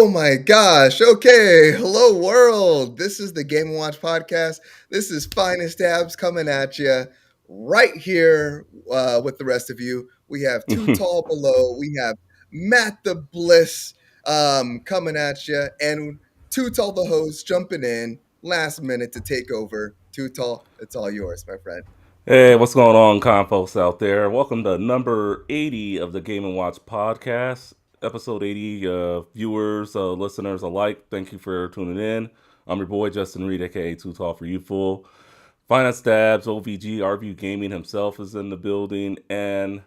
Oh my gosh. Okay. Hello, world. This is the Game and Watch podcast. This is Finest Dabs coming at you right here with the rest of you. We have Too Tall Below. We have Matt the Bliss coming at you. And Too Tall the host jumping in last minute to take over. Too Tall, it's all yours, my friend. Hey, what's going on, con folks out there? Welcome to number 80 of the Game & Watch podcast. Episode 80, viewers, listeners alike, thank you for tuning in. I'm your boy, Justin Reed, aka Too Tall for You Fool. Finance Stabs, OVG, RView Gaming himself is in the building, and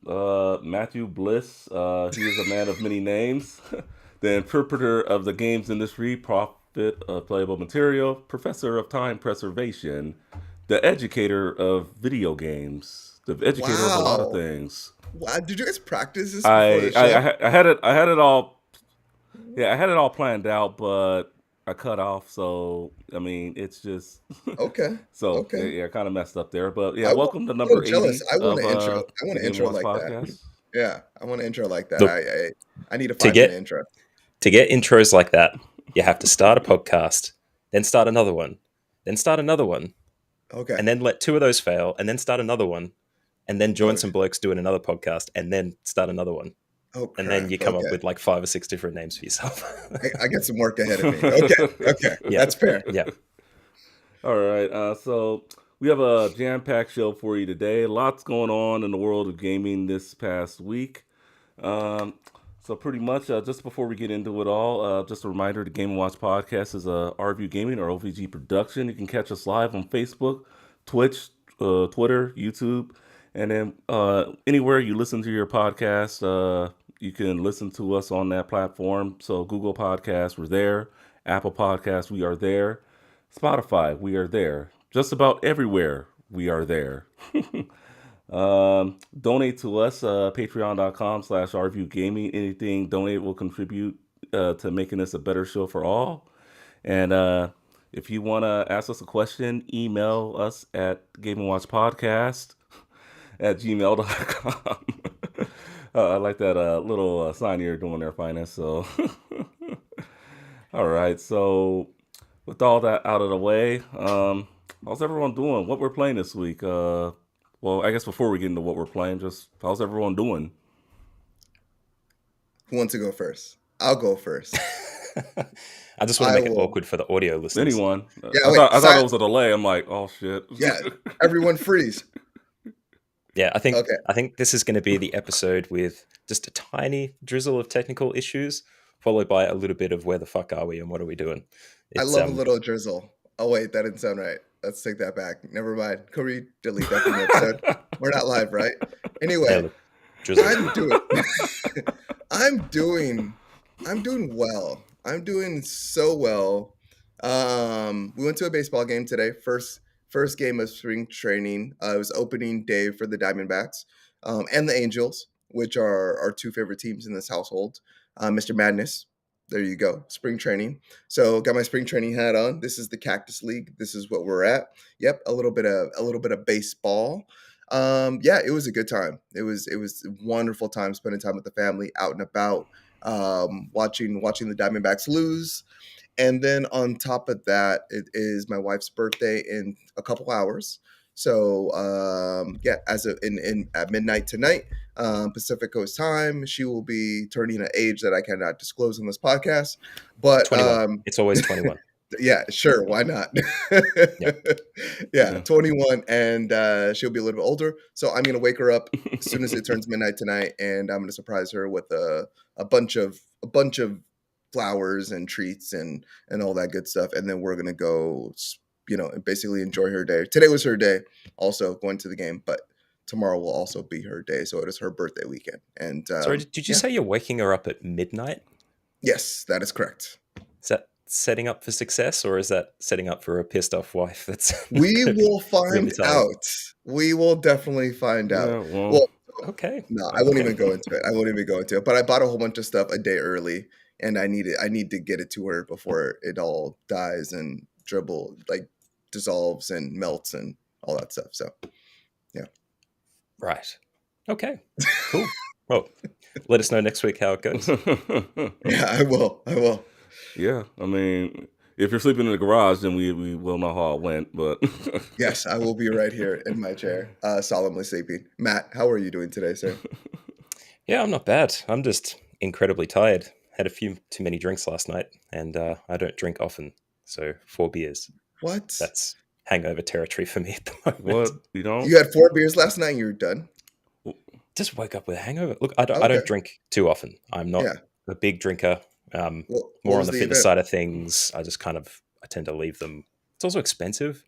Matthew Bliss, he is a man of many names. The interpreter of the games industry, prophet of playable material, professor of time preservation, the educator of video games, the educator of a lot of Wow. things. Wow. Did you guys practice this before the show? I had it all. Yeah, I had it all planned out, but I cut off. So I mean, it's just Okay. so Okay. yeah, kind of messed up there. But yeah, I want, welcome to I'm a little number jealous. 80 I want of an intro. I want the an Game intro Watch like that. podcast. Yeah, I want an intro like that. Look, I need a to 5-minute get intro. to get intros like that, you have to start a podcast, then start another one, then start another one, Okay. and then let two of those fail, and then start another one, and then join Oh, some blokes doing another podcast, and then start another one. oh And then crap. you come up Okay. with like 5 or 6 different names for yourself. I got some work ahead of me. Okay. Yeah. That's fair. Yeah. All right, so we have a jam-packed show for you today. Lots going on in the world of gaming this past week. So pretty much, just before we get into it all, just a reminder, the Game & Watch podcast is a RView Gaming or OVG production. You can catch us live on Facebook, Twitch, Twitter, YouTube, and then anywhere you listen to your podcast, you can listen to us on that platform. So Google Podcasts, we're there. Apple Podcasts, we are there. Spotify, we are there. Just about everywhere, we are there. Donate to us, patreon.com/RViewGaming. Anything donate will contribute to making this a better show for all. And if you want to ask us a question, email us at GameandWatchPodcast at gmail.com. I like that little sign you're doing there, Finance. So, all right. So, with all that out of the way, how's everyone doing? What we're playing this week? Well, I guess before we get into what we're playing, just how's everyone doing? Who wants to go first? I'll go first. I just want to I make it will. awkward for the audio listeners. Anyone? Yeah, I wait, thought si- it was a delay. I'm like, oh shit. Yeah, everyone freeze. Yeah, I Okay. think this is going to be the episode with just a tiny drizzle of technical issues, followed by a little bit of where the fuck are we and what are we doing. I love a little drizzle. Oh wait, that didn't sound right. Let's take that back. Never mind. Can we delete that from the episode? We're not live, right? Anyway, Yeah, look, drizzle. I'm doing well. I'm doing so well. We went to a baseball game today. First game of spring training. It was opening day for the Diamondbacks and the Angels, which are our two favorite teams in this household. Mr. Madness. There you go. Spring training. So got my spring training hat on. This is the Cactus League. This is what we're at. Yep, a little bit of baseball. Yeah, it was a good time. It was a wonderful time spending time with the family, out and about, watching the Diamondbacks lose. And then on top of that, it is my wife's birthday in a couple hours. So yeah, at midnight tonight, Pacific Coast time, she will be turning an age that I cannot disclose on this podcast. But 21. It's always 21. yeah, sure, why not? Yeah, 21, and she'll be a little bit older. So I'm gonna wake her up as soon as it turns midnight tonight, and I'm gonna surprise her with a bunch of flowers and treats and all that good stuff, and then we're gonna go, basically enjoy her day. Today was her day, also going to the game, but tomorrow will also be her day, so it is her birthday weekend. And Sorry, did you say you're waking her up at midnight? yes, that is correct. Is that setting up for success, or is that setting up for a pissed off wife? We will find really tired. out. We will definitely find out. Yeah, well, Well, Okay. no, I won't even go into it. But I bought a whole bunch of stuff a day early, and I need to get it to her before it all dies and dissolves and melts and all that stuff. So, yeah. Right. Okay. Cool. Well, let us know next week how it goes. Yeah, I will. Yeah, I mean, if you're sleeping in the garage, then we will know how it went. But Yes, I will be right here in my chair, solemnly sleeping. Matt, how are you doing today, sir? Yeah, I'm not bad. I'm just incredibly tired. Had a few too many drinks last night, and I don't drink often. So 4 beers. What? That's hangover territory for me at the moment. what you don't? You had 4 beers last night and you're done? Just woke up with a hangover. Look, I Okay. don't drink too often. I'm not Yeah. a big drinker. Well, what More on was the the fitness event? side of things. I tend to leave them. It's also expensive.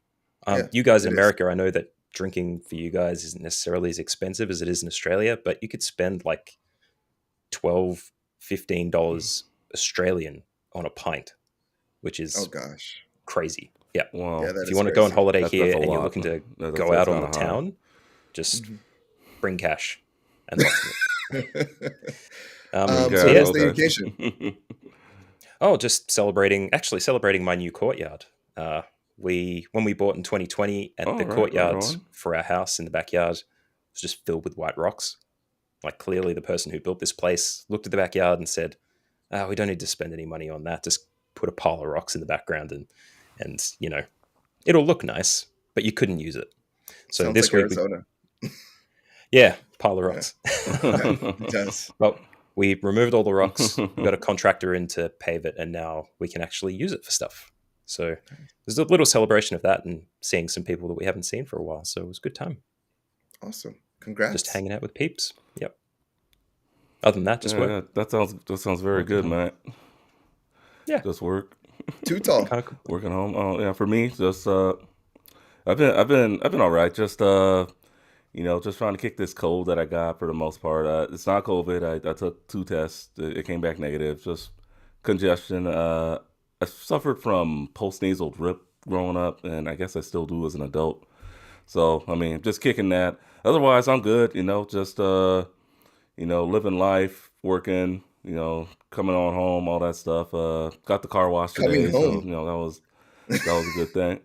Yeah, You guys in it is. America, I know that drinking for you guys isn't necessarily as expensive as it is in Australia, but you could spend like 12 $15 Australian on a pint, which Oh is gosh. crazy. Yeah. Yeah, Well, that If you is want to go on crazy. holiday that's here a and you're lot. looking to That's go out on kind the of high. town, just Mhm. bring cash and lots of it. Bring So So cash, what yeah. was the occasion? okay. Oh, just celebrating my new courtyard. When we bought in 2020, and the All right, right courtyard on. for our house in the backyard was just filled with white rocks. Like clearly, the person who built this place looked at the backyard and said, "We don't need to spend any money on that. Just put a pile of rocks in the background, and it'll look nice, but you couldn't use it." So Sounds this like week we Arizona. yeah, pile of Yeah, rocks. yeah, it does. Well, we removed all the rocks. We got a contractor in to pave it, and now we can actually use it for stuff. So there's a little celebration of that and seeing some people that we haven't seen for a while. So it was a good time. Awesome. Just Congrats. hanging out with peeps. Yep. Other than that, just Yeah, work. yeah, that sounds very Work at good, home. man. Yeah. Just work, Too tall. Can't complain. working home. Oh yeah, for me, just I've been all right. Just just trying to kick this cold that I got for the most part. It's not COVID. I took 2 tests. It came back negative. Just congestion. I suffered from postnasal drip growing up, and I guess I still do as an adult. So I mean, just kicking that. Otherwise, I'm good. Just living life, working. Coming on home, all that stuff. Got the car wash Coming today, so home. that was a good thing.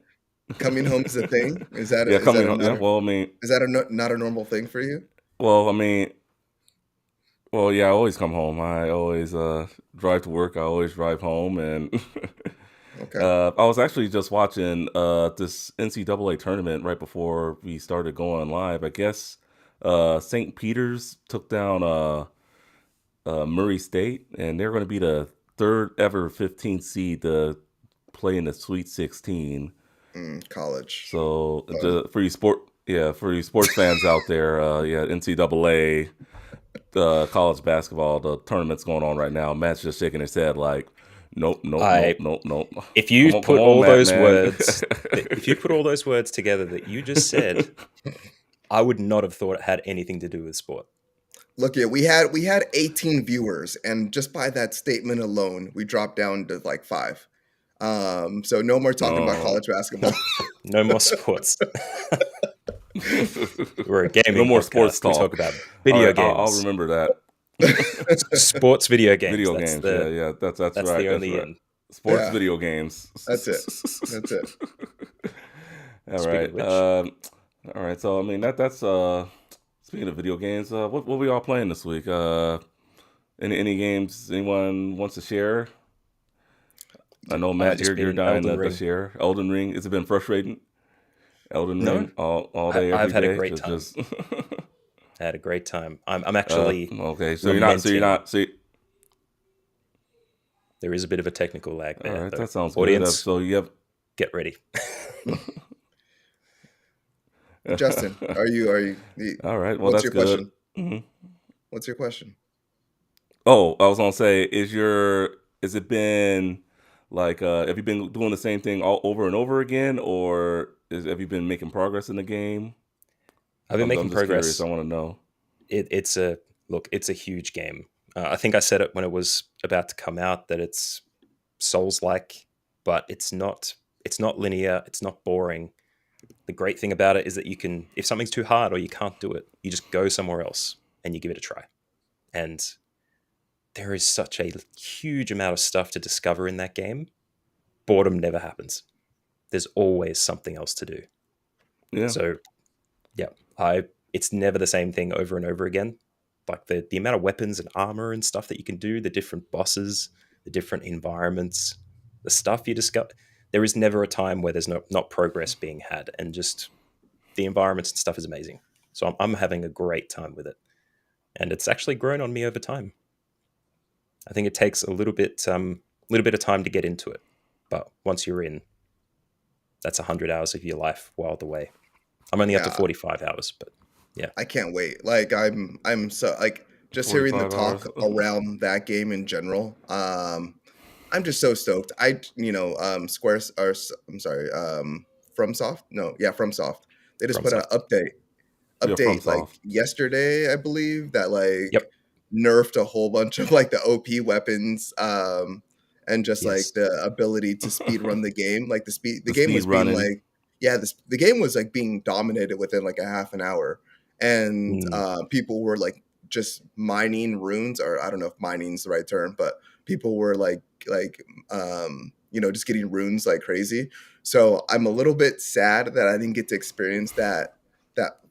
Coming home is a thing. Is that Yeah, is that coming a home. not Yeah, a well, I mean, is that a not a normal thing for you? well, I mean, well, yeah, I always come home. I always drive to work. I always drive home, and Okay. I was actually just watching this NCAA tournament right before we started going live. I guess St. Peter's took down Murray State, and they're going to be the third ever 15th seed to play in the Sweet 16. College. So Fun. for you sports fans out there, yeah, NCAA college basketball, the tournament's going on right now. Matt's just shaking his head like, nope, nope, nope, I nope, nope. if you Come put on, all Matt, those man. words if you put all those words together that you just said, I would not have thought it had anything to do with sport. Look, yeah, we had 18 viewers, and just by that statement alone, we dropped down to like 5. So no more talking about Oh. college basketball. No more sports. We're a No gaming more sports podcast. We talk talk. about All video right, I'll games. remember that. Sports video games. Video That's games, yeah, yeah, that's that's right, the that's only right. in. Sports Yeah, video games. that's it. That's it. All Speaking of right. which, All right. So I mean that's speaking of video games, what we all playing this week? Any games anyone wants to share? I know Matt, just you're been dying Elden to Ring. share. Elden Ring. Has it been frustrating? Elden No, Ring all day, I've every had a day. great time. Just I had a great time. I'm actually okay. So you're not. So you're lamenting. not. See, There is a bit of a technical lag all there, right. though. That sounds good. Audience, So you have. get ready. Justin, All right. Well, what's that's your good. question? hmm What's your question? Oh, I was gonna say, has it been like, have you been doing the same thing all over and over again, or have you been making progress in the game? I've been I'm making just curious. I progress. want to know. It's a look. It's a huge game. I think I said it when it was about to come out that it's Souls-like, but it's not. It's not linear. It's not boring. The great thing about it is that you can, if something's too hard or you can't do it, you just go somewhere else and you give it a try. And there is such a huge amount of stuff to discover in that game. Boredom never happens. There's always something else to do. Yeah. So, yeah, it's never the same thing over and over again. like the amount of weapons and armor and stuff that you can do, the different bosses, the different environments, the stuff you discover. There is never a time where there's not progress being had, and just the environments and stuff is amazing. So I'm having a great time with it, and it's actually grown on me over time. I think it takes a little bit of time to get into it, but once you're in, that's 100 hours of your life while away. I'm only up to Yeah, 45 hours, but yeah. I can't wait. Like I'm so like just hearing the 45 hours. talk around that game in general. I'm just so stoked. Squares or I'm sorry, FromSoft. No, yeah, FromSoft. They just put an FromSoft. Yeah, from update like soft. yesterday, I believe, that like Yep. nerfed a whole bunch of like the OP weapons, and just like Yes. the ability to speed run the game. Like the The game speed was being running. like, yeah, the game was like being dominated within like a half an hour, and Mm, people were like just mining runes, or I don't know if mining's the right term, but people were just getting runes like crazy. So I'm a little bit sad that I didn't get to experience that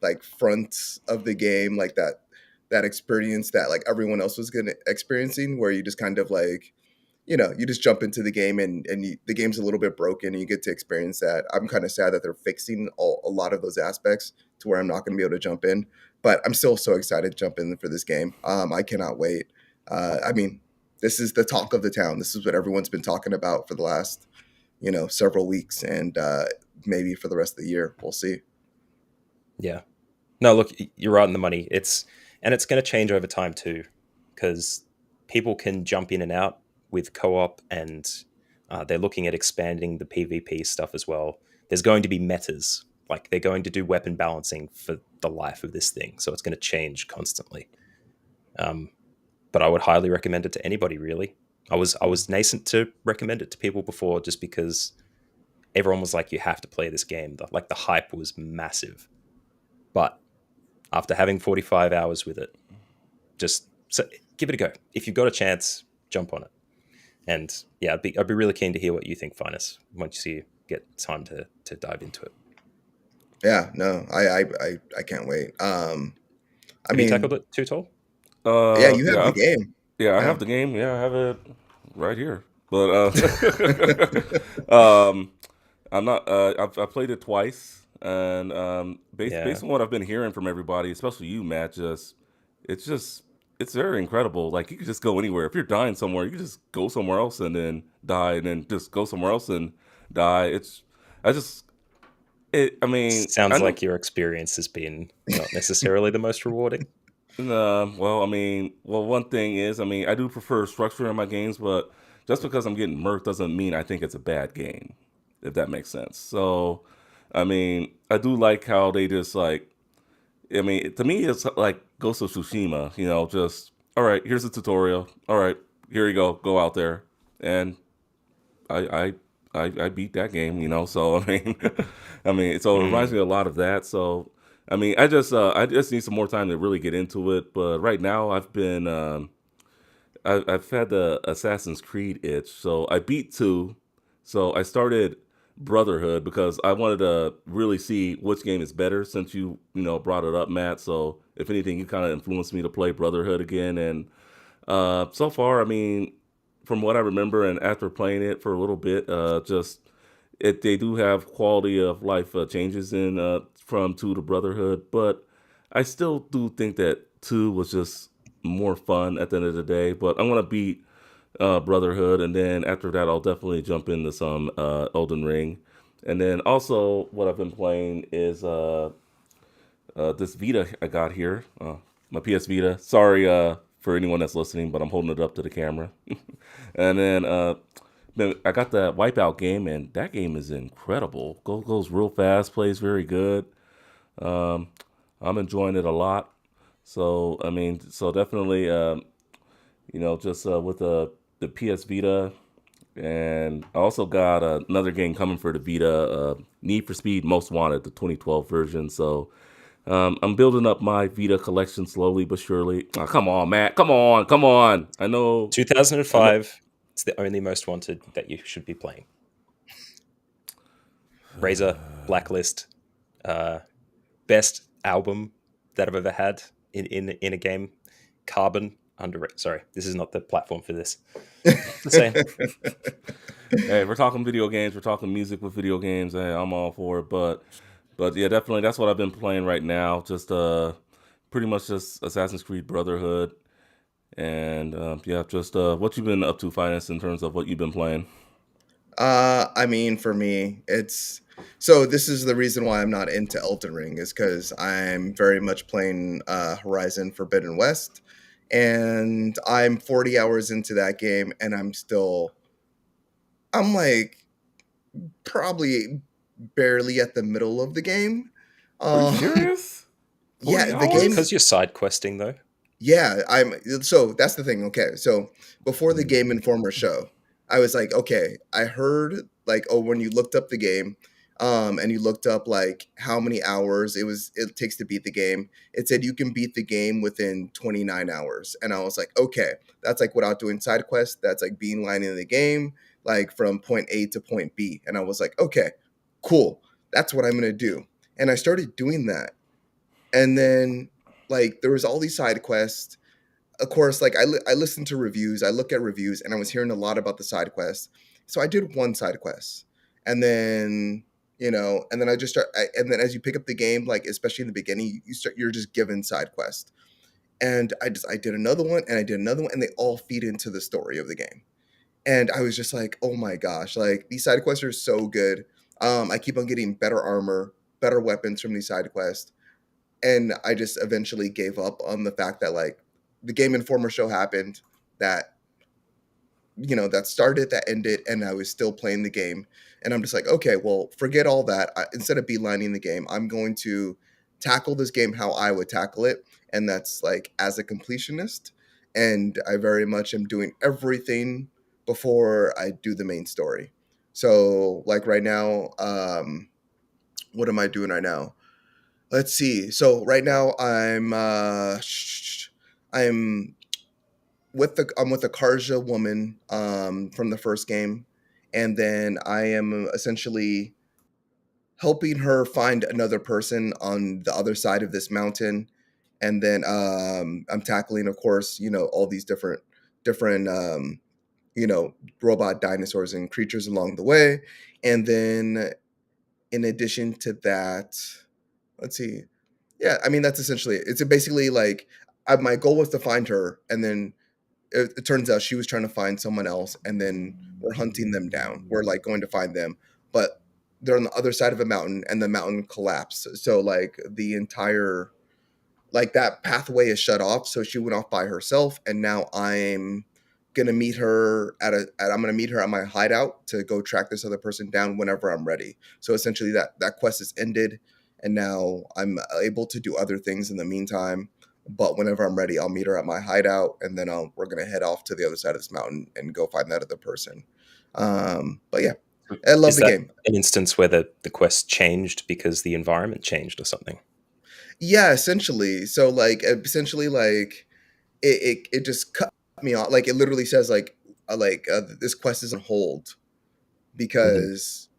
like front of the game, like that experience that like everyone else was gonna experiencing, where you just kind of like, you just jump into the game, and the game's a little bit broken and you get to experience that. I'm kind of sad that they're fixing a lot of those aspects to where I'm not going to be able to jump in, but I'm still so excited to jump in for this game. I cannot wait. I mean, this is the talk of the town. This is what everyone's been talking about for the last, several weeks, and maybe for the rest of the year. We'll see. yeah. No, look, you're right in the money. It's going to change over time too, because people can jump in and out with co-op, and they're looking at expanding the PvP stuff as well. There's going to be metas, like they're going to do weapon balancing for the life of this thing, so it's going to change constantly. Um, but I would highly recommend it to anybody. Really, I was nascent to recommend it to people before, just because everyone was like, "You have to play this game." Like the hype was massive, but after having 45 hours with it, give it a go. If you've got a chance, jump on it. And yeah, I'd be really keen to hear what you think, Finus, once you get time to dive into it. Yeah, no, I can't wait. I Have you mean, tackled it too tall? yeah, you have Yeah, the game. yeah, I Yeah. have the game. Yeah, I have it right here. But um, I'm not. I played it twice, and Yeah. based on what I've been hearing from everybody, especially you, Matt, just it's very incredible. Like you can just go anywhere. If you're dying somewhere, you can just go somewhere else and then die, and then just go somewhere else and die. I just, I mean, I Sounds know. like your experience has been not necessarily the most rewarding. Well, I mean, one thing is, I mean, I do prefer structure in my games, but just because I'm getting murked doesn't mean I think it's a bad game, if that makes sense. So, I mean, I do like how they just like, I mean, to me, it's like Ghost of Tsushima, just, all right, here's a tutorial. All right, here you go out there. And I, I beat that game, so I mean, so it reminds Mm, me a lot of that. So, I mean, I just need some more time to really get into it. But right now, I've had the Assassin's Creed itch. So I beat two. So I started Brotherhood because I wanted to really see which game is better since you brought it up, Matt. So if anything, you kind of influenced me to play Brotherhood again. And so far, I mean, from what I remember and after playing it for a little bit, just they do have quality of life changes in from two to Brotherhood, but I still do think that two was just more fun at the end of the day. But I'm gonna beat Brotherhood, and then after that, I'll definitely jump into some Elden Ring, and then also what I've been playing is this Vita I got here, my PS Vita. Sorry for anyone that's listening, but I'm holding it up to the camera. And then I got the Wipeout game, and that game is incredible. Goes real fast, plays very good. Um, I'm enjoying it a lot. So I mean, so definitely, just with the PS Vita, and I also got another game coming for the Vita, Need for Speed Most Wanted, the 2012 version. So I'm building up my Vita collection slowly but surely. Oh, come on, Matt. Come on, come on. I know. 2005. It's the only most wanted that you should be playing. Razor, Blacklist, uh, best album that I've ever had in a game. Carbon under. Sorry, this is not the platform for this. The same. Hey, we're talking video games. We're talking music with video games. Hey, I'm all for it. But yeah, definitely that's what I've been playing right now. Just pretty much just Assassin's Creed Brotherhood, and yeah, just what you've been up to, Finance, in terms of what you've been playing. I mean, for me, it's so this is the reason why I'm not into Elden Ring is because I'm very much playing Horizon Forbidden West, and I'm 40 hours into that game, and I'm like probably barely at the middle of the game. Are you Uh, serious? yeah, 40 the Is it game. hours? because you're side questing though? Yeah, I'm so that's the thing. Okay. So before the Game Informer show, I was like, okay, I heard like, oh, when you looked up the game, and you looked up like how many hours it takes to beat the game, it said you can beat the game within 29 hours. And I was like, okay, that's like without doing side quests, that's like beelining the game, like from point A to point B. And I was like, okay, cool. That's what I'm gonna do. And I started doing that. And then like there was all these side quests. Of course, like I listened to reviews, I look at reviews, and I was hearing a lot about the side quests. So I did one side quest, and then and then and then as you pick up the game, like especially in the beginning, you're just given side quest, and I did another one, and I did another one, and they all feed into the story of the game, and I was just like, oh my gosh, like these side quests are so good. I keep on getting better armor, better weapons from these side quests, and I just eventually gave up on the fact that like the Game Informer show happened, that that started, that ended, and I was still playing the game, and I'm just like, okay, well, forget all that. Instead of beelining the game, I'm going to tackle this game how I would tackle it, and that's like as a completionist, and I very much am doing everything before I do the main story. So like right now, what am I doing right now? Let's see. So right now I'm I'm with a Karja woman from the first game, and then I am essentially helping her find another person on the other side of this mountain, and then I'm tackling, of course, all these different you know robot dinosaurs and creatures along the way, and then in addition to that, let's see. Yeah, I mean that's essentially it. It's basically like my goal was to find her, and then it turns out she was trying to find someone else, and then we're hunting them down. We're like going to find them, but they're on the other side of a mountain, and the mountain collapsed. So like the entire like that pathway is shut off. So she went off by herself, and now I'm gonna meet her I'm gonna meet her at my hideout to go track this other person down whenever I'm ready. So essentially that quest is ended, and now I'm able to do other things in the meantime. But whenever I'm ready, I'll meet her at my hideout, and then we're gonna head off to the other side of this mountain and go find that other person. But yeah, I love Is the that game. an instance where the quest changed because the environment changed or something? Yeah, essentially. So like essentially like it just cut me off. Like it literally says this quest is on hold Hmm. because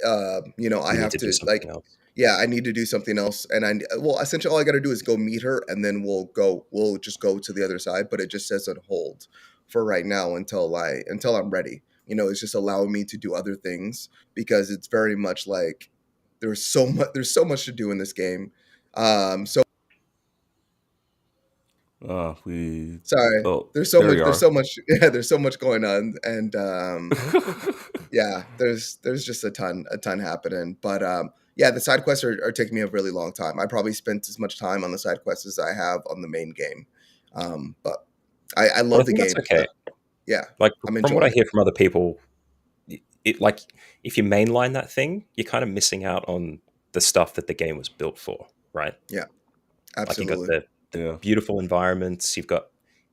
I You need have to do to something else. yeah, I need to do something else, and well, essentially all I got to do is go meet her, and then we'll just go to the other side. But it just says on hold for right now until I'm ready. It's just allowing me to do other things because it's very much like there's so much to do in this game. So We. sorry, Oh, there's so there much you there's are. so much yeah, there's so much going on, and yeah, there's just a ton happening. But yeah, the side quests are taking me a really long time. I probably spent as much time on the side quests as I have on the main game. But I But I love the think that's game. okay. Yeah, Like I'm from what enjoying I it. hear from other people, it like if you mainline that thing, you're kind of missing out on the stuff that the game was built for, right? Yeah, Like you got absolutely. the Yeah. beautiful environments, you've got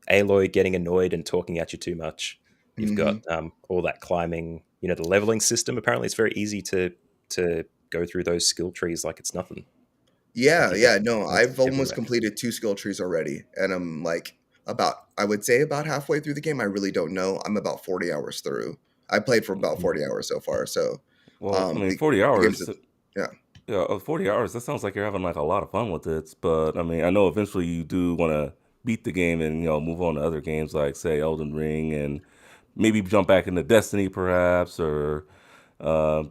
Aloy getting annoyed and talking at you too much. You've got Hmm. all that climbing. The leveling system. Apparently, it's very easy to go through those skill trees like it's nothing. Like Yeah, you get yeah. No, points I've almost everywhere. completed two skill trees already, and I'm like I would say about halfway through the game. I really don't know. I'm about 40 hours through. I played for about Mm. 40 hours so far. So Well, I mean, the 40 the game's hours. yeah. Yeah, 40 hours. That sounds like you're having like a lot of fun with it. But I mean, I know eventually you do want to beat the game and move on to other games like say Elden Ring and maybe jump back into Destiny perhaps or uh,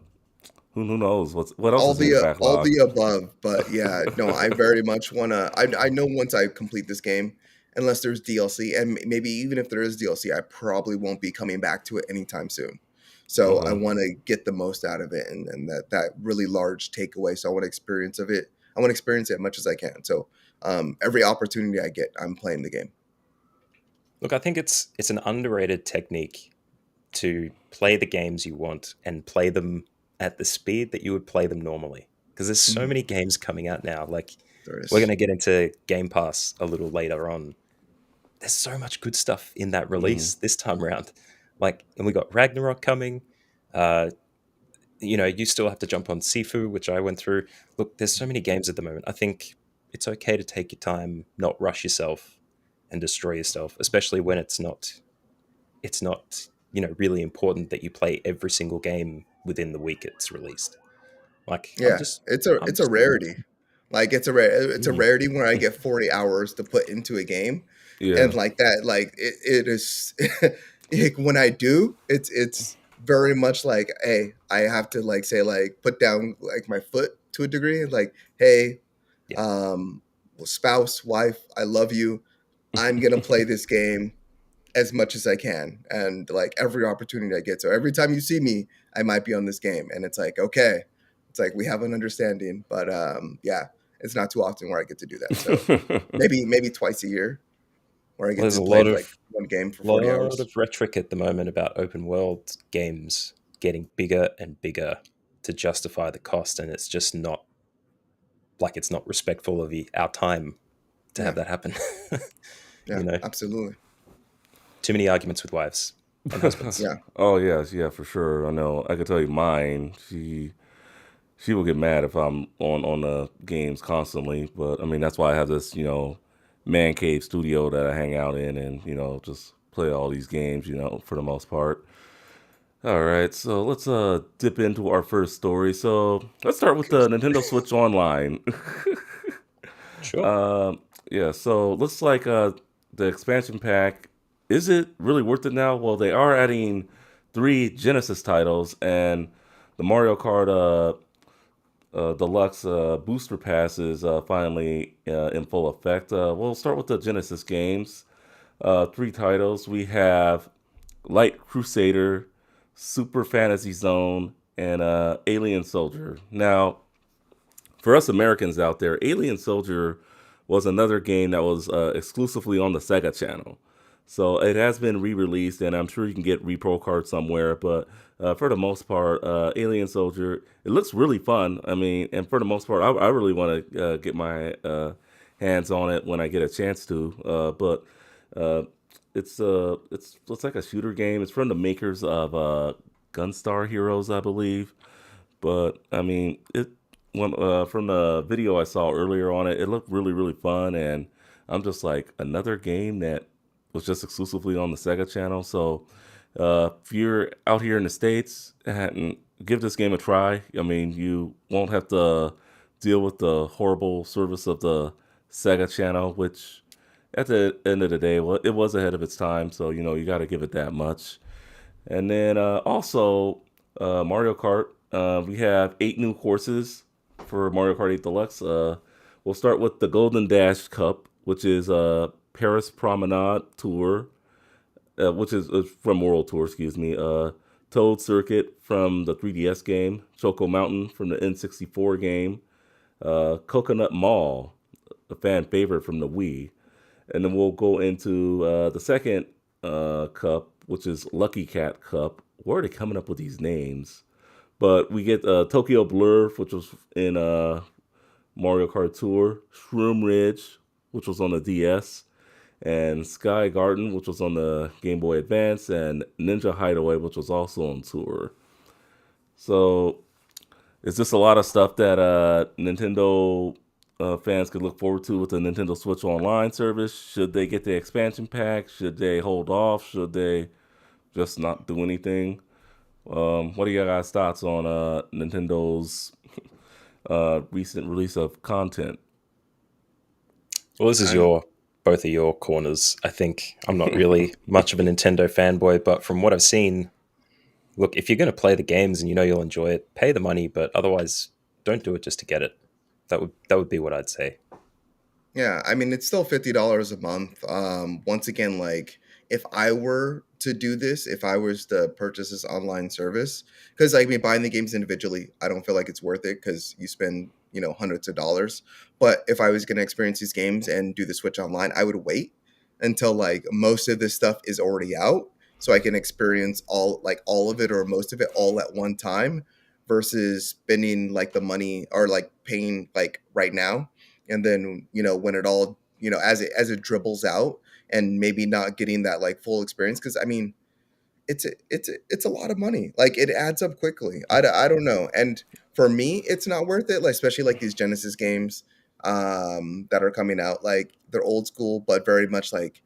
who knows what else is in your All backlog. the above, but yeah, no, I very much wanna. I know once I complete this game, unless there's DLC, and maybe even if there is DLC, I probably won't be coming back to it anytime soon. So I Hmm. want to get the most out of it, and that really large takeaway. So I want to experience of it. I want to experience it as much as I can. So every opportunity I get, I'm playing the game. Look, I think it's an underrated technique to play the games you want and play them at the speed that you would play them normally. Because there's so Mhm. many games coming out now. Like There we're going is. to get into Game Pass a little later on. There's so much good stuff in that Hmm. release this time around. Like, and we got Ragnarok coming. Uh, you still have to jump on Sifu, which I went through. Look, there's so many games at the moment. I think it's okay to take your time, not rush yourself and destroy yourself, especially when it's not really important that you play every single game within the week it's released. Like i'm Yeah, just it's a i'm it's a just rarity. Like it's a mm, rarity when I get 40 hours to put into a game, Yeah. and like that, like it is. Like when I do, it's very much like, hey, I have to like say like put down like my foot to a degree, like, hey, yeah. um, spouse, wife, I love you. I'm gonna play this game as much as I can, and like every opportunity I get. So every time you see me, I might be on this game, and it's like, okay, it's like we have an understanding, but yeah, it's not too often where I get to do that. So maybe twice a year where I Well, get there's to a play lot of like one game for 40 lot hours. of rhetoric at the moment about open world games getting bigger and bigger to justify the cost, and it's just not, like, it's not respectful of our time to have Yeah, that happen. yeah, you know absolutely. Too many arguments with wives and husbands. Yeah, Oh yes, yeah, for sure. I know. I can tell you mine. She will get mad if I'm on the games constantly. But I mean, that's why I have this man cave studio that I hang out in, and just play all these games. For the most part. All right, so let's dip into our first story. So let's start with okay. the Nintendo Switch Online. Sure. um, yeah, so looks like the expansion pack, is it really worth it now? Well, they are adding 3 Genesis titles and the Mario Kart Deluxe booster pass is finally in full effect. We'll start with the Genesis games. 3 titles. We have Light Crusader, Super Fantasy Zone, and Alien Soldier. Now, for us Americans out there, Alien Soldier was another game that was exclusively on the Sega channel. So it has been re-released, and I'm sure you can get repro cards somewhere. But for the most part, Alien Soldier, it looks really fun. I mean, and for the most part, I really want to get my hands on it when I get a chance to. But uh, it's like a shooter game. It's from the makers of Gunstar Heroes, I believe. But I mean, from the video I saw earlier on it, it looked really really fun, and I'm just like another game that was just exclusively on the Sega channel. So if you're out here in the States, and give this game a try. I mean, you won't have to deal with the horrible service of the Sega channel, which at the end of the day, well, it was ahead of its time. So you got to give it that much. And then also Mario Kart. We have 8 new courses for Mario Kart 8 Deluxe. We'll start with the Golden Dash Cup, which is Paris Promenade Tour, which is from World Tour, excuse me. Toad Circuit from the 3DS game, Choco Mountain from the N64 game, Coconut Mall, a fan favorite from the Wii. And then we'll go into the second cup, which is Lucky Cat Cup. Where are they coming up with these names? But we get Tokyo Blur, which was in Mario Kart Tour, Shroom Ridge, which was on the DS, and Sky Garden, which was on the Game Boy Advance, and Ninja Hideaway, which was also on Tour. So it's just a lot of stuff that Nintendo fans could look forward to with the Nintendo Switch Online service. Should they get the expansion pack? Should they hold off? Should they just not do anything? What are your guys' thoughts on Nintendo's recent release of content? Well, this is I'm your both of your corners. I think I'm not really much of a Nintendo fanboy, but from what I've seen, look, if you're going to play the games and you know you'll enjoy it, pay the money, but otherwise don't do it just to get it. That would be what I'd say. Yeah, I mean, it's still $50 a month. Once again, like if I were to do this, if I was to purchase this online service, because like me buying the games individually, I don't feel like it's worth it because you spend, hundreds of dollars. But if I was going to experience these games and do the Switch online, I would wait until like most of this stuff is already out so I can experience all of it or most of it all at one time versus spending like the money or like paying like right now and then when it all as it dribbles out and maybe not getting that like full experience because I mean it's a lot of money, like it adds up quickly. I don't know, and for me it's not worth it, like especially like these Genesis games that are coming out, like they're old school but very much like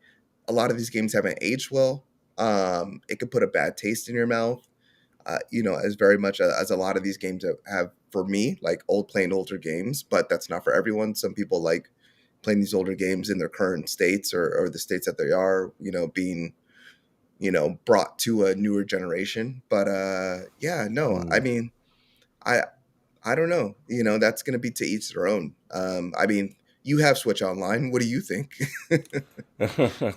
a lot of these games haven't aged well. It could put a bad taste in your mouth, as very much as a lot of these games have for me, like playing older games, but that's not for everyone. Some people like playing these older games in their current states or the states that they are, being, brought to a newer generation. But yeah, no, I Mm. mean, I I don't know. That's gonna be to each their own. I mean, you have Switch Online. What do you think?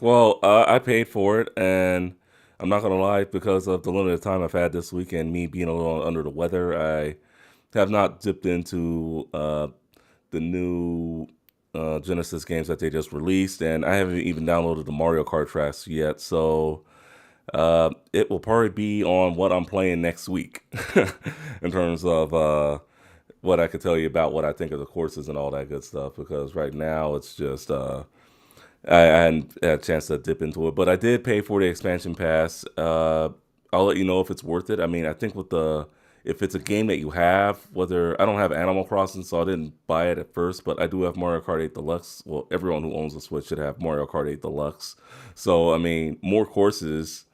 Well, I paid for it, and I'm not gonna lie, because of the limited time I've had this weekend, me being a little under the weather, I have not dipped into the new Genesis games that they just released, and I haven't even downloaded the Mario Kart tracks yet. So it will probably be on what I'm playing next week in terms of what I could tell you about what I think of the courses and all that good stuff. Because right now it's just I hadn't had a chance to dip into it, but I did pay for the expansion pass. I'll let you know if it's worth it. I mean, I think with the if it's a game that you have, whether I don't have Animal Crossing, so I didn't buy it at first, but I do have Mario Kart 8 Deluxe. Well, everyone who owns a Switch should have Mario Kart 8 Deluxe. So, I mean, more courses.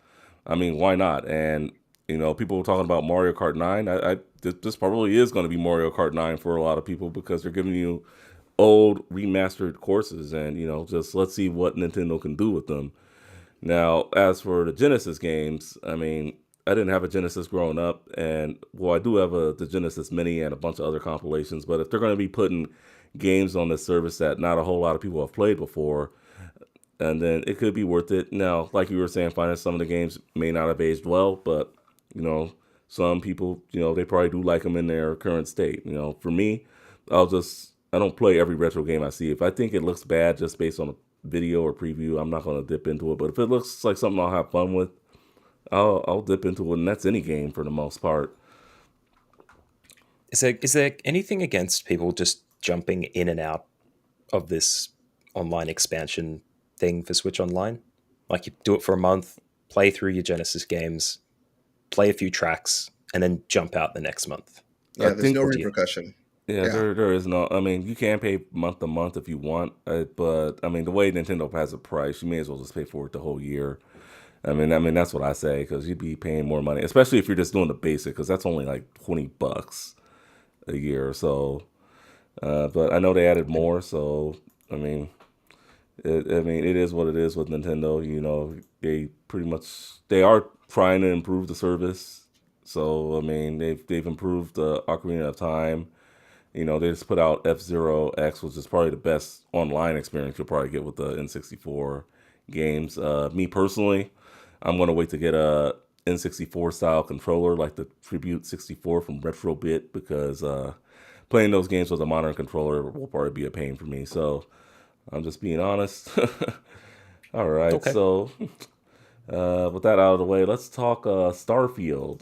I mean, why not? And people were talking about Mario Kart 9. This probably is going to be Mario Kart 9 for a lot of people because they're giving you old remastered courses, and just let's see what Nintendo can do with them. Now, as for the Genesis games, I mean, I didn't have a Genesis growing up, and well, I do have the Genesis Mini and a bunch of other compilations. But if they're going to be putting games on this service that not a whole lot of people have played before, and then it could be worth it. Now, like you were saying, finding some of the games may not have aged well, but you know, some people, they probably do like them in their current state. For me, I don't play every retro game I see. If I think it looks bad just based on a video or preview, I'm not going to dip into it. But if it looks like something I'll have fun with, I'll dip into it, and that's any game for the most part. Is there anything against people just jumping in and out of this online expansion thing for Switch Online? Like you do it for a month, play through your Genesis games, play a few tracks, and then jump out the next month. I Yeah, there's no think Or do you? repercussion. Yeah, Yeah. there is no. I mean, you can pay month to month if you want, but I mean, the way Nintendo has a price, you may as well just pay for it the whole year. I mean that's what I say because you'd be paying more money, especially if you're just doing the basic, because that's only like $20 a year or so. But I know they added more, so I mean, it is what it is with Nintendo. They pretty much they are trying to improve the service. So I mean, they've improved the Ocarina of Time. They just put out F-Zero X, which is probably the best online experience you'll probably get with the N64 games. Me personally, I'm gonna wait to get a N64 style controller like the Tribute 64 from Retrobit because playing those games with a modern controller will probably be a pain for me. So I'm just being honest. All right, Okay. so with that out of the way, let's talk Starfield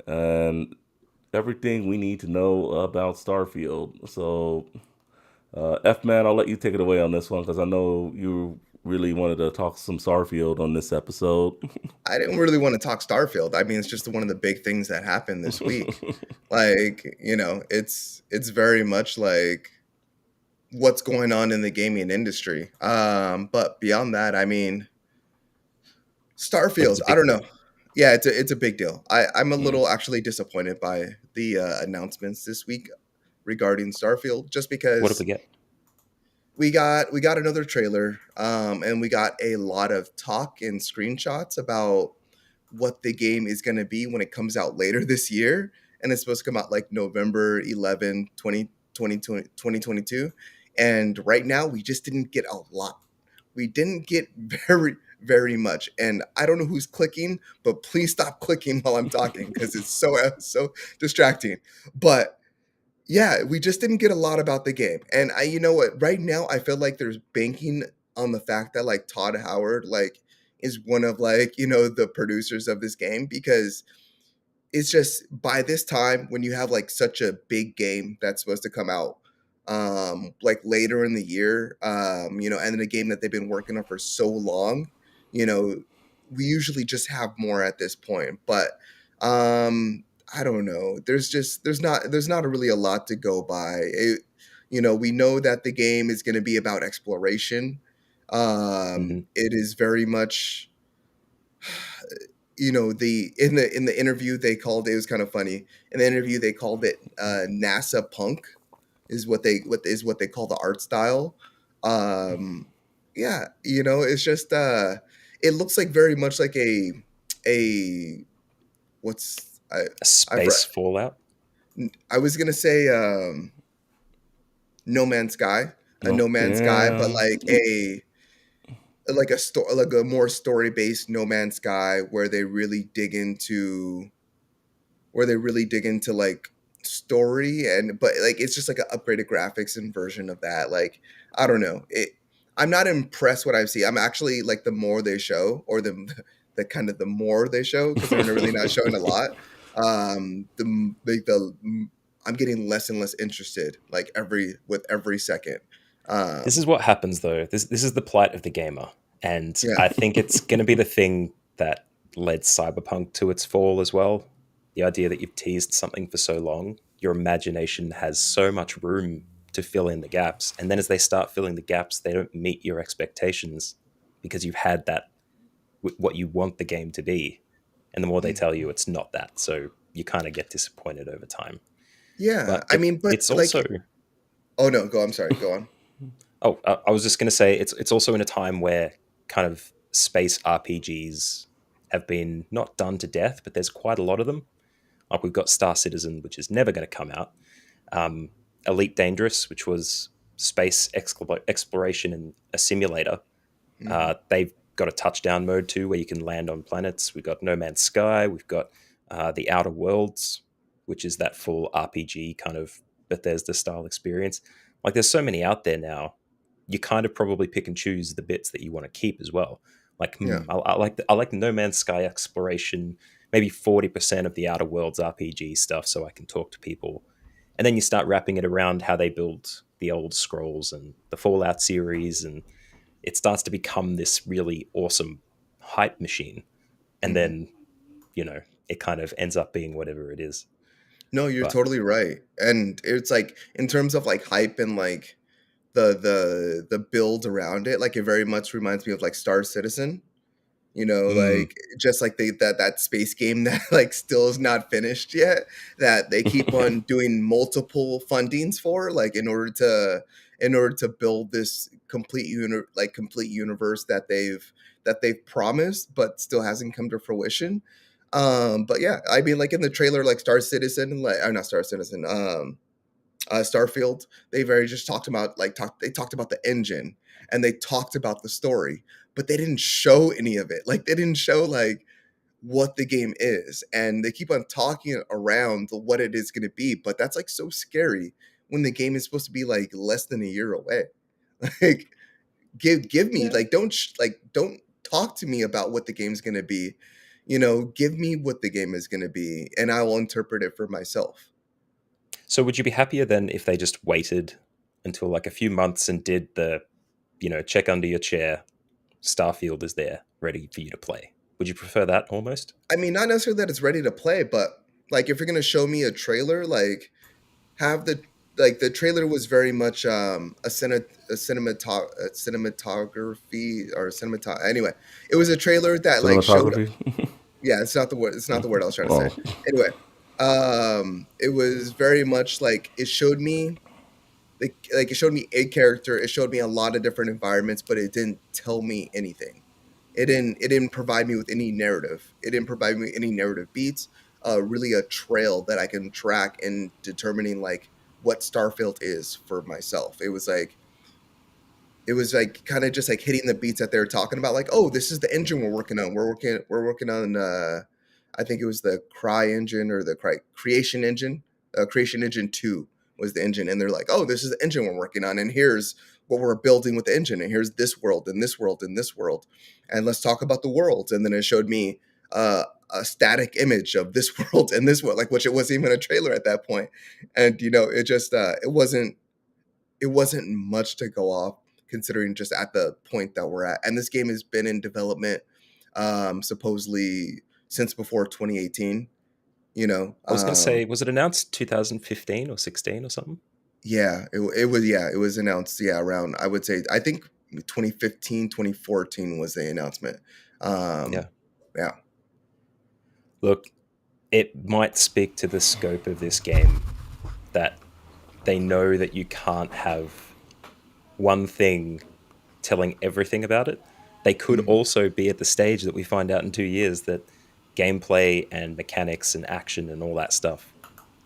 and everything we need to know about Starfield. So, F man, I'll let you take it away on this one because I know you really wanted to talk some Starfield on this episode. I didn't really want to talk Starfield. I mean, it's just one of the big things that happened this week. Like, it's very much like what's going on in the gaming industry. But beyond that, I mean, It Starfield, was a I big don't know. deal. Yeah, it's a big deal. I'm a Hmm. little actually disappointed by the announcements this week regarding Starfield, just What did we because get? we got another trailer, and we got a lot of talk and screenshots about what the game is going to be when it comes out later this year, and it's supposed to come out like November 11, 2022. And right now we just didn't get a lot. We didn't get very much, and I don't know who's clicking, but please stop clicking while I'm talking because it's so distracting. But yeah, we just didn't get a lot about the game. And you know what? Right now, I feel like there's banking on the fact that like Todd Howard like is one of like the producers of this game, because it's just by this time when you have like such a big game that's supposed to come out like later in the year, and in a game that they've been working on for so long, you know we usually just have more at this point. But I don't know, there's not really a lot to go by. We know that the game is going to be about exploration. Hmm. It is very much, the in the interview they called it was kind of funny. In the interview they called it NASA punk, is what they call the art style. um yeah, it's just it looks like very much like a what's A I space Fallout. I was gonna say No Man's Sky, a No, No Man's Sky, but yeah. like a more story based No Man's Sky, where they really dig into like story, and but like it's just like an upgraded graphics and version of that. Like, I don't know. I'm not impressed what I see. I'm actually like, the more they show, or the kind of the more they show, because they're really not showing a lot. I'm getting less and less interested, like every second. This is Um, what happens though. This is the plight of the gamer, and yeah. I think it's going to be the thing that led Cyberpunk to its fall as well. The idea that you've teased something for so long, your imagination has so much room to fill in the gaps, and then as they start filling the gaps, they don't meet your expectations because you've had that what you want the game to be, and the more they tell you it's not that, so you kind of get disappointed over time. Yeah. But I mean, but it's like, also oh no, I'm sorry, go on. Oh, I was just going to say it's also in a time where kind of space RPGs have been not done to death, but there's quite a lot of them. Like we've got Star Citizen, which is never going to come out. Um, Elite Dangerous, which was space exploration in a simulator. Hmm. They've got a touchdown mode too, where you can land on planets. We've got No Man's Sky. We've got the Outer Worlds, which is that full RPG kind of Bethesda style experience. Like there's so many out there now. You kind of probably pick and choose the bits that you want to keep as well. Like Yeah. I like the No Man's Sky exploration, maybe 40% of the Outer Worlds RPG stuff, so I can talk to people. And then you start wrapping it around how they build the old scrolls and the Fallout series, and it starts to become this really awesome hype machine. And Hmm. then, it kind of ends up being whatever it is. No, you're But totally right. And it's like, in terms of like hype and like the build around it, like it very much reminds me of like Star Citizen. Mm. Like, just like that space game that like still is not finished yet, that they keep on doing multiple fundings for, like in order to build this complete universe that they've promised, but still hasn't come to fruition. But yeah, I mean, like in the trailer, like Star Citizen, like, not Star Citizen, Starfield, they very just talked about the engine, and they talked about the story, but they didn't show any of it. Like, they didn't show like what the game is, and they keep on talking around what it is going to be, but that's like so scary when the game is supposed to be like less than a year away. Like, give me, yeah. like, don't talk to me about what the game's going to be. Give me what the game is going to be, and I will interpret it for myself. So would you be happier then if they just waited until like a few months and did the, check under your chair, Starfield is there, ready for you to play? Would you prefer that almost? I mean, not necessarily that it's ready to play, but like, if you're gonna show me a trailer, like, have the trailer was very much a cinematography, or cinemat anyway. It was a trailer that like showed. Cinematography. Yeah, it's not the word I was trying to say. Oh. Anyway, it was very much like it showed me like it showed me a character, it showed me a lot of different environments, but it didn't tell me anything. It didn't provide me with any narrative. It didn't provide me any narrative beats, really a trail that I can track in determining like what Starfield is for myself. It was like kind of just like hitting the beats that they were talking about, like, oh, this is the engine we're working on. We're working on I think it was the Cry engine or the Creation engine. Creation engine 2 was the engine, and they're like, oh, this is the engine we're working on, and here's what we're building with the engine, and here's this world and this world and this world, and let's talk about the worlds. And then it showed me a static image of this world and this world, like, which it wasn't even a trailer at that point. And it just it wasn't much to go off, considering just at the point that we're at. And this game has been in development, supposedly since before 2018. You know, I was going to say, was it announced 2015 or 16 or something? yeah, it was announced, yeah, around, I would say, I think 2015, 2014 was the announcement. Yeah. Yeah. Look, it might speak to the scope of this game that they know that you can't have one thing telling everything about it. They could Mhm. also be at the stage that we find out in 2 years that gameplay and mechanics and action and all that stuff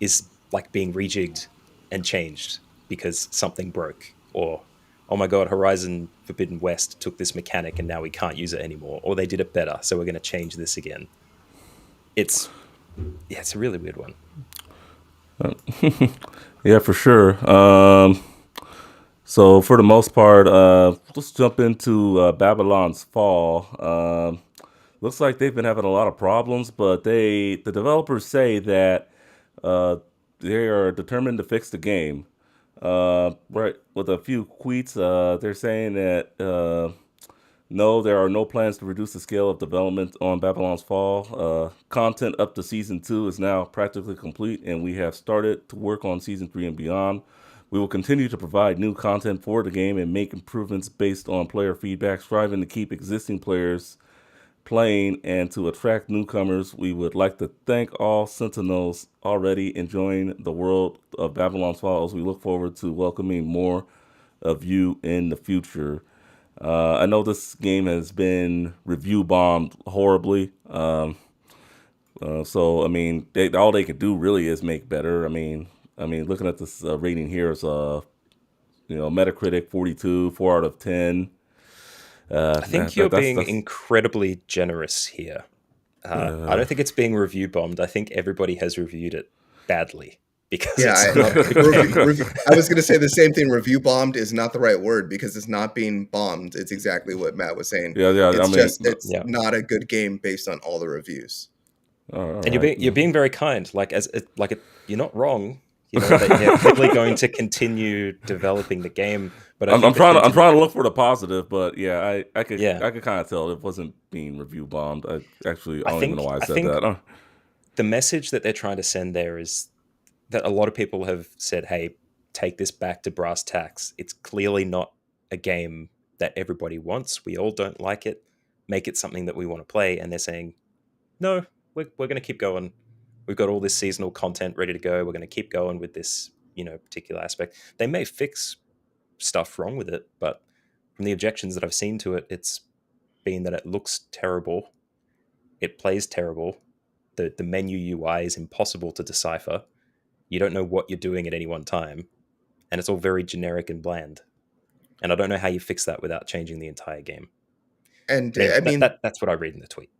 is like being rejigged and changed because something broke, or oh my god, Horizon Forbidden West took this mechanic and now we can't use it anymore, or they did it better, so we're going to change this again. It's Yeah, it's a really weird one. Yeah, for sure. So for the most part, let's jump into Babylon's Fall. Looks like they've been having a lot of problems, but the developers say that uh, they are determined to fix the game. Right, with a few tweets, they're saying that no, there are no plans to reduce the scale of development on Babylon's Fall. Content up to season 2 is now practically complete, and we have started to work on season 3 and beyond. We will continue to provide new content for the game and make improvements based on player feedback, striving to keep existing players playing and to attract newcomers. We would like to thank all Sentinels already enjoying the world of Babylon's Fall as we look forward to welcoming more of you in the future. I know this game has been review bombed horribly. So I mean, all they could do really is make better. I mean, looking at this rating here is Metacritic 42, 4 out of 10. I think you're That's being that's incredibly generous here. I uh, don't think it's being review bombed. I think everybody has reviewed it badly because Yeah, it's not a good game. I was gonna say the same thing. Review bombed is not the right word because it's not being bombed. It's exactly what Matt was saying. yeah, yeah. I It's mean, just it's Yeah, not a good game based on all the reviews. all and right. you're being very kind. You're not wrong. You know that they're clearly going to continue developing the game, but I I'm think the trying to thing I'm to trying to look for the positive, but yeah, I could yeah, I could kind of tell it wasn't being review bombed. I don't even know why I I said think that. the message that they're trying to send there is that a lot of people have said, "Hey, take this back to brass tacks. It's clearly not a game that everybody wants. We all don't like it. Make it something that we want to play." And they're saying, "No, we're going to keep going. We've got all this seasonal content ready to go. We're going to keep going with this, particular aspect." They may fix stuff wrong with it, but from the objections that I've seen to it, it's been that it looks terrible, it plays terrible, the menu UI is impossible to decipher. You don't know what you're doing at any one time, and it's all very generic and bland. And I don't know how you fix that without changing the entire game. And But anyway, I mean, that's what I read in the tweet.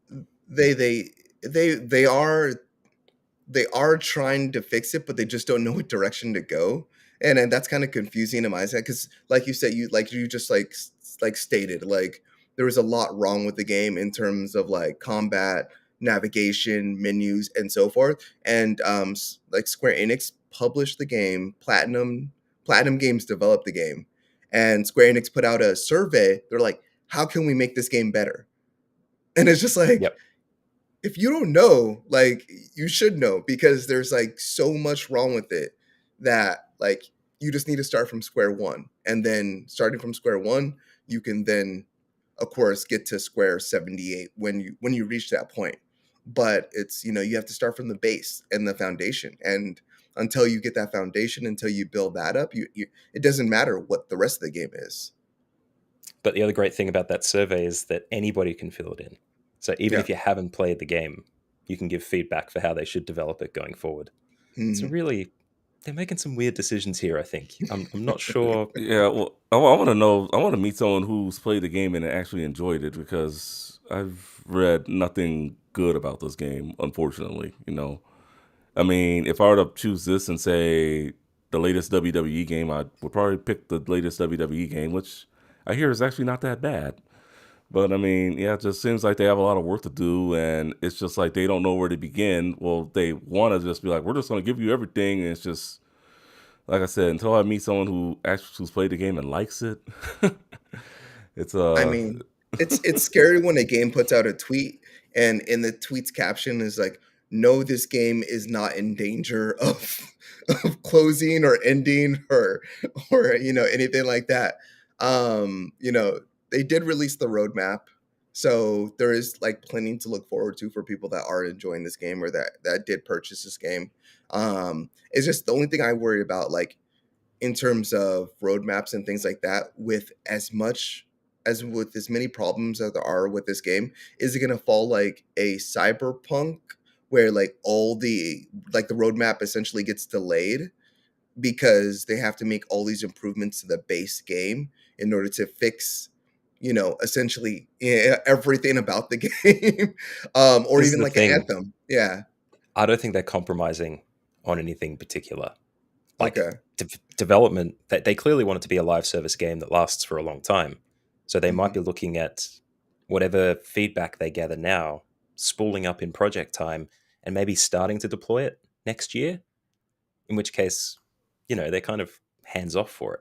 they they they are trying to fix it, but they just don't know what direction to go. And that's kind of confusing in my side because, like you said, you just like stated, like, there was a lot wrong with the game in terms of like combat, navigation, menus, and so forth. And like Square Enix published the game, Platinum Games developed the game, and Square Enix put out a survey. They're like, how can we make this game better? And it's just like, Yep. if you don't know, like, you should know, because there's like so much wrong with it that, like, you just need to start from square one. And then starting from square one, you can then of course get to square 78 when you reach that point. But it's, you have to start from the base and the foundation. And until you get that foundation, until you build that up, it doesn't matter what the rest of the game is. But the other great thing about that survey is that anybody can fill it in. So even Yeah. if you haven't played the game, you can give feedback for how they should develop it going forward. It's Mhm. really, they're making some weird decisions here, I think. I'm not sure. Yeah, well, I want to know. I want to meet someone who's played the game and actually enjoyed it, because I've read nothing good about this game, unfortunately. I mean, if I were to choose this and say the latest WWE game, I would probably pick the latest WWE game, which I hear is actually not that bad. But I mean, yeah, it just seems like they have a lot of work to do, and it's just like they don't know where to begin. Well, they want to just be like, we're just going to give you everything, and it's just like I said, until I meet someone who actually who's played the game and likes it, it's I mean, it's scary when a game puts out a tweet and in the tweet's caption is like, "No, this game is not in danger of of closing or ending or anything like that." They did release the roadmap, so there is like plenty to look forward to for people that are enjoying this game or that did purchase this game. It's just the only thing I worry about, like in terms of roadmaps and things like that, with as many problems as there are with this game, is it going to fall like a cyberpunk where like the roadmap essentially gets delayed because they have to make all these improvements to the base game in order to fix essentially everything about the game, or This is even the like an thing. Anthem. Yeah. I don't think they're compromising on anything particular. Like Okay. development, they clearly want it to be a live service game that lasts for a long time. So they might Hmm. be looking at whatever feedback they gather now, spooling up in project time, and maybe starting to deploy it next year. In which case, they're kind of hands off for it.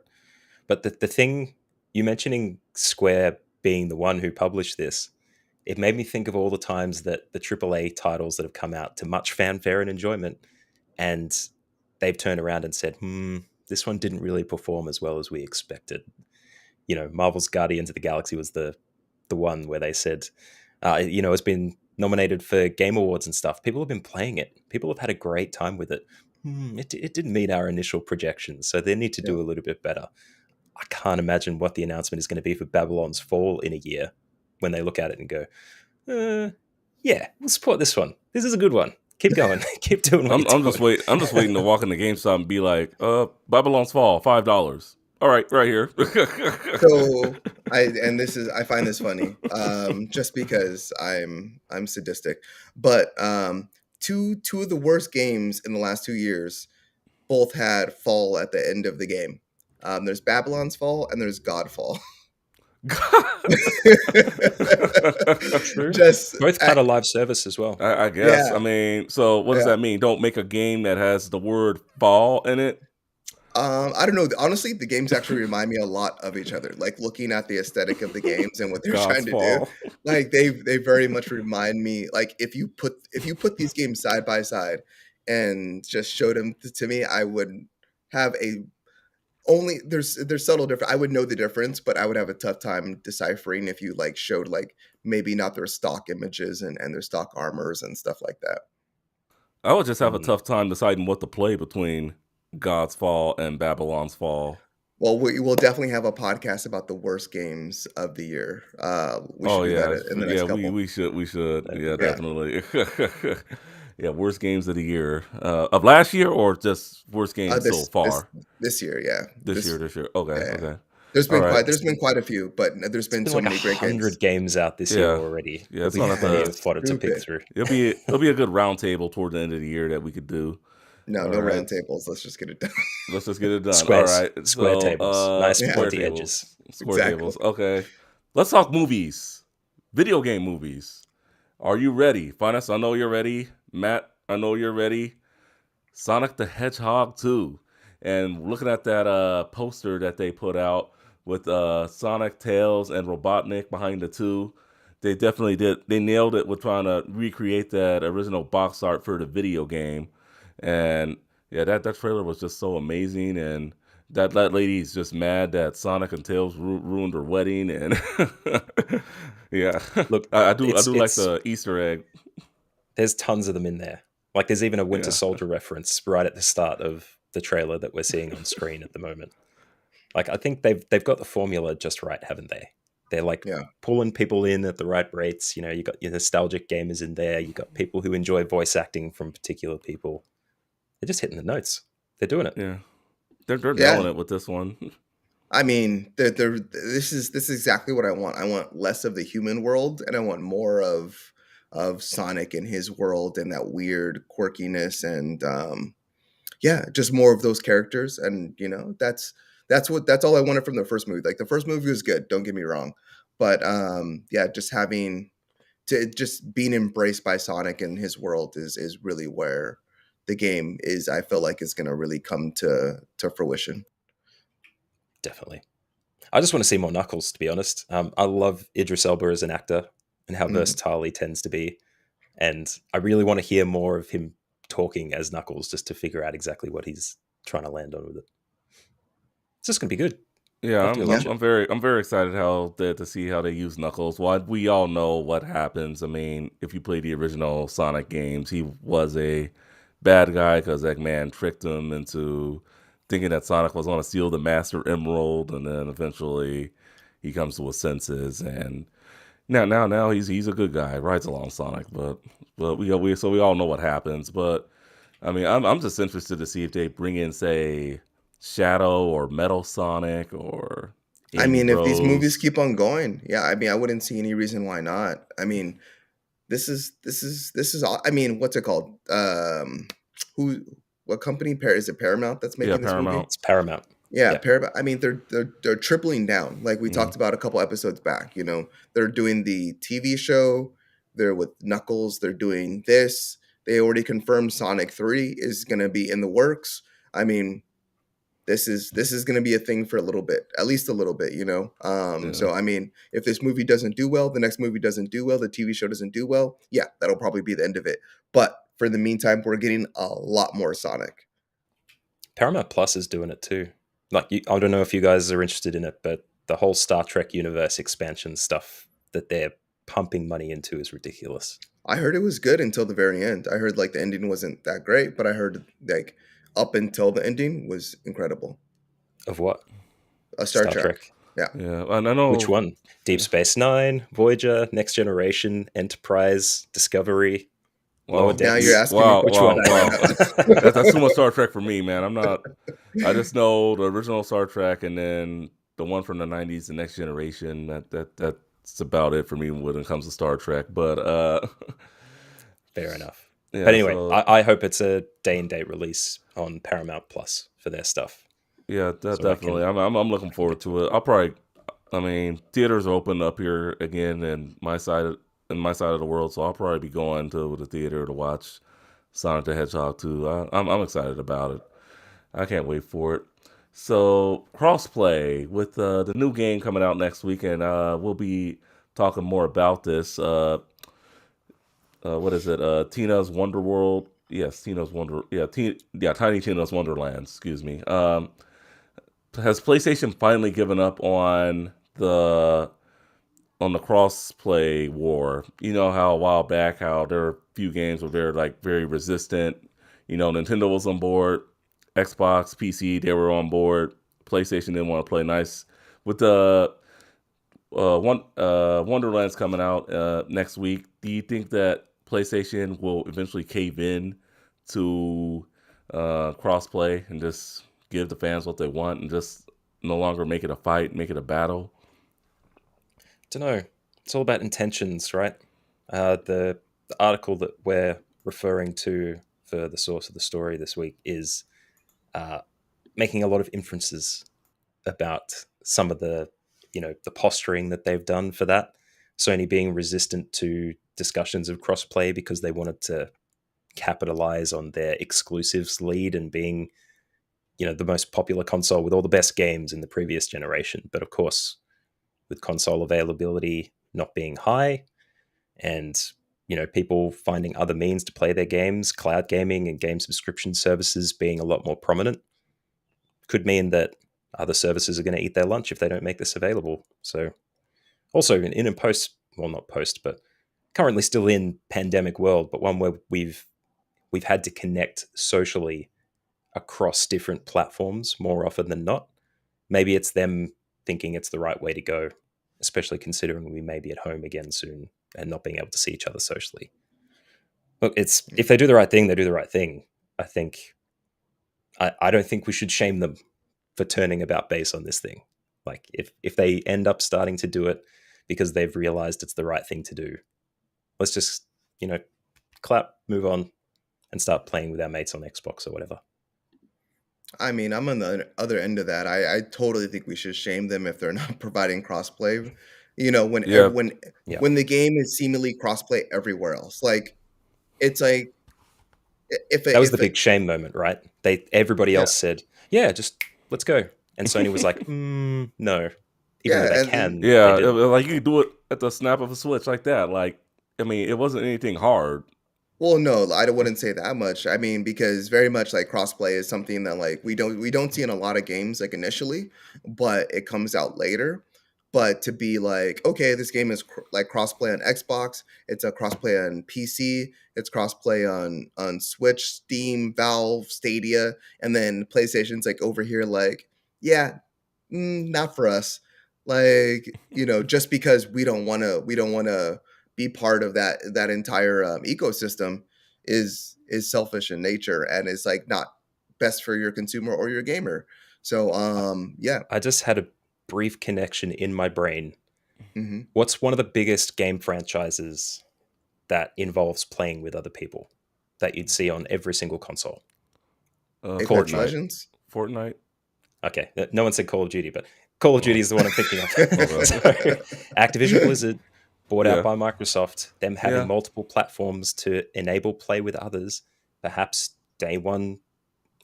But the thing, you mentioning Square being the one who published this, it made me think of all the times that the AAA titles that have come out to much fanfare and enjoyment, and they've turned around and said, this one didn't really perform as well as we expected. Marvel's Guardians of the Galaxy was the one where they said, it's been nominated for Game Awards and stuff. People have been playing it. People have had a great time with it. It didn't meet our initial projections, so they need to Yeah. do a little bit better. I can't imagine what the announcement is going to be for Babylon's Fall in a year when they look at it and go, yeah, we'll support this one. This is a good one. Keep going. Keep doing what I'm you're just doing. I'm just waiting to walk into GameStop and be like, Babylon's Fall, $5. All right here. So I find this funny, just because I'm sadistic, but two of the worst games in the last 2 years both had fall at the end of the game. There's Babylon's Fall and there's Godfall. True. Just Both had a live service as well. I guess. yeah, I mean, so what does yeah. that mean? Don't make a game that has the word fall in it? I don't know. Honestly, the games actually remind me a lot of each other. Like looking at the aesthetic of the games and what they're trying God's to do, fall. like they very much remind me. Like if you put these games side by side and just showed them to me, I would have a only there's subtle difference. I would know the difference, but I would have a tough time deciphering if you like showed like maybe not their stock images and their stock armors and stuff like that. I would just have a Mm. tough time deciding what to play between God's Fall and Babylon's Fall. Well, we will definitely have a podcast about the worst games of the year. We should Oh do that yeah, in the yeah. next We couple. we should That'd be yeah, Yeah. great. definitely. Yeah, worst games of the year of last year, or just worst games so This this far this year, yeah. this year. This year. Okay, Yeah. okay. There's All been right. quite there's been quite a few, but there's It's been been so like many great games. 100 games out this year Yeah, already. yeah. There'll It's be not at plenty the. of fodder to pick Stupid. through. It'll be a good round table toward the end of the year that we could do. No, All no right. round tables. Let's just get it done. Let's just get it done. All Squares. right. Square So, tables. Nice Yeah, square pointy tables. edges. Square exactly. tables. Okay. Let's talk movies. Video game movies. Are you ready? Finance, I know you're ready. Matt, I know you're ready. Sonic the Hedgehog 2. And looking at that poster that they put out with Sonic, Tails, and Robotnik behind the two, they definitely did. They nailed it with trying to recreate that original box art for the video game. And yeah, that trailer was just so amazing. And that lady's just mad that Sonic and Tails ruined her wedding. And yeah, Look, I do it's like the Easter egg. there's tons of them in there. Like there's even a Winter Yeah, Soldier reference right at the start of the trailer that we're seeing on screen at the moment. Like I think they've got the formula just right, haven't they? They're like Yeah. pulling people in at the right rates. You know, you got your nostalgic gamers in there. You got people who enjoy voice acting from particular people. They're just hitting the notes. They're doing it. yeah. They're Yeah. nailing it with this one. I mean, this is exactly what I want. I want less of the human world, and I want more of Sonic and his world and that weird quirkiness, and yeah, just more of those characters. And that's all I wanted from the first movie. Like the first movie was good, don't get me wrong, but yeah, just having to just being embraced by Sonic and his world is really where the game is. I feel like is going to really come to fruition. Definitely. I just want to see more Knuckles, to be honest. I love Idris Elba as an actor and how Mm. versatile he tends to be. And I really want to hear more of him talking as Knuckles just to figure out exactly what he's trying to land on with it. It's just going to be good. Yeah, I'll have to go Yeah. watch it. I'm very excited to see how they use Knuckles. Well, we all know what happens. I mean, if you play the original Sonic games, he was a bad guy because Eggman tricked him into thinking that Sonic was going to steal the Master Emerald, and then eventually he comes to his senses, and now he's a good guy, rides along Sonic, but we all know what happens. But I mean, I'm just interested to see if they bring in, say, Shadow or Metal Sonic or I Amy mean, if these movies Rose. keep on going, yeah, I mean, I wouldn't see any reason why not. I mean, this is all. I mean, what's it called? Who? What company? Is it Paramount that's Yeah, making this movie? Paramount. It's Paramount. Yeah, Yeah. Paramount. I mean, they're tripling down. Like we Mm, talked about a couple episodes back. They're doing the TV show. They're with Knuckles. They're doing this. They already confirmed Sonic 3 is going to be in the works. I mean, this is going to be a thing for a little bit, at least a little bit. yeah. So I mean, if this movie doesn't do well, the next movie doesn't do well, the TV show doesn't do well, yeah, that'll probably be the end of it. But for the meantime, we're getting a lot more Sonic. Paramount Plus is doing it too. Like, I don't know if you guys are interested in it, but the whole Star Trek universe expansion stuff that they're pumping money into is ridiculous. I heard it was good until the very end. I heard like the ending wasn't that great, but I heard like up until the ending was incredible. Of what? A Star Star Trek. Trek. Yeah. Yeah, and I Which know. one? Deep Space Nine, Voyager, Next Generation, Enterprise, Discovery, Lower Wow, Now you're Decks. asking me wow, Which questions one? wow, I might wow. not. That's too much Star Trek for me, man. I'm not. I just know the original Star Trek, and then the one from the '90s, the Next Generation. That's about it for me when it comes to Star Trek. But Fair enough. But yeah. anyway, So I hope it's a day and date release on Paramount Plus for their stuff, yeah, so I definitely. can. I'm looking forward to it. I'll probably. I mean, theaters are open up here again in my side of the world, so I'll probably be going to the theater to watch Sonic the Hedgehog too. I'm excited about it. I can't wait for it. So crossplay with the new game coming out next week, and we'll be talking more about this. What is it? Tina's Wonder World. Yes, Tina's Wonder. Yeah, Tiny Tina's Wonderland. Excuse me. Has PlayStation finally given up on the crossplay war? You know how a while back how there were a few games were very resistant. Nintendo was on board, Xbox, PC, they were on board. PlayStation didn't want to play nice with the Wonderland's coming out next week. Do you think that PlayStation will eventually cave in to crossplay and just give the fans what they want and just no longer make it a fight, make it a battle? Don't know. It's all about intentions, right? The article that we're referring to for the source of the story this week is uh, making a lot of inferences about some of the posturing that they've done for that. Sony being resistant to discussions of crossplay because they wanted to capitalize on their exclusives lead and being the most popular console with all the best games in the previous generation. But of course, with console availability not being high and people finding other means to play their games, cloud gaming and game subscription services being a lot more prominent, could mean that other services are going to eat their lunch if they don't make this available. So also in a post, well, not post, but currently still in pandemic world, but one where we've we've had to connect socially across different platforms more often than not. Maybe it's them thinking it's the right way to go, especially considering we may be at home again soon and not being able to see each other socially. Look, it's if they do the right thing, they do the right thing. I think I don't think we should shame them for turning about base on this thing. Like if they end up starting to do it because they've realized it's the right thing to do, let's just, clap, move on, and start playing with our mates on Xbox or whatever. I mean, I'm on the other end of that. I totally think we should shame them if they're not providing crossplay. When Yeah, Yeah. when the game is seemingly crossplay everywhere else, like it's like if That it, was the if it, big shame moment, right? Everybody yeah, else said, "Yeah, just let's go," and Sony was like, "No," even though yeah, they and can, they yeah. didn't. Like you could do it at the snap of a switch like that. Like, I mean, it wasn't anything hard. well, no, wouldn't say that much. I mean, because very much like crossplay is something that like we don't see in a lot of games like initially, but it comes out later. But to be like, okay, this game is like crossplay on Xbox, it's a crossplay on PC, it's crossplay on Switch, Steam, Valve, Stadia, and then PlayStation's like over here like, yeah, not for us. Like, just because we don't want to be part of that entire ecosystem is selfish in nature and is like not best for your consumer or your gamer. So yeah. I just had a brief connection in my brain. Hmm. What's one of the biggest game franchises that involves playing with other people that you'd see on every single console? Apex Fortnite. Legends. Fortnite. Okay, no one said Call of Duty, but Call of Oh, Duty is the one I'm thinking of. okay. So, Activision Blizzard, bought out Yeah, by Microsoft, them having yeah, multiple platforms to enable play with others, perhaps day one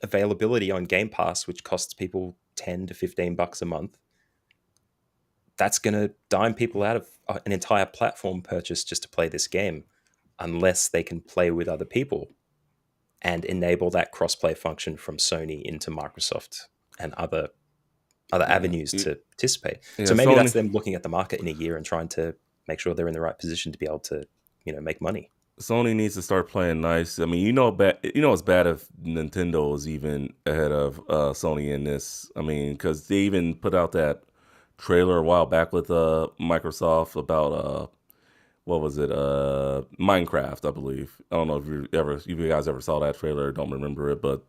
availability on Game Pass, which costs people $10 to $15 a month. That's going to dime people out of an entire platform purchase just to play this game, unless they can play with other people and enable that crossplay function from Sony into Microsoft and other yeah, avenues to participate. yeah. So maybe that's Sony. them looking at the market in a year and trying to make sure they're in the right position to be able to, make money. Sony needs to start playing nice. I mean, it's bad if Nintendo is even ahead of Sony in this. I mean, because they even put out that trailer a while back with Microsoft about what was it? Minecraft, I believe. I don't know if you guys ever saw that trailer. Don't remember it, but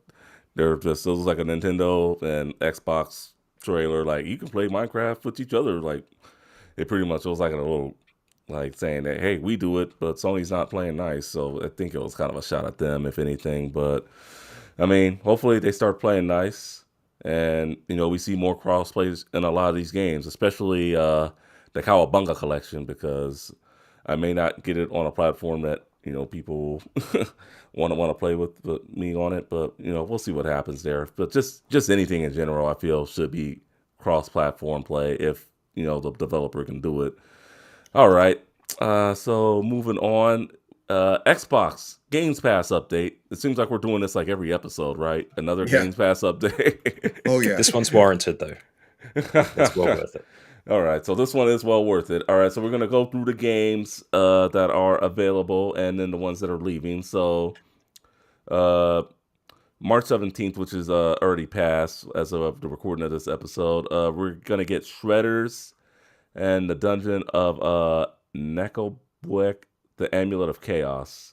it was like a Nintendo and Xbox trailer. Like you can play Minecraft with each other. Like it pretty much was like a little like saying that hey, we do it, but Sony's not playing nice. So I think it was kind of a shot at them, if anything. But I mean, hopefully they start playing nice, and we see more cross plays in a lot of these games, especially the Cowabunga collection, because I may not get it on a platform that people want to play with me on it, but we'll see what happens there. But just anything in general, I feel should be cross-platform play if the developer can do it. All right. So moving on, Xbox Games Pass update. It seems like we're doing this like every episode, right? Another Yeah. Games Pass update. Oh yeah. This one's warranted, though. It's well worth it. All right, so this one is well worth it. All right, so we're gonna go through the games that are available and then the ones that are leaving. So, uh, March 17th, which is already passed as of the recording of this episode, we're gonna get Shredders and the Dungeon of Nekobwek, the Amulet of Chaos.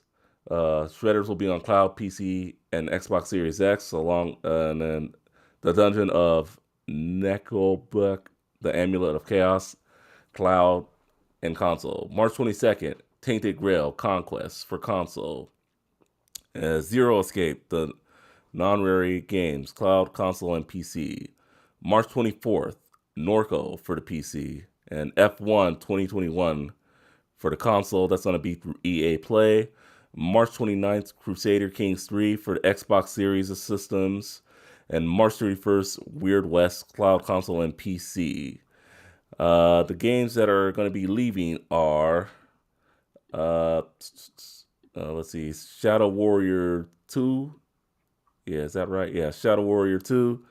Shredders will be on cloud, PC, and Xbox Series X, and then the Dungeon of Nekobwek, the Amulet of Chaos, cloud, and console. March 22nd, Tainted Grail Conquest for console. Zero Escape, the non-rare games, cloud, console, and PC. March 24th, Norco for the PC, and F1 2021 for the console. That's going to be through EA Play. March 29th, Crusader Kings 3 for the Xbox Series of Systems. And March 31st, Weird West, cloud, console, and PC. The games that are going to be leaving are, let's see, Shadow Warrior 2. Yeah, is that right? Yeah, Shadow Warrior 2.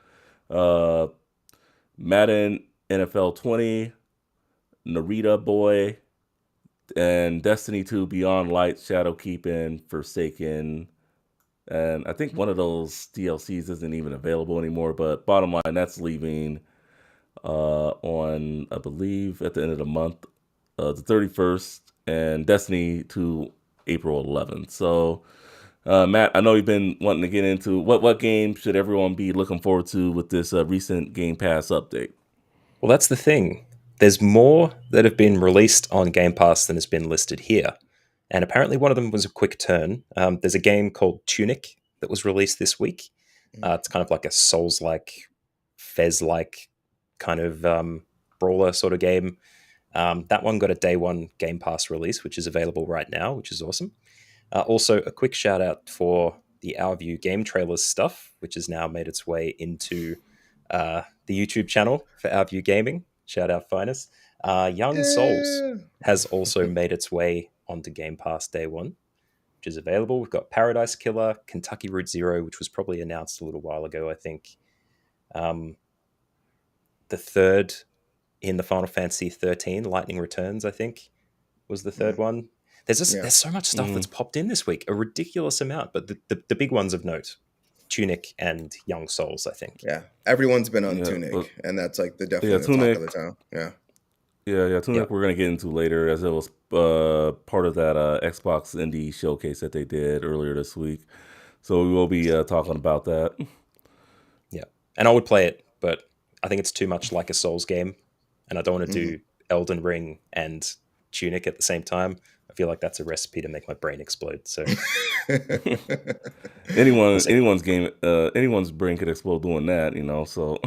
Madden NFL 20. Narita Boy. And Destiny 2 Beyond Light, Shadowkeep, and Forsaken and I think one of those DLCs isn't even available anymore. But bottom line, that's leaving on, I believe, at the end of the month, the 31st, and Destiny to April 11th. So, Matt, I know you've been wanting to get into what game should everyone be looking forward to with this recent Game Pass update. Well, that's the thing. There's more that have been released on Game Pass than has been listed here. And apparently one of them was a quick turn. There's a game called Tunic that was released this week. It's kind of like a Souls-like, Fez-like kind of brawler sort of game. That one got a day one Game Pass release, which is available right now, which is awesome. Also, a quick shout out for the Our View game trailers stuff, which has now made its way into the YouTube channel for Our View Gaming. Shout out Finest. Young Souls Yeah. has also made its way onto Game Pass day one, which is available. We've got Paradise Killer, Kentucky Route Zero, which was probably announced a little while ago, I think. The third in the Final Fantasy 13, Lightning Returns, I think, was the third one. Yeah. There's so much stuff that's popped in this week, a ridiculous amount. But the big ones of note, Tunic and Young Souls, I think. Yeah. Everyone's been on Yeah, Tunic, but and that's like definitely the talk Tunic. of the town. Yeah. Yeah, Tunic Yep. we're gonna get into later, as it was part of that Xbox Indie showcase that they did earlier this week. So we will be talking about that. Yeah. And I would play it, but I think it's too much like a Souls game, and I don't want to do Elden Ring and Tunic at the same time. I feel like that's a recipe to make my brain explode. So we'll see. Anyone's brain could explode doing that, you know. So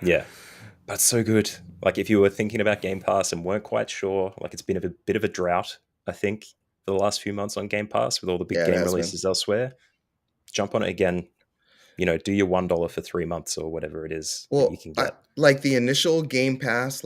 Yeah. But it's so good. Like if you were thinking about Game Pass and weren't quite sure, like it's been a bit of a drought, I think, for the last few months on Game Pass with all the big Yeah, it game has been. releases elsewhere. Jump on it again. You know, do your $1 for 3 months or whatever it is that you Well, can get. like the initial Game Pass,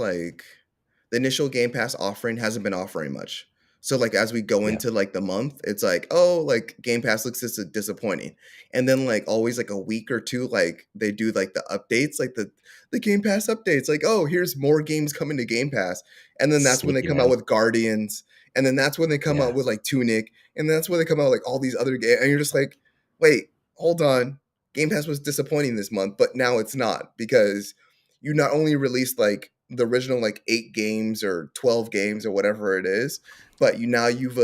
offering hasn't been offering much. So like as we go Yeah. into like the month, it's like, oh, like Game Pass looks disappointing. And then like always like a week or two, like they do like the updates, like the Game Pass updates, like, oh, here's more games coming to Game Pass. And then that's when they Sneaky come man. out with Guardians. And then that's when they come Yeah. out with like Tunic. And that's when they come out with, like all these other games. And you're just like, wait, hold on. Game Pass was disappointing this month, but now it's not, because you not only released like the original like 8 games or 12 games or whatever it is, but you've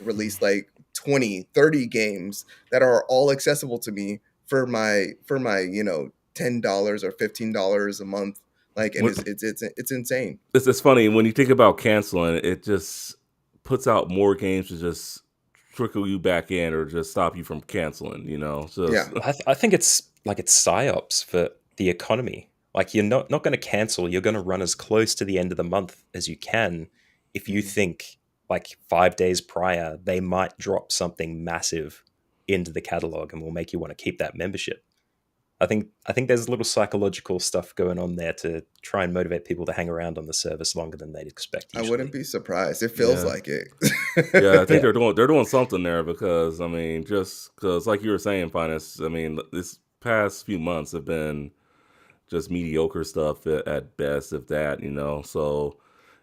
released like 20, 30 games that are all accessible to me for my $10 or $15 a month. Like, and When- it's insane. it's funny when you think about canceling, it just puts out more games to just trickle you back in or just stop you from canceling. You know, so Yeah. I think it's psyops for the economy. Like you're not going to cancel. You're going to run as close to the end of the month as you can. If you think like 5 days prior, they might drop something massive into the catalog and will make you want to keep that membership. I think there's a little psychological stuff going on there to try and motivate people to hang around on the service longer than they'd expect. I Usually. wouldn't be surprised. It feels Yeah. like it. yeah, I think Yeah. they're doing something there, because I mean, just because like you were saying, Finest, I mean, this past few months have been just mediocre stuff at best, if that, you know. So,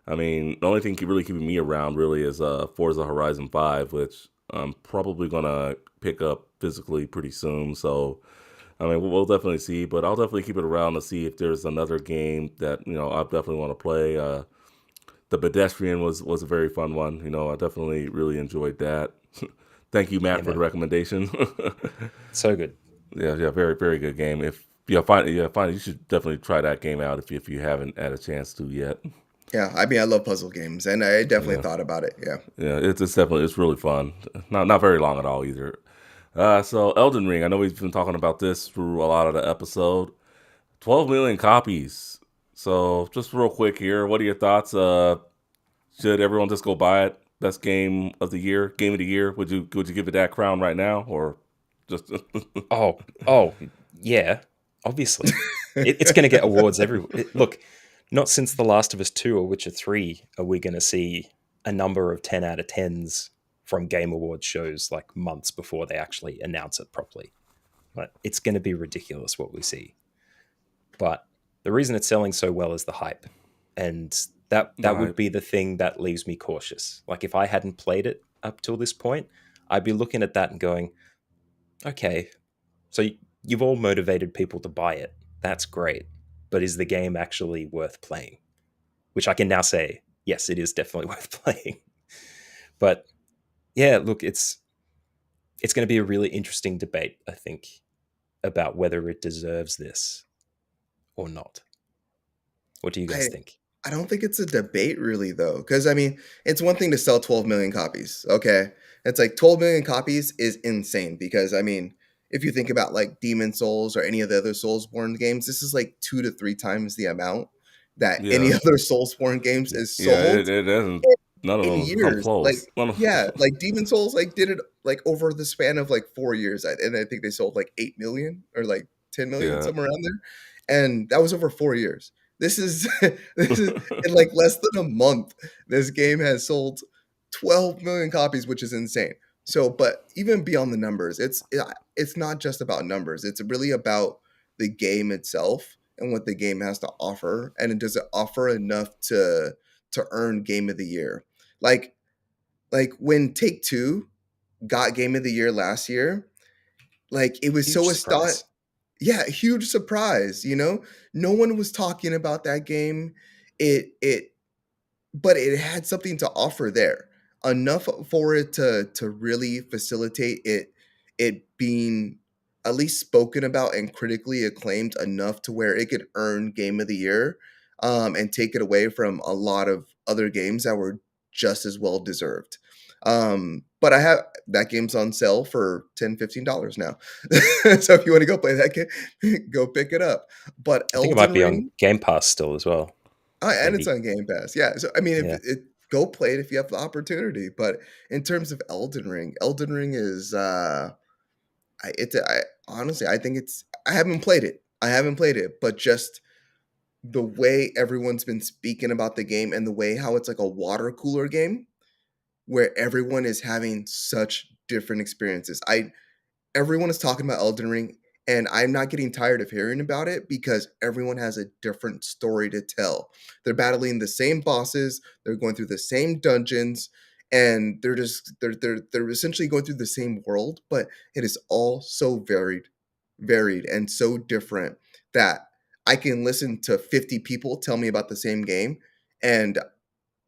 I mean, the only thing really keeping me around really is Forza Horizon 5, which I'm probably gonna pick up physically pretty soon. So, I mean, we'll definitely see, but I'll definitely keep it around to see if there's another game that, you know, I definitely want to play. The Pedestrian was a very fun one. You know, I definitely really enjoyed that. Thank you, Matt, Yeah, for the man. recommendation. So good. Yeah, very very good game. If find you should definitely try that game out if you haven't had a chance to yet. Yeah, I mean, I love puzzle games, and I definitely Yeah. thought about it. Yeah. Yeah, it's really fun. Not very long at all either. So Elden Ring, I know we've been talking about this through a lot of the episode. 12 million copies. So just real quick here, what are your thoughts? Should everyone just go buy it? Best game of the year, game of the year? Would you give it that crown right now, or just? Oh, yeah. Obviously, it's going to get awards everywhere. Look, not since The Last of Us 2 or Witcher 3 are we going to see a number of 10 out of 10s from Game Awards shows like months before they actually announce it properly. But it's going to be ridiculous what we see. But the reason it's selling so well is the hype. And that would be the thing that leaves me cautious. Like if I hadn't played it up till this point, I'd be looking at that and going, Okay, so you've all motivated people to buy it. That's great. But is the game actually worth playing? Which I can now say, yes, it is definitely worth playing. But yeah, look, it's going to be a really interesting debate, I think, about whether it deserves this or not. What do you guys I think? I don't think it's a debate really though, because I mean, it's one thing to sell 12 million copies. Okay, it's like 12 million copies is insane because I mean, if you think about like Demon Souls or any of the other Soulsborne games, this is like 2 to 3 times the amount that any Yeah, other Soulsborne games is yeah. sold It doesn't. in None of them come years. Like, close. None yeah, of, like Demon Souls like did it like over the span of like 4 years, and I think they sold like 8 million or like 10 million yeah. somewhere around there, and that was over 4 years. This is this is in like less than a month. This game has sold 12 million copies, which is insane. So, but even beyond the numbers, it's not just about numbers. It's really about the game itself and what the game has to offer, and does it offer enough to earn Game of the Year? Like like when Take Two got Game of the Year last year, like it was Huge so astonishing. surprise. Yeah, huge surprise, you know? No one was talking about that game. It but it had something to offer there. Enough for it to really facilitate it being at least spoken about and critically acclaimed enough to where it could earn Game of the Year, and take it away from a lot of other games that were just as well deserved. But I have that game's on sale for $10-15 now. So if you want to go play that game, go pick it up. But I think it might Elden be on Ring, Game Pass still as well. and it's Maybe. on Game Pass. Yeah. So I mean, if Yeah. it go play it if you have the opportunity. But in terms of Elden Ring is I honestly I think it's I haven't played it. I haven't played it, but just the way everyone's been speaking about the game and the way how it's like a water cooler game where everyone is having such different experiences. I Everyone is talking about Elden Ring, and I'm not getting tired of hearing about it because everyone has a different story to tell. They're battling the same bosses, they're going through the same dungeons, and they're essentially going through the same world, but it is all so varied and so different that I can listen to 50 people tell me about the same game, and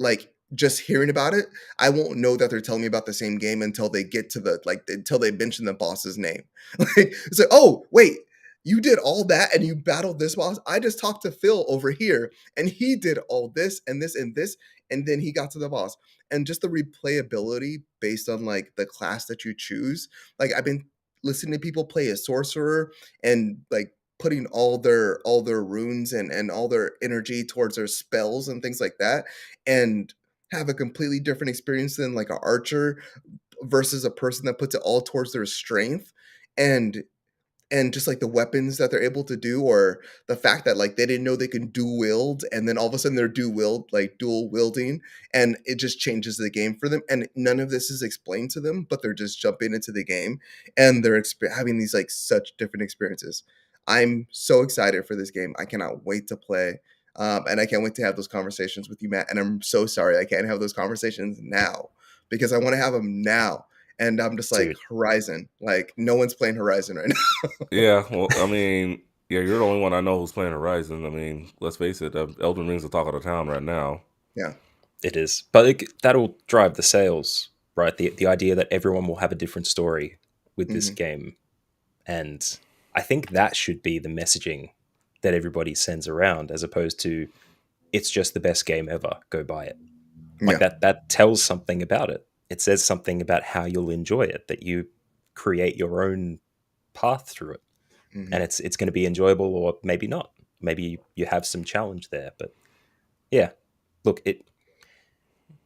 like just hearing about it, I won't know that they're telling me about the same game until they get to the like until they mention the boss's name. Like it's like, oh wait, you did all that and you battled this boss. I just talked to Phil over here and he did all this and this and this, and then he got to the boss. And just the replayability based on like the class that you choose. Like I've been listening to people play a sorcerer and like putting all their runes and all their energy towards their spells and things like that, and have a completely different experience than like an archer versus a person that puts it all towards their strength, and just like the weapons that they're able to do, or the fact that like they didn't know they can dual wield and then all of a sudden they're dual wielding, and it just changes the game for them, and none of this is explained to them, but they're just jumping into the game and they're having these like such different experiences. I'm so excited for this game. I cannot wait to play, and I can't wait to have those conversations with you, Matt, and I'm so sorry I can't have those conversations now because I want to have them now. And I'm just like Dude, Horizon. Like no one's playing Horizon right now. yeah. Well, I mean, yeah. You're the only one I know who's playing Horizon. I mean, let's face it. Elden Ring's the talk of the town right now. Yeah. it is. But that'll drive the sales, right? The idea that everyone will have a different story with this Mhm. game. And I think that should be the messaging that everybody sends around, as opposed to it's just the best game ever, go buy it. Like Yeah. that tells something about it. It says something about how you'll enjoy it, that you create your own path through it. And Mhm. it's going to be enjoyable, or maybe not. Maybe you have some challenge there. But yeah, look,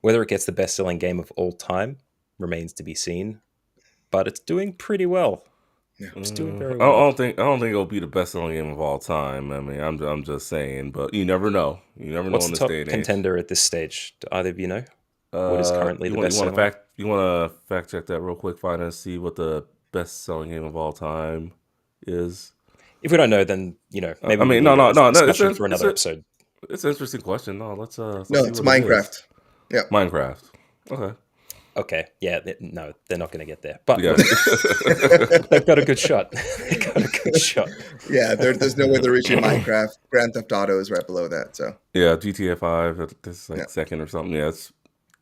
whether it gets the best selling game of all time remains to be seen, but it's doing pretty well. Yeah. It's doing very I well. don't think it'll be the best selling game of all time. I mean, I'm just saying, but you never know. You never know What's in the this day top and age. contender at this stage? Do either of you know what is currently the best selling? You want to fact check that real quick, find and see what the best selling game of all time is. If we don't know, then maybe I we mean, leave it as a no. discussion for another episode. It's an interesting question. No, let's No, see it's what it is. Minecraft. Yeah. Minecraft. Okay. Okay, yeah, no, they're not going to get there. But Yeah. look, they've got a good shot. They got a good shot. Yeah, there's no way they're reaching Minecraft. Grand Theft Auto is right below that. So Yeah, GTA 5, this is yeah, like second or something. Yeah,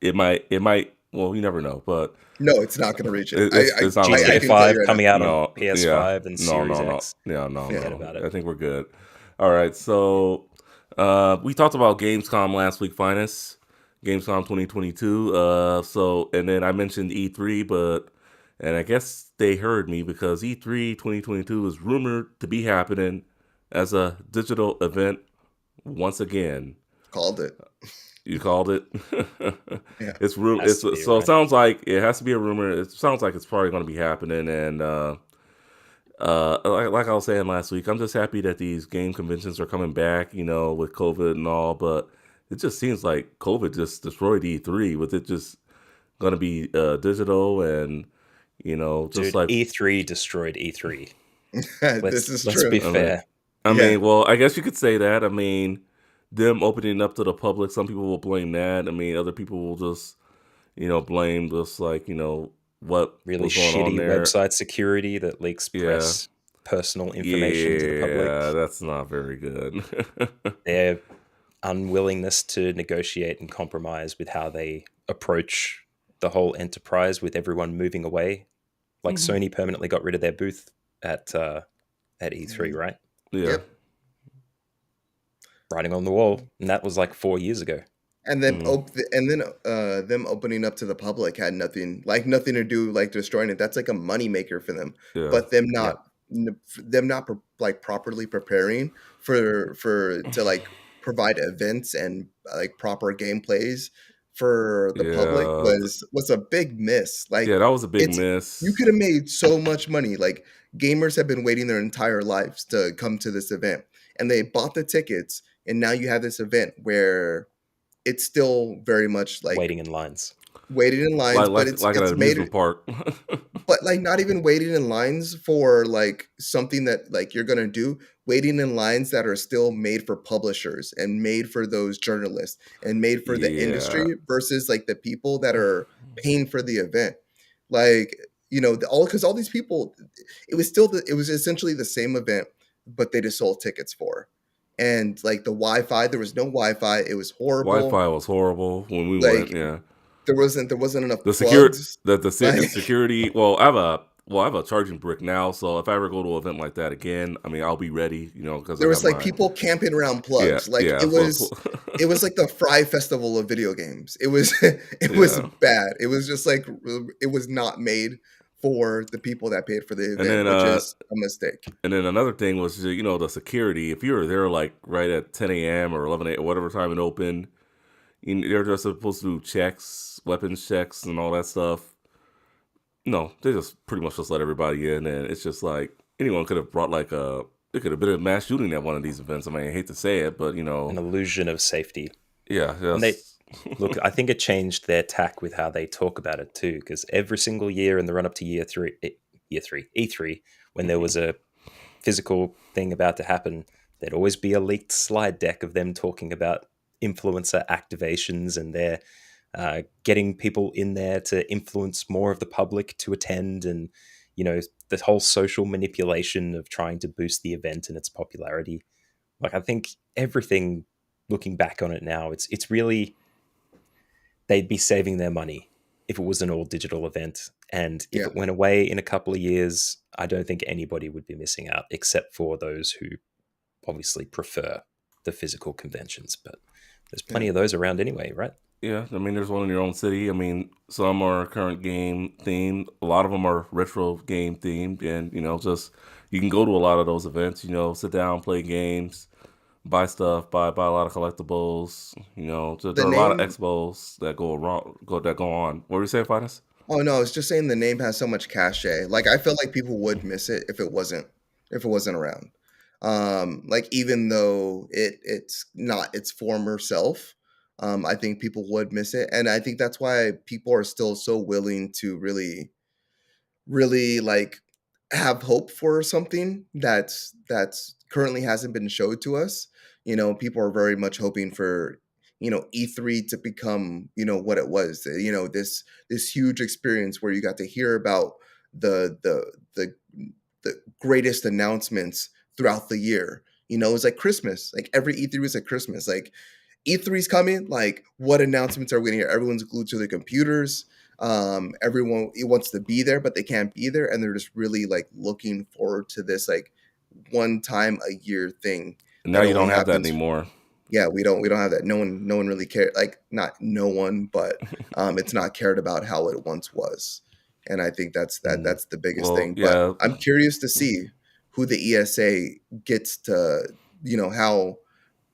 it might. Well, you never know, but no, it's not going to reach it. it's not I GTA gonna. can tell you 5 right now. coming out on No, yeah, PS5 and no, Series no, no, X. yeah, no, Yeah. Forget no. about it. I think we're good. All right, so we talked about Gamescom last week, Finest. Gamescom 2022. And then I mentioned E3, and I guess they heard me because E3 2022 is rumored to be happening as a digital event once again. Called it. You called it. Yeah. It's real. Has to be, So it right? sounds like it has to be a rumor. It sounds like it's probably going to be happening. And like I was saying last week, I'm just happy that these game conventions are coming back. With COVID and all, but it just seems like COVID just destroyed E3. With it just going to be digital and just Dude, like E3 destroyed E3. This is Let's true. be I mean, fair. Yeah. well, I guess you could say that. I mean, them opening up to the public, some people will blame that. I mean, other people will just blame just like, what Really was going on shitty there. website security that leaks Yeah. personal information to the Yeah, public. that's not very good. Their unwillingness to negotiate and compromise with how they approach the whole enterprise with everyone moving away. Like Mhm. Sony permanently got rid of their booth at E3, Mhm. right? Yeah. Yep. Writing on the wall, and that was like 4 years ago. And then Mhm. them opening up to the public had nothing to do like destroying it. That's like a money maker for them. Yeah. But them Yeah, not like properly preparing for to like provide events and like proper gameplays for the public Yeah. was a big miss. Yeah, Like that was a big it's you miss. could have made so much money. Like gamers have been waiting their entire lives to come to this event, and they bought the tickets, and now you have this event where it's still very much like waiting in lines. waiting in lines, Like but like like at an it's made amusement park. but like not even waiting in lines for like something that like you're gonna do, waiting in lines that are still made for publishers and made for those journalists and made for the Yeah. industry versus like the people that are paying for the event. Like, all because all these people, it was essentially the same event, but they just sold tickets for. And like the Wi-Fi, there was no Wi-Fi. It was horrible. Wi-Fi was horrible when we went. Like Yeah. there wasn't enough The secure plugs. the Like security. I have a charging brick now, so if I ever go to an event like that again, I mean, I'll be ready. Because I there got was like my people camping around yeah plugs. Like yeah it was like the Fry Festival of video games. It was it was yeah. bad. It was just like it was not made for the people that paid for the And event, then which is a mistake. another thing was the security. If you were there like right at 10 a.m. or 11 a.m. or whatever time it opened, they're just supposed to do checks, weapons checks, and all that stuff. No, they just pretty much just let everybody in, and it's just like anyone could have brought like it could have been a mass shooting at one of these events. I mean, I hate to say it, but An illusion of safety. yeah, And they just look, I think it changed their tack with how they talk about it too, because every single year in the run up to E3, when there was a physical thing about to happen, there'd always be a leaked slide deck of them talking about influencer activations and their getting people in there to influence more of the public to attend, and the whole social manipulation of trying to boost the event and its popularity. Like, I think everything, looking back on it now, it's really, they'd be saving their money if it was an all digital event. And if Yeah. it went away in a couple of years, I don't think anybody would be missing out, except for those who obviously prefer the physical conventions. But there's plenty Yeah. of those around anyway, right? yeah. I mean, there's one in your own city. I mean, some are current game themed. A lot of them are retro game themed, and just you can go to a lot of those events. Sit down, play games, buy stuff, buy a lot of collectibles. So The there are a lot of name expos that go on. What were you saying, Finest? Oh no, I was just saying the name has so much cachet. Like I feel like people would miss it if it wasn't around. Like even though it's not its former self, I think people would miss it, and I think that's why people are still so willing to really like have hope for something that's currently hasn't been showed to us. People are very much hoping for E3 to become, what it was. This huge experience where you got to hear about the the the the greatest announcements throughout the year. It was like Christmas. Like every E3 was like Christmas. Like E3's coming. Like, what announcements are we gonna hear? Everyone's glued to their computers. Everyone wants to be there, but they can't be there, and they're just really like looking forward to this like one time a year thing Now that you only don't have that happens. anymore. Yeah, we don't have that. No one really cared. Like, not no one, but it's not cared about how it once was. And I think Mm. that's the biggest Well, thing. But yeah, I'm curious to see who the ESA gets to, how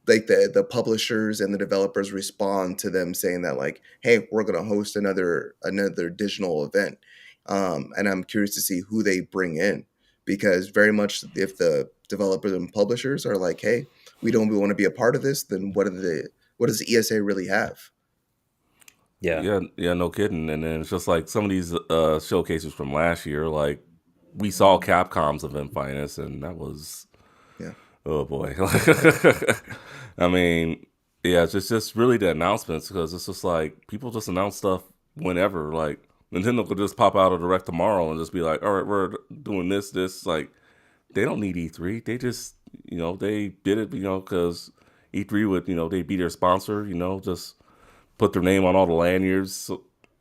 like the publishers and the developers respond to them saying that, like, hey, we're going to host another digital event. And I'm curious to see who they bring in, because very much if the developers and publishers are like, hey, we want to be a part of this, then what does the ESA really have? Yeah. yeah, no kidding. And then it's just like some of these showcases from last year, like we saw Capcom's event finest, and that was, Yeah. oh boy. I mean, yeah, it's just really the announcements, because it's just like people just announce stuff whenever. Like Nintendo could just pop out a direct tomorrow and just be like, all right, we're doing this. Like they don't need E3. They just, they did it, because E3 would, they be their sponsor, just put their name on all the lanyards,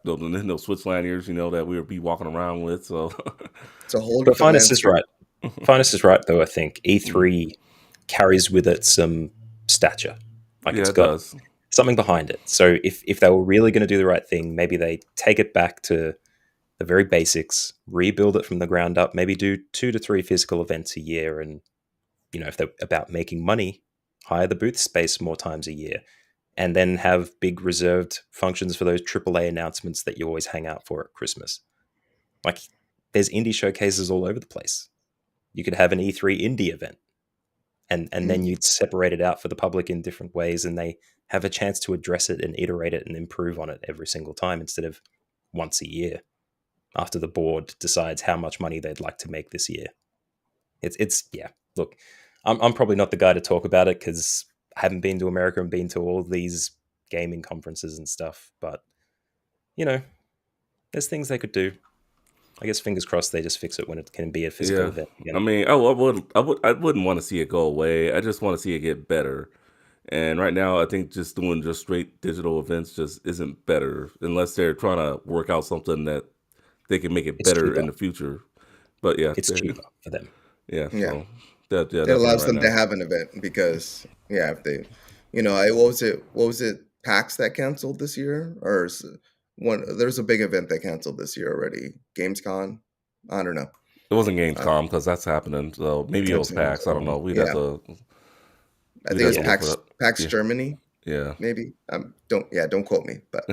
the Nintendo Switch lanyards, that we would be walking around with. So It's a whole But different Finest is landscape. right. Finest is right, though. I think E3 carries with it some stature. Like yeah, it's it got does. something behind it. So if they were really going to do the right thing, maybe they take it back to the very basics, rebuild it from the ground up, maybe do 2 to 3 physical events a year. And, if they're about making money, hire the booth space more times a year, and then have big reserved functions for those AAA announcements that you always hang out for at Christmas. Like there's indie showcases all over the place. You could have an E3 indie event, and then Mm. you'd separate it out for the public in different ways, and they have a chance to address it and iterate it and improve on it every single time instead of once a year after the board decides how much money they'd like to make this year. It's yeah. Look, I'm probably not the guy to talk about it because I haven't been to America and been to all these gaming conferences and stuff. But you know, there's things they could do. I guess fingers crossed they just fix it when it can be a physical Yeah. event I again. mean, I wouldn't want to see it go away. I just want to see it get better. And right now, I think just doing just straight digital events just isn't better, unless they're trying to work out something that they can make it It's better cheaper. in the future. But yeah, It's cheaper for them. yeah. Yeah. So that, yeah, It definitely allows right them to now. have an event because, yeah, if they, what was it, PAX that canceled this year? There's a big event that canceled this year already. Gamescom? I don't know. It wasn't Uh, Gamescom because that's happening. So maybe it was it's, PAX. I don't know. yeah, I We'd think have it's to Yeah. look for PAX, that. PAX Yeah, Germany, yeah. maybe. Don't quote me, but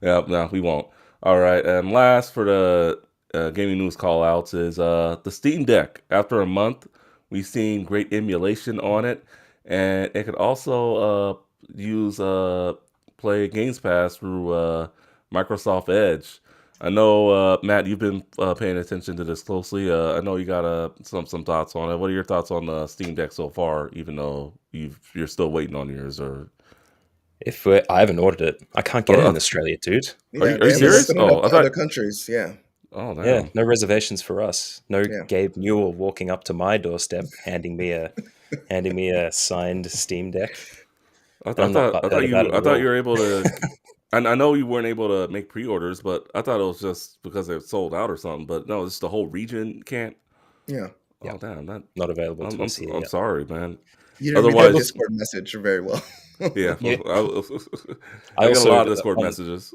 Yeah, no, we won't. All right, and last for the gaming news call outs is the Steam Deck. After a month, we've seen great emulation on it, and it could also use play Games Pass through Microsoft Edge. I know, Matt, you've been paying attention to this closely. I know you got some thoughts on it. What are your thoughts on the Steam Deck so far? Even though you're still waiting on yours, I haven't ordered it, I can't get or it in Australia, dude. yeah, are they you haven't serious? opened it up Oh, I to other thought. countries. Yeah, Oh, Yeah, damn. no reservations for us. No yeah. Gabe Newell walking up to my doorstep, handing me a signed Steam Deck, and I'm not butthurt about it I at thought you all. were able to. I know you weren't able to make pre-orders, but I thought it was just because they're sold out or something. But no, it's the whole region can't. Yeah. Yeah, Oh, damn! not available to us here I'm yet. sorry, man. You didn't read Hey, that look, Otherwise, Discord message very well. yeah, yeah, I I get a also lot of Discord on messages.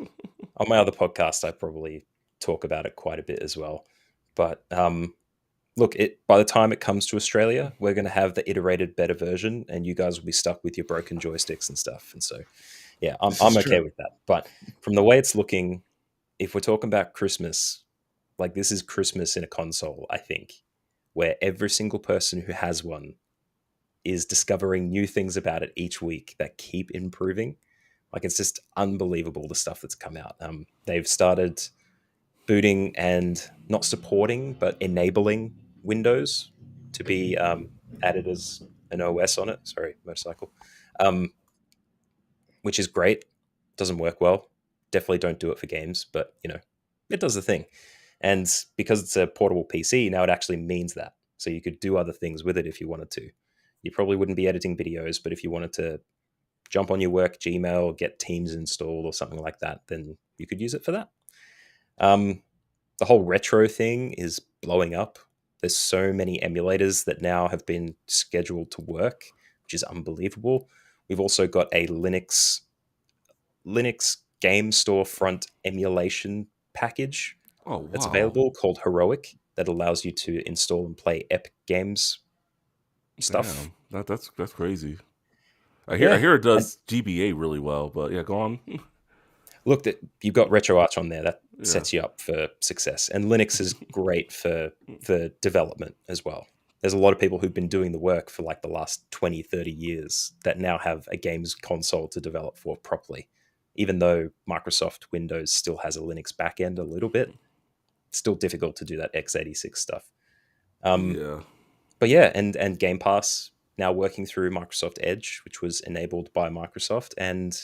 on my other podcast, I probably talk about it quite a bit as well. But look, by the time it comes to Australia, we're going to have the iterated better version, and you guys will be stuck with your broken joysticks and stuff. And so, yeah, I'm This is I'm okay true. with that. But from the way it's looking, if we're talking about Christmas, like this is Christmas in a console, I think, where every single person who has one is discovering new things about it each week that keep improving. Like it's just unbelievable the stuff that's come out. They've started booting and not supporting but enabling Windows to be added as an OS on it. Sorry, motorcycle. Um, which is great. Doesn't work well. Definitely don't do it for games, but it does the thing. And because it's a portable PC, now it actually means that. So you could do other things with it if you wanted to. You probably wouldn't be editing videos, but if you wanted to jump on your work Gmail, get Teams installed or something like that, then you could use it for that. The whole retro thing is blowing up. There's so many emulators that now have been scheduled to work, which is unbelievable. We've also got a Linux game storefront emulation package that's available called Heroic that allows you to install and play Epic Games stuff. Damn, that's crazy. I hear it does GBA really well, but yeah, go on. Look, you've got RetroArch on there. That sets you up for success. And Linux is great for development as well. There's a lot of people who've been doing the work for like the last 20, 30 years that now have a games console to develop for properly. Even though Microsoft Windows still has a Linux backend a little bit, it's still difficult to do that x86 stuff. But yeah, and Game Pass now working through Microsoft Edge, which was enabled by Microsoft, and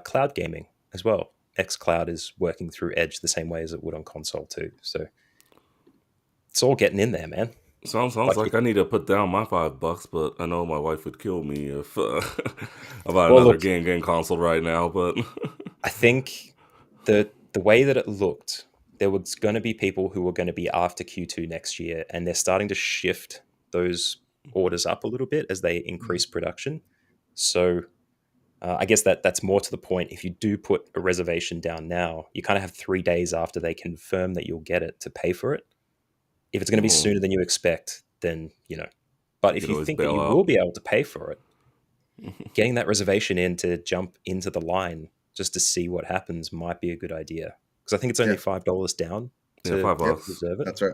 cloud gaming as well. xCloud is working through Edge the same way as it would on console too. So it's all getting in there, man. Sounds like I need to put down my $5, but I know my wife would kill me if I bought another game console right now. But I think the way that it looked, there was going to be people who were going to be after Q2 next year, and they're starting to shift those orders up a little bit as they increase production. So I guess that's more to the point. If you do put a reservation down now, you kind of have 3 days after they confirm that you'll get it to pay for it. If it's going to be sooner than you expect, then, but if you think that you will be able to pay for it, getting that reservation in to jump into the line just to see what happens might be a good idea. Because I think it's only $5 down to reserve it. That's right.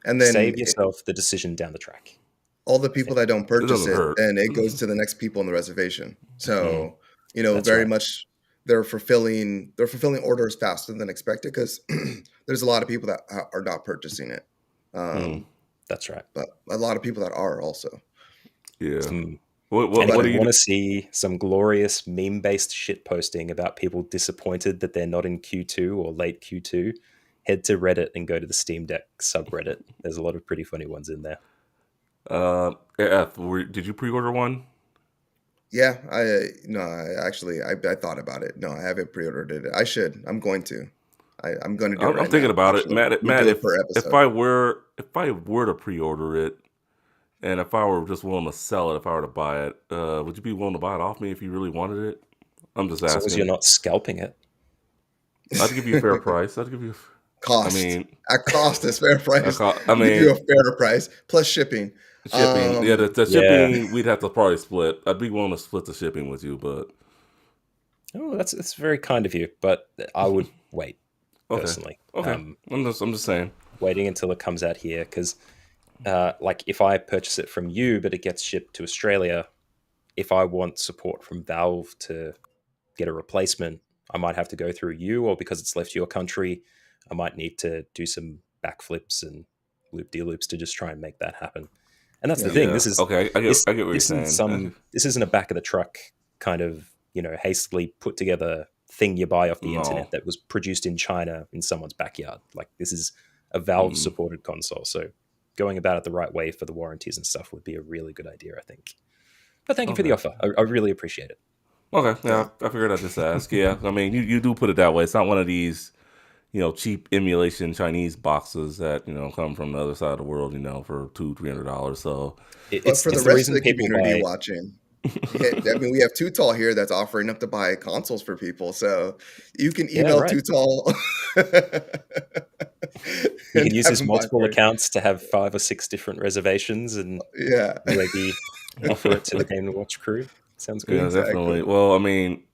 And then save yourself the decision down the track. All the people that don't purchase it, and it goes to the next people in the reservation. So, very much they're fulfilling orders faster than expected because there's a lot of people that are not purchasing it. That's right. But a lot of people that are also. Yeah. What do you want to see? Some glorious meme-based shit posting about people disappointed that they're not in Q2 or late Q2. Head to Reddit and go to the Steam Deck subreddit. There's a lot of pretty funny ones in there. Did you pre-order one? Yeah, I thought about it. No, I haven't pre-ordered it. I should. I'm going to. I'm going to do it. I'm thinking about it, Matt. If I were to pre-order it, and if I were just willing to sell it, if I were to buy it, would you be willing to buy it off me if you really wanted it? I'm just asking. As long as you're not scalping it. I'd give you a fair price. I'd give you cost. At cost is fair price. Give you a fair price plus shipping. The shipping we'd have to probably split. I'd be willing to split the shipping with you, but that's very kind of you. But I would wait personally. Okay, I'm just saying, waiting until it comes out here because, like, if I purchase it from you, but it gets shipped to Australia, if I want support from Valve to get a replacement, I might have to go through you, or because it's left your country, I might need to do some backflips and loop-de-loops to just try and make that happen. And that's the thing. This is okay. I get what you're saying. This isn't a back of the truck kind of hastily put together thing you buy off the internet that was produced in China in someone's backyard. Like, this is a Valve supported console, so going about it the right way for the warranties and stuff would be a really good idea, I think. But thank you for the offer. I really appreciate it. Okay, yeah, I figured I'd just ask. Yeah, I mean, you do put it that way. It's not one of these, cheap emulation Chinese boxes that come from the other side of the world, for $200-$300. So, but for the rest of the community watching, I mean, we have Too Tall here that's offering up to buy consoles for people. So you can email Too Tall. You can use his multiple accounts to have 5 or 6 different reservations, and maybe offer it to the Game & Watch crew. Sounds good. Yeah, definitely. Well, I mean,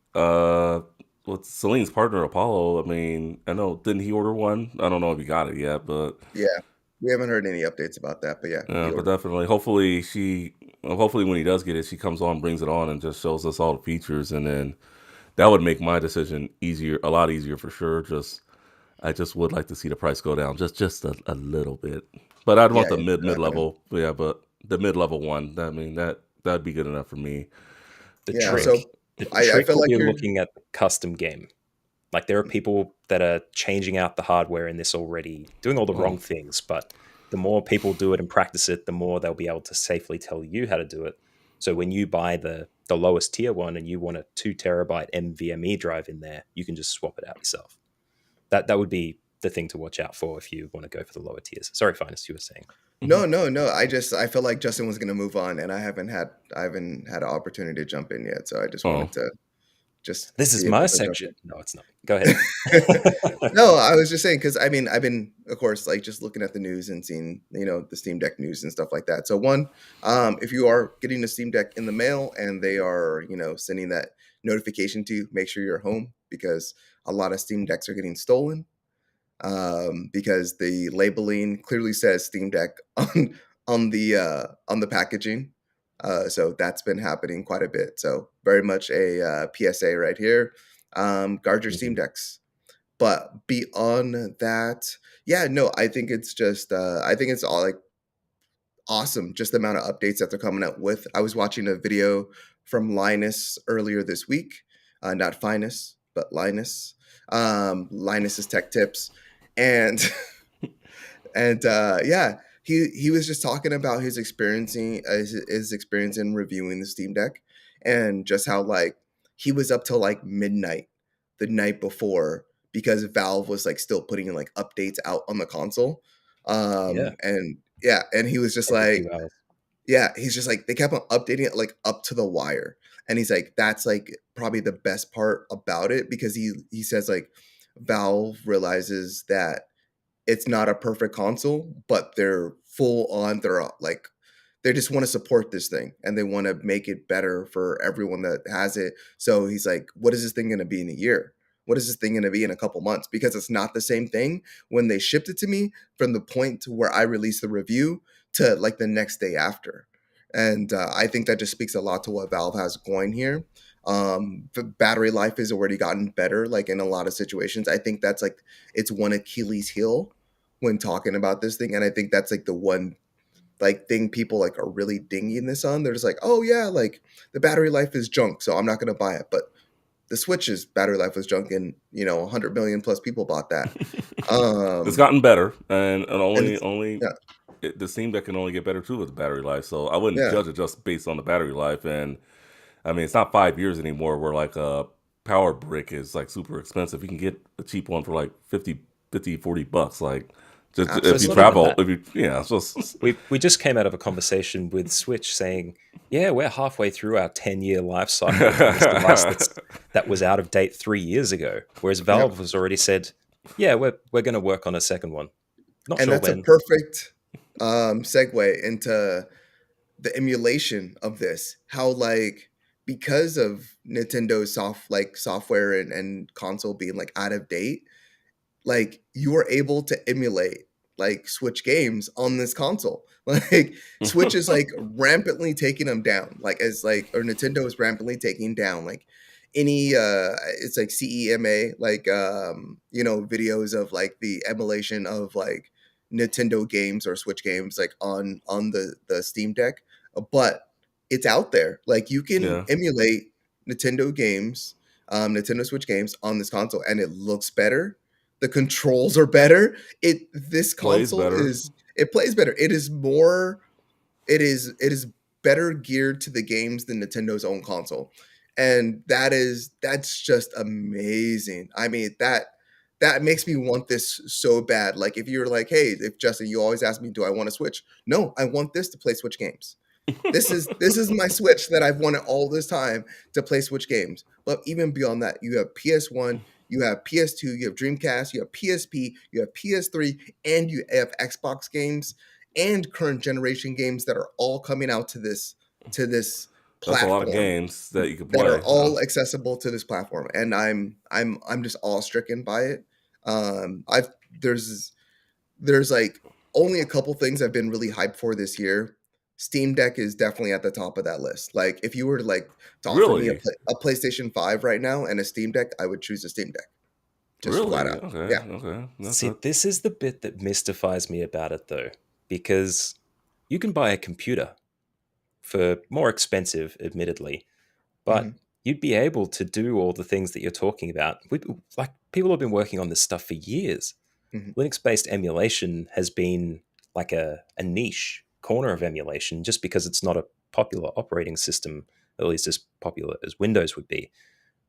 with Celine's partner Apollo, I mean, I know, didn't he order one? I don't know if he got it yet, but yeah, we haven't heard any updates about that. But but definitely, hopefully when he does get it, she comes on, brings it on, and just shows us all the features, and then that would make my decision a lot easier for sure. I just would like to see the price go down just a little bit, but I'd want the mid level. Yeah, but the mid level one, I mean, that'd be good enough for me. The trick The I trick feel will like be you're looking at the custom game. Like there are people that are changing out the hardware in this already, doing all the Oh, wrong things, but the more people do it and practice it, the more they'll be able to safely tell you how to do it. So when you buy the lowest tier one and you want a 2 terabyte NVMe drive in there, you can just swap it out yourself. That would be the thing to watch out for if you want to go for the lower tiers. Sorry, Finest, you were saying. mhm. no. I feel like Justin was gonna move on, and I haven't had an opportunity to jump in yet. So I just Oh, wanted to just This is be my able to jump section. No, it's not. Go ahead. in. No, I was just saying because I mean I've been, of course, like just looking at the news and seeing the Steam Deck news and stuff like that. So one, if you are getting a Steam Deck in the mail and they are sending that notification to you, make sure you're home because a lot of Steam Decks are getting stolen. Because the labeling clearly says Steam Deck on the packaging. So that's been happening quite a bit. So very much a PSA right here. Guard your Steam Mhm. Decks. But beyond that, yeah, no, I think it's just I think it's all like awesome, just the amount of updates that they're coming out with. I was watching a video from Linus earlier this week, not Finus, but Linus. Linus's Tech Tips, and and yeah, he was just talking about his experience in reviewing the Steam Deck, and just how like he was up till like midnight the night before because Valve was like still putting in like updates out on the console. Yeah, And yeah, and he was just every like, few hours. yeah, he's just like they kept on updating it like up to the wire. And he's like, that's like probably the best part about it because he says like Valve realizes that it's not a perfect console, but they're full on. They're like they just want to support this thing and they want to make it better for everyone that has it. So he's like, what is this thing going to be in a year? What is this thing going to be in a couple months? Because it's not the same thing when they shipped it to me from the point to where I released the review to like the next day after. And I think that just speaks a lot to what Valve has going here. The battery life has already gotten better, like in a lot of situations. I think that's like it's one Achilles heel when talking about this thing, and I think that's like the one like thing people like are really dinging this on. They're just like, oh yeah, like the battery life is junk, so I'm not gonna buy it. But the Switch's battery life was junk, and 100 million plus people bought that. It's Um, gotten better, and and only it's only yeah, the Steam Deck can only get better too with the battery life. So I wouldn't yeah, judge it just based on the battery life. And I mean, it's not 5 years anymore where like a power brick is like super expensive. You can get a cheap one for like 40 bucks. Like just So if it's you not even absolutely. travel, that. if you yeah, so We just came out of a conversation with Switch saying, yeah, we're halfway through our 10-year life cycle on this device that was out of date 3 years ago. Whereas Yeah, Valve has already said, yeah, we're going to work on a second one. Not and sure that's a when. perfect segue into the emulation of this. How like because of Nintendo's software and console being like out of date, like you are able to emulate like Switch games on this console. Like Switch is like rampantly taking them down. Like as like or Nintendo is rampantly taking down like any it's like CEMA like videos of like the emulation of like Nintendo games or Switch games like on the Steam Deck. But it's out there. Like you can yeah, emulate Nintendo games, Nintendo Switch games on this console and it looks better, the controls are better. This plays console better. is it plays better. It is more it is better geared to the games than Nintendo's own console. And that's just amazing. I mean, that makes me want this so bad. Like if you're like, hey, if Justin, you always ask me, do I want to Switch? No, I want this to play Switch games. This is my Switch that I've wanted all this time to play Switch games. But even beyond that, you have PS1, you have PS2, you have Dreamcast, you have PSP, you have PS3, and you have Xbox games and current generation games that are all coming out to this That's a lot of platform games that you can that are play. all accessible to this platform. And I'm just awe stricken by it. I've there's like only a couple things I've been really hyped for this year. Steam Deck is definitely at the top of that list. Like if you were to like to offer me a, Really, a PlayStation 5 right now and a Steam Deck, I would choose a Steam Deck. Just flat really, out. okay, Yeah. okay. See, this is the bit that mystifies me about it, though, because you can buy a computer for more expensive, admittedly, but Mhm. you'd be able to do all the things that you're talking about. Like, people have been working on this stuff for years. Mhm. Linux-based emulation has been like a niche corner of emulation just because it's not a popular operating system, at least as popular as Windows would be.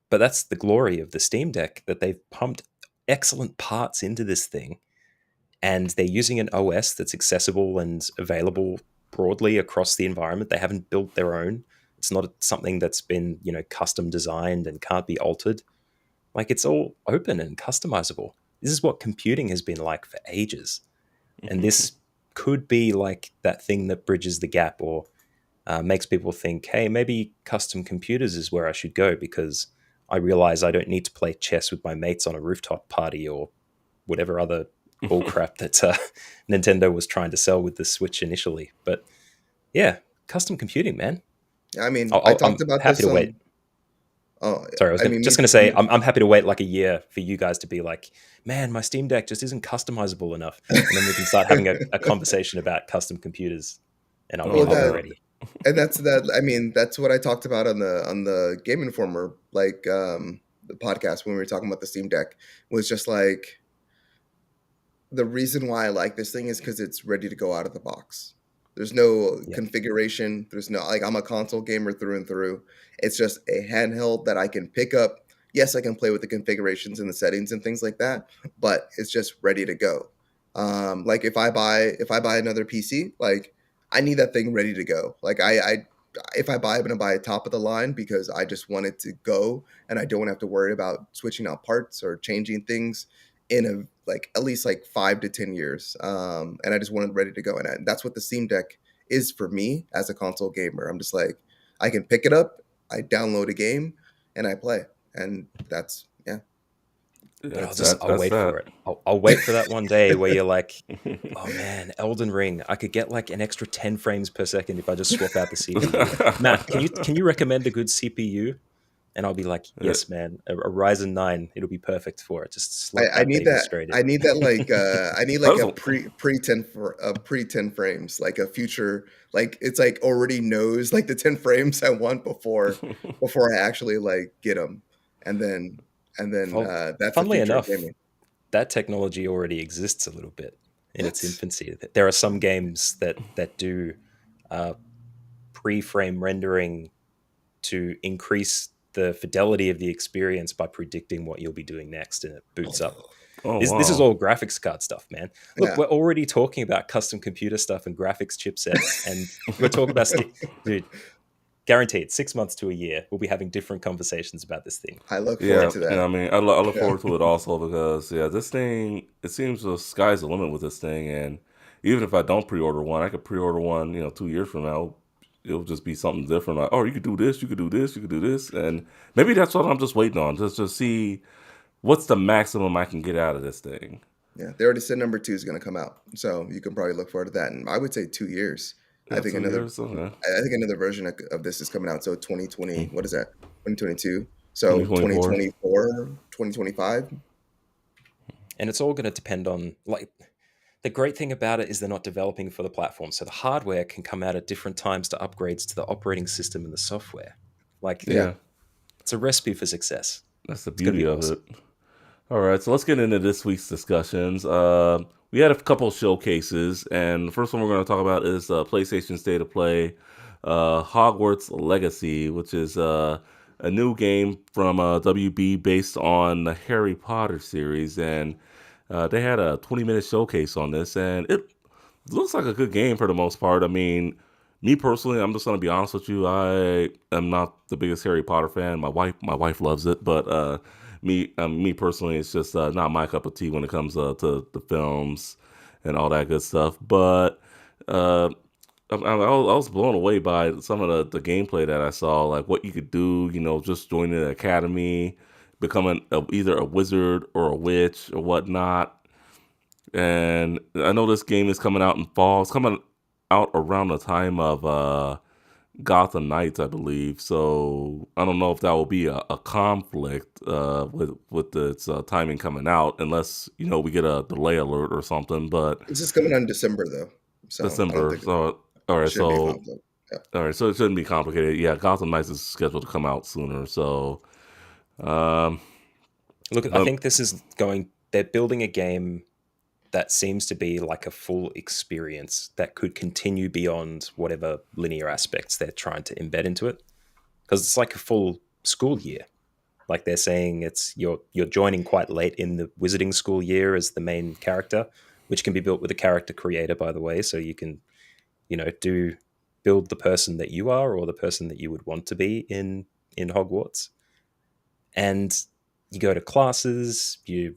But that's the glory of the Steam Deck, that they've pumped excellent parts into this thing, and they're using an OS that's accessible and available broadly across the environment. They haven't built their own. It's not something that's been, custom designed and can't be altered. Like, it's all open and customizable. This is what computing has been like for ages. And this could be like that thing that bridges the gap, or makes people think, hey, maybe custom computers is where I should go, because I realize I don't need to play chess with my mates on a rooftop party or whatever other bullcrap that Nintendo was trying to sell with the Switch initially. But yeah, custom computing, man. I mean, I talked I'm about happy this to wait. on. Oh, Sorry, I was I mean, just going to say, I'm happy to wait like a year for you guys to be like, man, my Steam Deck just isn't customizable enough. And then we can start having a conversation about custom computers, and I'll well, be that ready. and that's that. I mean, that's what I talked about on the Game Informer, like the podcast when we were talking about the Steam Deck, was just like the reason why I like this thing is because it's ready to go out of the box. There's no Yeah. configuration. There's no, like, I'm a console gamer through and through. It's just a handheld that I can pick up. Yes, I can play with the configurations and the settings and things like that, but it's just ready to go. Like if I buy another PC, like I need that thing ready to go. Like if I buy, I'm gonna buy a top of the line because I just want it to go and I don't have to worry about switching out parts or changing things in a like at least like 5 to 10 years. And I just want it ready to go. And that's what the Steam Deck is for me as a console gamer. I'm just like, I can pick it up, I download a game, and I play. And that's yeah. But That's I'll wait for it. I'll wait for that one day where you're like, oh man, Elden Ring, I could get like an extra 10 frames per second if I just swap out the CPU. Matt, can you recommend a good CPU? And I'll be like, yes, man, a Ryzen 9, it'll be perfect for it. Just slap I that need baby that. straight in. I need that like I need like That's a pre 10 frames, like a future, like it's like already knows like the 10 frames I want before I actually like get them, and then Well, that's the funnily future of enough, gaming. that technology already exists a little bit in its What? infancy. There are some games that do pre-frame rendering to increase the fidelity of the experience by predicting what you'll be doing next, and it boots up. Oh This is wow. all graphics card stuff, man. Look, Yeah. we're already talking about custom computer stuff and graphics chipsets, and we're talking about dude. Guaranteed, 6 months to a year, we'll be having different conversations about this thing. I look forward Yeah, to and that. I mean, I look Yeah. forward to it also because this thing, it seems the sky's the limit with this thing, and even if I don't pre-order one, I could pre-order one, 2 years from now. It'll just be something different. Like, oh, you could do this, you could do this, you could do this, and maybe that's what I'm just waiting on, just to see what's the maximum I can get out of this thing. Yeah. They already said number 2 is going to come out, so you can probably look forward to that. And I would say 2 years. I Yeah, think 2 years. Okay. I think another version of this is coming out. So 2020, what is that? 2022. So 2024. 2024, 2025. And it's all going to depend on, like, the great thing about it is they're not developing for the platform, so the hardware can come out at different times to upgrades to the operating system and the software. Like, Yeah. Yeah, it's a recipe for success. that's the It's going to beauty be of awesome. it. All right, so let's get into this week's discussions. We had a couple of showcases, and the first one we're going to talk about is PlayStation State of Play, Hogwarts Legacy, which is a new game from WB based on the Harry Potter series, and they had a 20-minute showcase on this, and it looks like a good game for the most part. I mean, me personally, I'm just gonna be honest with you. I am not the biggest Harry Potter fan. My wife loves it, but me personally, it's just not my cup of tea when it comes to the films and all that good stuff. But uh, I was blown away by some of the gameplay that I saw, like what you could do. Just joining the academy, becoming either a wizard or a witch or whatnot. And I know this game is coming out in fall. It's coming out around the time of Gotham Knights, I believe. So I don't know if that will be a conflict with its timing coming out, unless we get a delay alert or something. But This is coming out in December though, so I don't December. think So all it right. should be a So conflict. All right, so it shouldn't be complicated. Yeah, Gotham Knights is scheduled to come out sooner. So, um, Look, I think this is going. They're building a game that seems to be like a full experience that could continue beyond whatever linear aspects they're trying to embed into it. Because it's like a full school year. Like they're saying, it's you're joining quite late in the wizarding school year as the main character, which can be built with a character creator, by the way. So you can, do build the person that you are or the person that you would want to be in Hogwarts. And you go to classes, you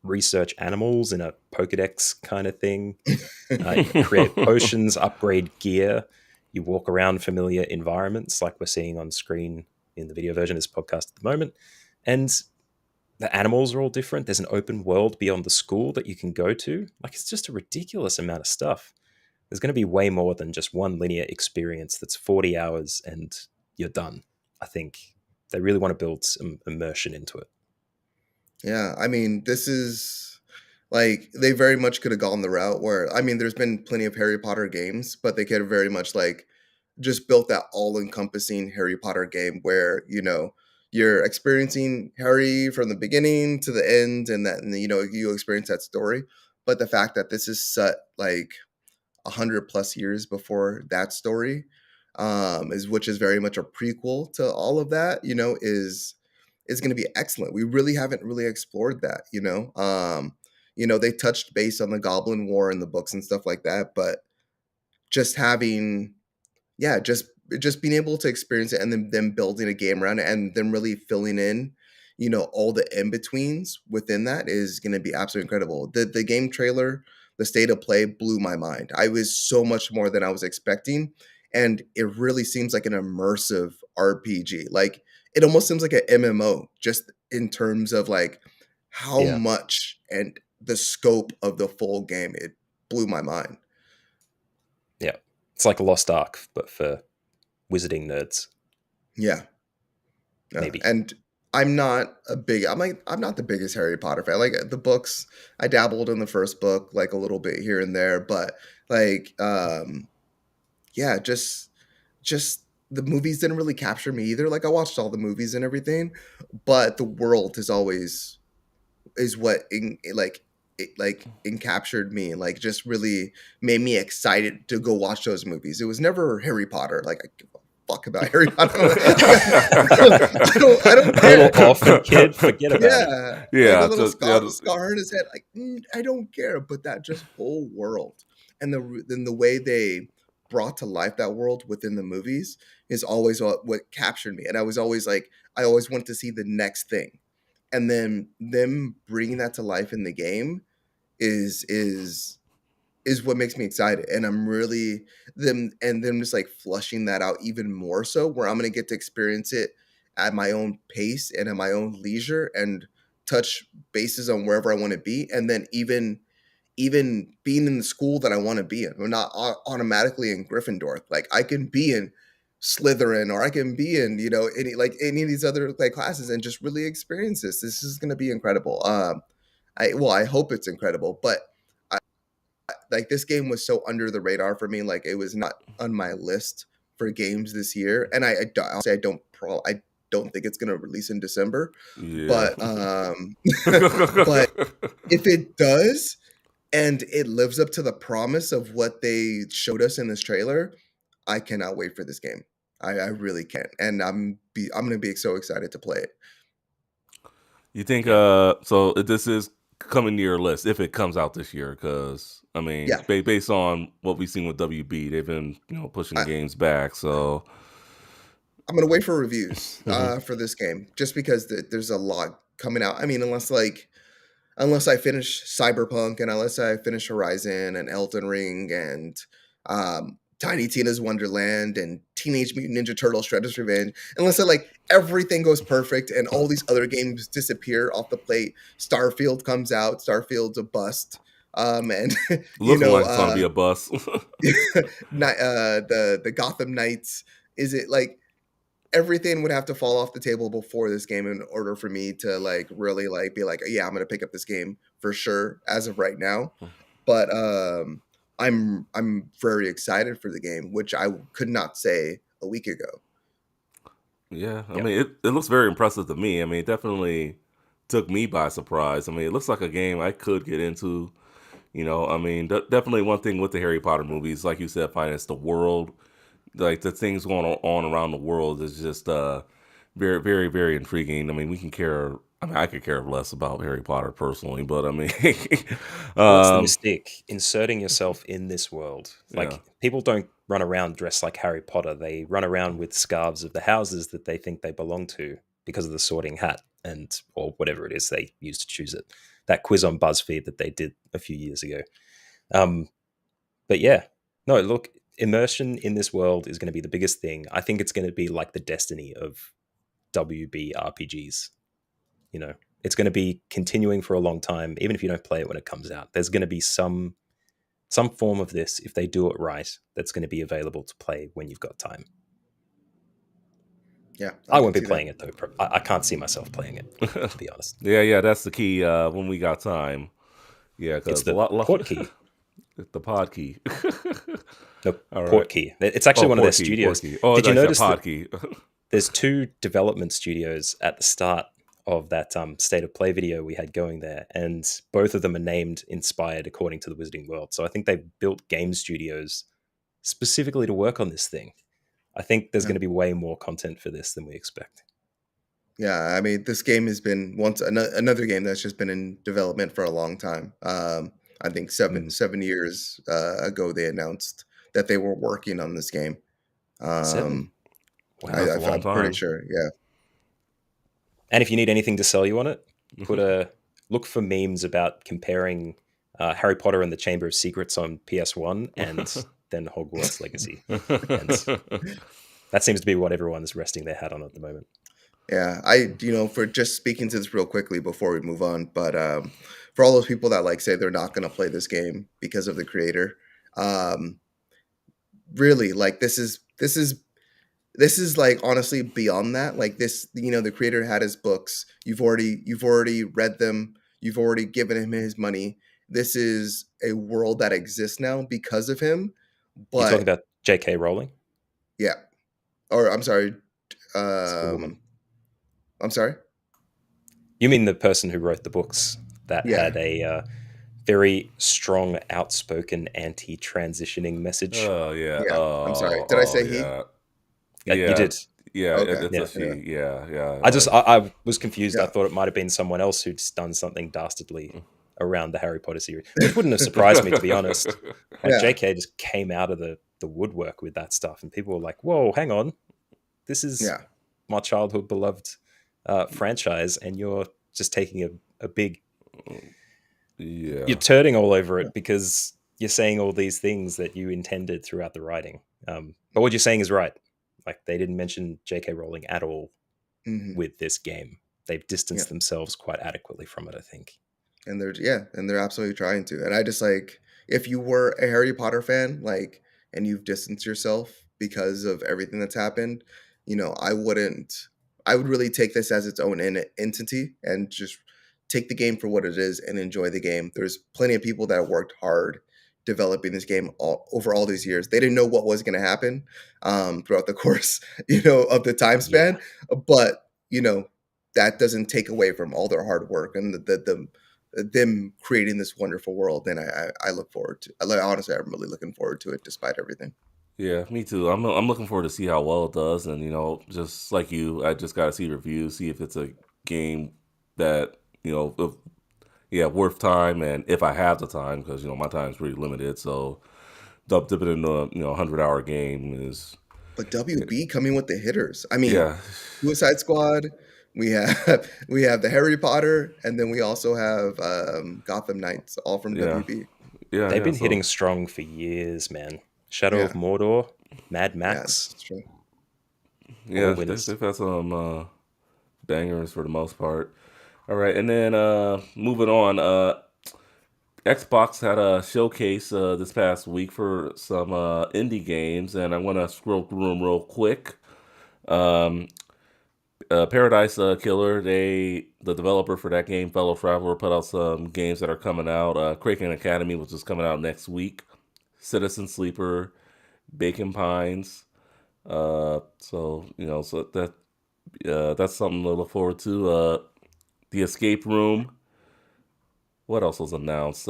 research animals in a Pokedex kind of thing. You create potions, upgrade gear. You walk around familiar environments like we're seeing on screen in the video version of this podcast at the moment. And the animals are all different. There's an open world beyond the school that you can go to. Like, it's just a ridiculous amount of stuff. There's going to be way more than just one linear experience that's 40 hours and you're done. I think they really want to build some immersion into it. Yeah, I mean, this is like they very much could have gone the route where, I mean, there's been plenty of Harry Potter games, but they could have very much like just built that all-encompassing Harry Potter game where, you're experiencing Harry from the beginning to the end, and you experience that story. But the fact that this is set like 100 plus years before that story, which is very much a prequel to all of that, is going to be excellent. We really haven't really explored that, they touched base on the Goblin War in the books and stuff like that, but just having, yeah, just being able to experience it and then them building a game around it and then really filling in, all the in betweens within that is going to be absolutely incredible. The game trailer, the state of play blew my mind. I was so much more than I was expecting, and it really seems like an immersive RPG. Like it almost seems like an MMO, just in terms of like how Yeah. much and the scope of the full game. It blew my mind. Yeah. It's like a Lost Ark, but for wizarding nerds. Yeah. Maybe. And I'm not I'm not the biggest Harry Potter fan. Like the books, I dabbled in the first book like a little bit here and there, but like yeah, just the movies didn't really capture me either. Like I watched all the movies and everything, but the world is what encaptured me and like just really made me excited to go watch those movies. It was never Harry Potter. Like I give a fuck about Harry Potter. I don't care. Little orphan kid, forget about it. Yeah, Yeah, like a little just scar on his head. Like I don't care, but that just whole world and the way they brought to life that world within the movies is always what captured me. And I was always like, I always want to see the next thing, and then them bringing that to life in the game is what makes me excited. And I'm really them just like flushing that out even more so, where I'm going to get to experience it at my own pace and at my own leisure and touch bases on wherever I want to be. And then even being in the school that I want to be in. I'm not automatically in Gryffindor. Like I can be in Slytherin, or I can be in, any of these other like classes and just really experience this. This is going to be incredible. I hope it's incredible, but like this game was so under the radar for me. Like it was not on my list for games this year. And I'll say I don't think it's going to release in December, yeah. but, but if it does, and it lives up to the promise of what they showed us in this trailer, I cannot wait for this game. I really can't. And I'm going to be so excited to play it. You think so this is coming to your list if it comes out this year? Because I mean, Yeah. based on what we've seen with WB, they've been pushing games back. So I'm going to wait for reviews for this game, just because there's a lot coming out. I mean, unless I finish Cyberpunk and unless I finish Horizon and Elden Ring and Tiny Tina's Wonderland and Teenage Mutant Ninja Turtles Shredder's Revenge, unless everything goes perfect and all these other games disappear off the plate, Starfield comes out. Starfield's a bust. And looking like it's gonna be a bust. The Gotham Knights, is it like everything would have to fall off the table before this game in order for me to like really like be like, yeah, I'm gonna pick up this game for sure as of right now. But I'm very excited for the game, which I could not say a week ago. Yeah, I Yeah. mean, it looks very impressive to me. I mean, it definitely took me by surprise. I mean, it looks like a game I could get into. I mean, definitely one thing with the Harry Potter movies, like you said, finance the world, like the things going on around the world is just very, very, very intriguing. I mean, we can care. I mean, I could care less about Harry Potter personally, but I mean, Well, that's the um, mystique, inserting yourself in this world. yeah, Like, people don't run around dressed like Harry Potter. They run around with scarves of the houses that they think they belong to because of the sorting hat and or whatever it is they use to choose it. That quiz on BuzzFeed that they did a few years ago. Um, but yeah, no, look, immersion in this world is going to be the biggest thing. I think it's going to be like the destiny of WB RPGs. It's going to be continuing for a long time, even if you don't play it when it comes out. There's going to be some form of this, if they do it right, that's going to be available to play when you've got time. Yeah, I I won't can be see that. playing it though. I can't see myself playing it, to be honest. yeah, that's the key. When we got time, yeah, It's because a the lot, port key. the pod key. No, All right. port key. It's actually Oh, one of their port studios. key. Oh, Did you I said notice that pod key. there's 2 development studios at the start of that state of play video we had going there, and both of them are named inspired according to the Wizarding World. So I think they've built game studios specifically to work on this thing. I think there's Yeah. going to be way more content for this than we expect. Yeah, I mean, this game has been another game that's just been in development for a long time. I think seven years ago they announced that they were working on this game. 7. Yeah, Wow. that's a long I'm pretty time. sure. Yeah, And if you need anything to sell you on it, look for memes about comparing Harry Potter and the Chamber of Secrets on PS1 and then Hogwarts Legacy. And that seems to be what everyone's resting their hat on at the moment. yeah. For just speaking to this real quickly before we move on, but for all those people that like say they're not going to play this game because of the creator, um, really, like this is like honestly beyond that. Like this, the creator had his books. You've already read them. You've already given him his money. This is a world that exists now because of him. You talking But about J.K. Rowling? yeah, or I'm sorry. It's the woman. I'm sorry. You mean the person who wrote the books that Yeah, had a very strong, outspoken anti-transitioning message? Oh yeah. yeah. I'm sorry. Did I Oh say he? yeah. Yeah, you Yeah. did. Yeah. Okay. It's Yeah. a she. Yeah. Yeah. I was confused. I Yeah, thought it might have been someone else who'd done something dastardly around the Harry Potter series, which wouldn't have surprised me, to be honest. Like, yeah, JK just came out of the woodwork with that stuff, and people were like, "Whoa, hang on, this is yeah, my childhood beloved franchise, and you're just taking a big, yeah. you're turning all over it because you're saying all these things that you intended throughout the writing." But what you're saying is right. Like, they didn't mention J.K. Rowling at all hmm with this game. They've yeah. distanced themselves quite adequately from it, I think. And they're absolutely trying to. And I just like, if you were a Harry Potter fan, like, and you've distanced yourself because of everything that's happened, I wouldn't. I would really take this as its own entity and just take the game for what it is and enjoy the game. There's plenty of people that have worked hard developing this game over all these years. They didn't know what was going to happen throughout the course, of the time Yeah. span, but that doesn't take away from all their hard work and them creating this wonderful world. And I look forward to. Honestly, I'm really looking forward to it, despite everything. Yeah, me too. I'm looking forward to see how well it does, and just like you, I just got to see reviews, see if it's a game that yeah, worth time, and if I have the time, because my time's pretty limited, so dipping into a 100-hour game is But WB coming with the hitters. I mean, yeah, Suicide Squad. We have we have the Harry Potter, and then we also have Gotham Knights, all from yeah, WB. yeah, They've yeah. been So hitting strong for years, man. Shadow of Yeah, Mordor, Mad yeah, Max, it's true. all yeah, winners. they've had some bangers for the most part. All right, and then moving on, Xbox had a showcase this past week for some indie games, and I want to scroll through them real quick. Um, Paradise Killer, the developer for that game, Fellow Traveler, put out some games that are coming out. Kraken Academy, which is coming out next week. Citizen Sleeper, Bacon Pines. That's something to look forward to. The Escape Room. What else was announced?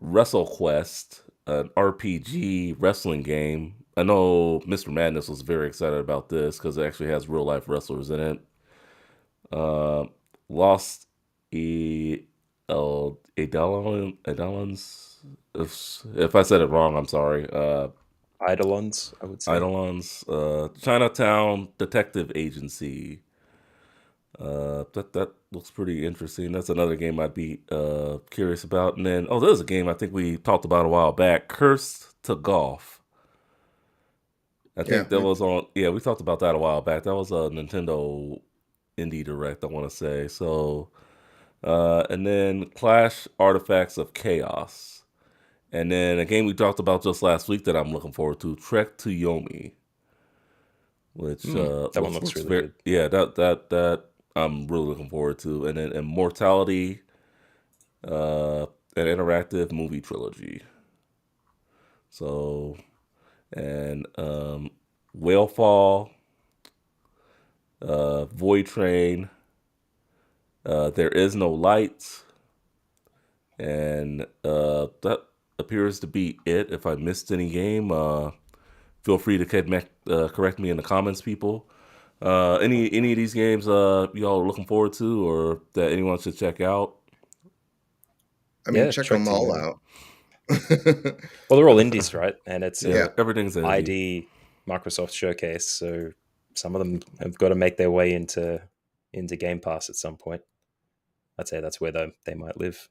Wrestle Quest, an RPG wrestling game. I know Mr. Madness was very excited about this because it actually has real life wrestlers in it. Uh, Lost Eidolons. If I said it wrong, I'm sorry. Eidolons, I would say. Eidolons. Chinatown Detective Agency. That looks pretty interesting. That's another game I'd be curious about. And then, there's a game I think we talked about a while back, Cursed to Golf. I Yeah, think that was on. Yeah, we talked about that a while back. That was a Nintendo Indie Direct, I want to say. So, and then Clash Artifacts of Chaos, and then a game we talked about just last week that I'm looking forward to, Trek to Yomi, which That one looks really very good. yeah that I'm really looking forward to, and then Immortality, an interactive movie trilogy. So, and Whalefall, Void Train, There Is No Light, and that appears to be it. If I missed any game, feel free to correct me in the comments, people. Any of these games y'all are looking forward to, or that anyone should check out? I mean, Yeah, check Trek them to all Yomi. out. Well, they're all indies, right? And it's Yeah, a everything's indie. ID Microsoft showcase, so some of them have got to make their way into Game Pass at some point. I'd say that's where they might live.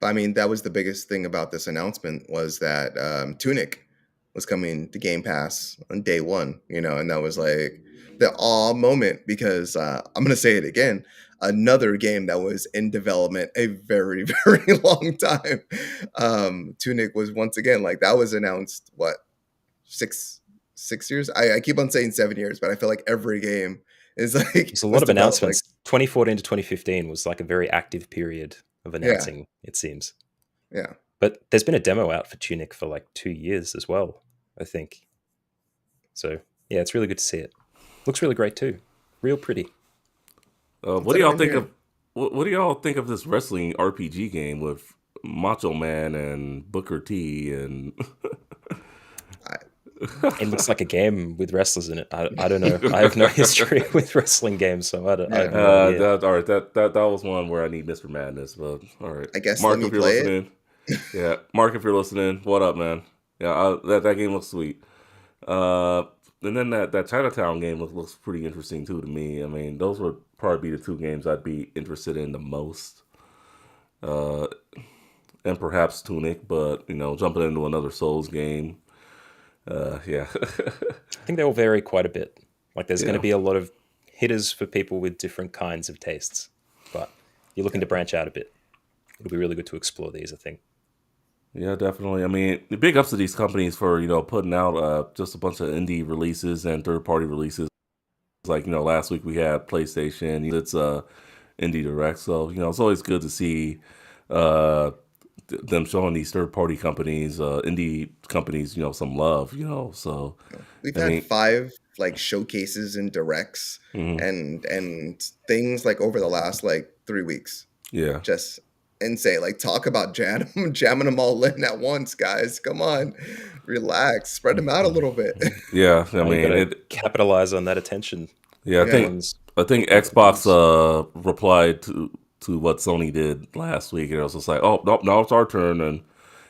I mean, that was the biggest thing about this announcement was that Tunic was coming to Game Pass on day one, and that was like the awe moment because I'm going to say it again. Another game that was in development a very, very long time. Tunic was once again like that was announced, what, six years? I keep on saying 7 years, but I feel like every game is like There's a lot was of developed like, announcements. 2014 to 2015 was like a very active period of yeah, announcing, it seems. yeah. But there's been a demo out for Tunic for like 2 years as well, I think. So yeah, it's really good to see it. Looks really great too. Real pretty. That's What do what I've y'all been think hearing. of? What do y'all think of this wrestling RPG game with Macho Man and Booker T and? It looks like a game with wrestlers in it. I don't know. I have no history with wrestling games, so I have Yeah. no idea. All right. That was one where I need Mr. Madness, but all right. I guess let Mark, me if you're play it. listening, yeah, Mark, if you're listening, what up, man? Yeah, that game looks sweet. Uh, and then that Chinatown game looks pretty interesting too to me. I mean, those would probably be the two games I'd be interested in the most. Uh, and perhaps Tunic, but jumping into another Souls game. Yeah, I think they will vary quite a bit. Like there's going to yeah, be a lot of hitters for people with different kinds of tastes. But you're looking to branch out a bit. It'll be really good to explore these, I think. yeah, definitely. I mean, the big ups to these companies for putting out just a bunch of indie releases and third party releases. Like last week we had PlayStation. It's indie direct, so it's always good to see uh them showing these third party companies, indie companies, some love. So We've I had mean, 5 like showcases and directs mhm, and things like over the last like 3 weeks. yeah. Just insane. Like talk about jamming them all in at once, guys. Come on. Relax. Spread them out a little bit. Yeah, I You got mean to it. capitalize on that attention. Yeah, I Yeah. think Everyone's I think looking for Xbox news. replied to what Sony did last week, and it was just like, oh nope, now it's our turn, and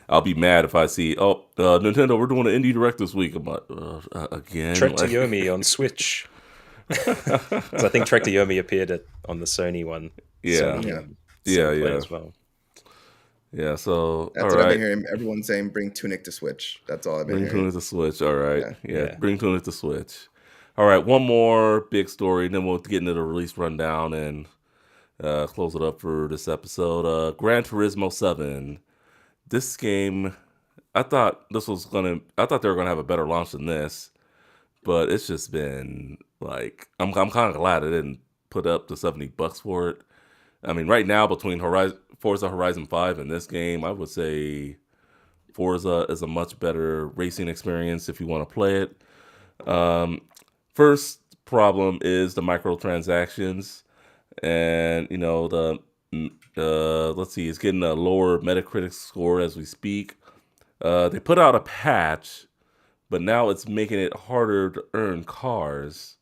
I'll be mad if I see, Nintendo, we're doing an indie direct this week. I'm like, again, Trek to like, Yomi on Switch. So I think Trek to Yomi appeared on the Sony one, yeah, Sony Yeah. yeah, Sony Play yeah, as well. yeah. So all That's what I've been right, hearing everyone saying bring Tunic to Switch. That's all I've been bring hearing. Tunic to Switch. All right, Yeah. yeah, Yeah. bring Tunic to Switch. All right, one more big story, and then we'll get into the release rundown and close it up for this episode. Gran Turismo 7. This game, I thought I thought they were gonna have a better launch than this, but it's just been like, I'm kind of glad I didn't put up the $70 for it. I mean, right now between Forza Horizon 5 and this game, I would say Forza is a much better racing experience if you want to play it. First problem is the microtransactions, and let's see, it's getting a lower Metacritic score as we speak. They put out a patch, but now it's making it harder to earn cars,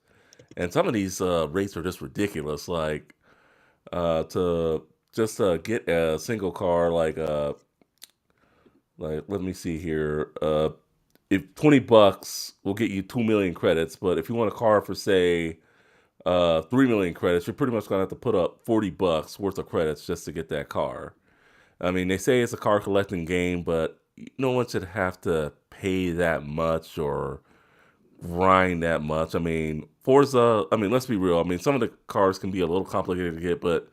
and some of these rates are just ridiculous. Like to just get a single car, like let me see here. If $20 will get you 2 million credits, but if you want a car for say 3 million credits, you're pretty much gonna have to put up $40 worth of credits just to get that car. I mean, they say it's a car collecting game, but no one should have to pay that much or grind that much. I mean, Forza. I mean, let's be real. I mean, some of the cars can be a little complicated to get, but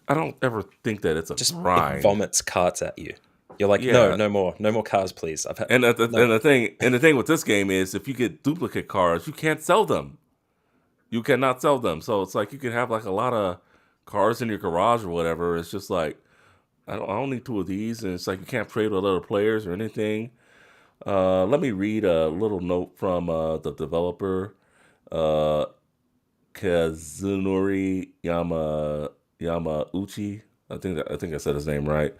I don't ever think that it's a Just it grind. vomits carts at you. You're like, Yeah, no more cars, please. I've had and no. the thing with this game is if you get duplicate cars, you can't sell them. You cannot sell them. So it's like you can have like a lot of cars in your garage or whatever. It's just like I don't need two of these, and it's like you can't trade with other players or anything. Let me read a little note from the developer, uh, Kazunori Yamauchi. I think I said his name right.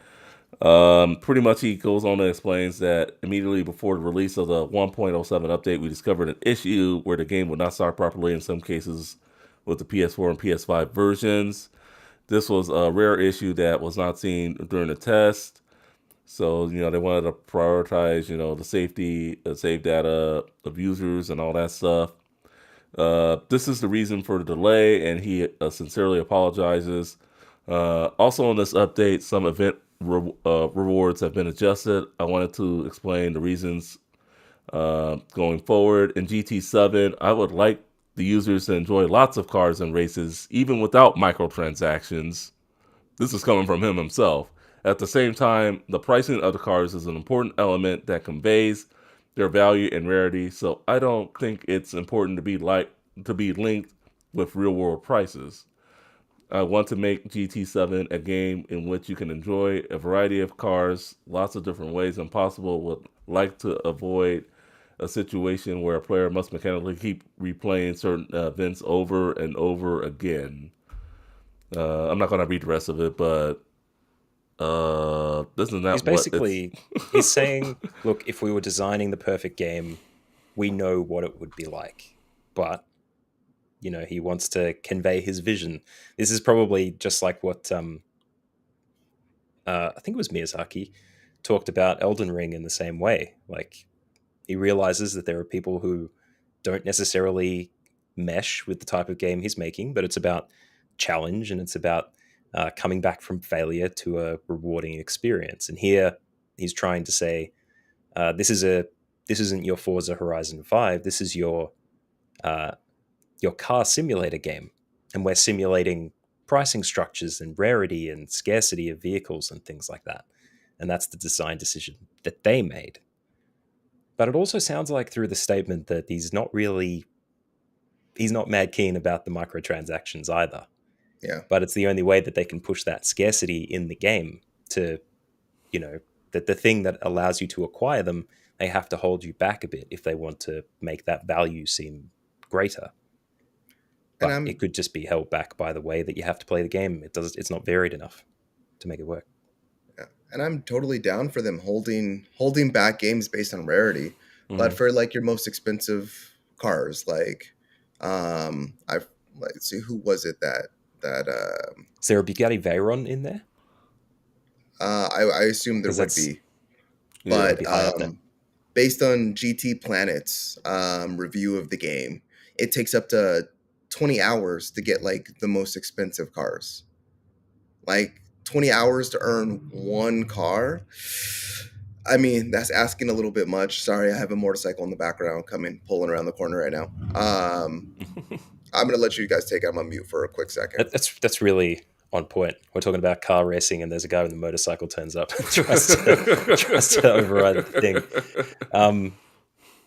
Pretty much, he goes on and explains that immediately before the release of the 1.07 update, we discovered an issue where the game would not start properly in some cases with the PS4 and PS5 versions. This was a rare issue that was not seen during the test. So, they wanted to prioritize, the safety, save data of users and all that stuff. This is the reason for the delay, and he sincerely apologizes. Also, in this update, some event rewards have been adjusted. I wanted to explain the reasons going forward. In GT7, I would like the users to enjoy lots of cars and races, even without microtransactions. This is coming from him himself. At the same time, the pricing of the cars is an important element that conveys their value and rarity. So I don't think it's important to be linked with real world prices. I want to make GT7 a game in which you can enjoy a variety of cars, lots of different ways and possible. Would like to avoid a situation where a player must mechanically keep replaying certain events over and over again. I'm not going to read the rest of it, but this is He's not what it's. basically he's saying, look, if we were designing the perfect game, we know what it would be like, but he wants to convey his vision. This is probably just like what I think it was Miyazaki talked about Elden Ring in the same way. Like he realizes that there are people who don't necessarily mesh with the type of game he's making, but it's about challenge and it's about coming back from failure to a rewarding experience. And here he's trying to say, this isn't your Forza Horizon 5. This is uh, your car simulator game, and we're simulating pricing structures and rarity and scarcity of vehicles and things like that. And that's the design decision that they made. But it also sounds like through the statement that he's not mad keen about the microtransactions either. Yeah. But it's the only way that they can push that scarcity in the game to, that the thing that allows you to acquire them, they have to hold you back a bit if they want to make that value seem greater. And But it could just be held back by the way that you have to play the game. It's not varied enough to make it work. yeah. And I'm totally down for them holding back games based on rarity. But Mhm. for like your most expensive cars, I've let's see, who was it that Is there a Bugatti Veyron in there? I assume there Because would that's be. Yeah. that'd But be high up there. based on GT Planet's review of the game, it takes up to 20 hours to get like the most expensive cars. Like 20 hours to earn one car. I mean, that's asking a little bit much. Sorry, I have a motorcycle in the background pulling around the corner right now. I'm gonna let you guys take it. I'm on mute for a quick second. That's really on point. We're talking about car racing, and there's a guy with a motorcycle turns up and tries to override the thing.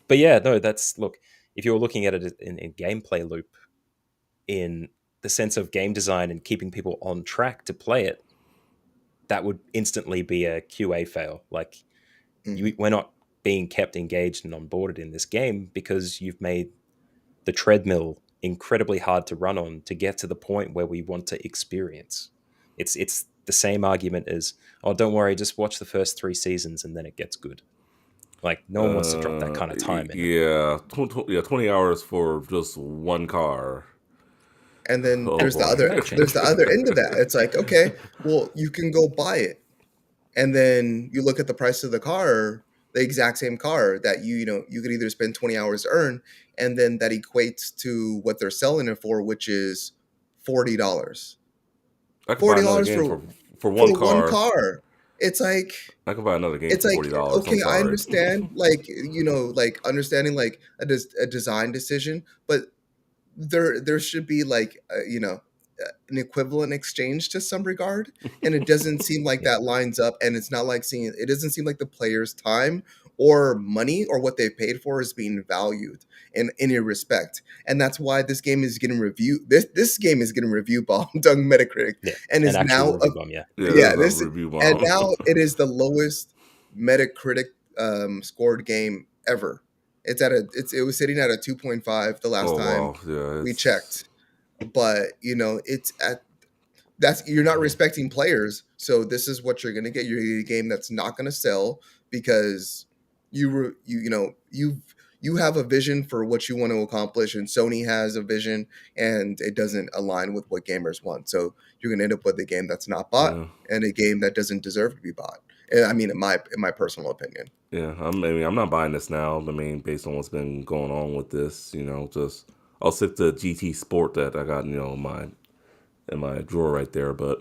But yeah, no, look. If you were looking at it in gameplay loop, in the sense of game design and keeping people on track to play it, that would instantly be a QA fail. Like We're not being kept engaged and onboarded in this game because you've made the treadmill incredibly hard to run on to get to the point where we want to experience. It's the same argument as, oh, don't worry, just watch the first 3 seasons and then it gets good. Like, no one wants to drop that kind of time in it. Yeah, 20 hours for just one car. And then Oh there's the boy. other Might change. there's the other end of that. It's like, okay, well, you can go buy it. And then you look at the price of the car, the exact same car that you know, you could either spend 20 hours to earn, and then that equates to what they're selling it for, which is $40. I could buy another $40 game for for one one car. car. It's like I could buy another game it's for like $40. I'm okay, I sorry. understand, like, you know, like understanding like a design decision, but there should be like you know, an equivalent exchange to some regard, and it doesn't seem like Yeah. that lines up, and it's not like seeing it doesn't seem like the player's time or money or what they've paid for is being valued in any respect. And that's why this game is getting reviewed. This game is getting review bombed on Metacritic, Yeah. and An is actual now review bomb, yeah. Yeah, yeah, this this is a review and bomb. now it is the lowest Metacritic scored game ever. It was sitting at a 2.5 the last Oh time wow, yeah, we it's checked. But you know, it's at that's you're not Mhm. respecting players, so this is what you're gonna get. You're gonna get a game that's not gonna sell because you know you have a vision for what you want to accomplish, and Sony has a vision, and it doesn't align with what gamers want. So you're gonna end up with a game that's not bought yeah, and a game that doesn't deserve to be bought. And I mean, in my personal opinion. yeah. I'm not buying this now. I mean, based on what's been going on with this, you know, just I'll stick to GT Sport that I got, you know, in my drawer right there. But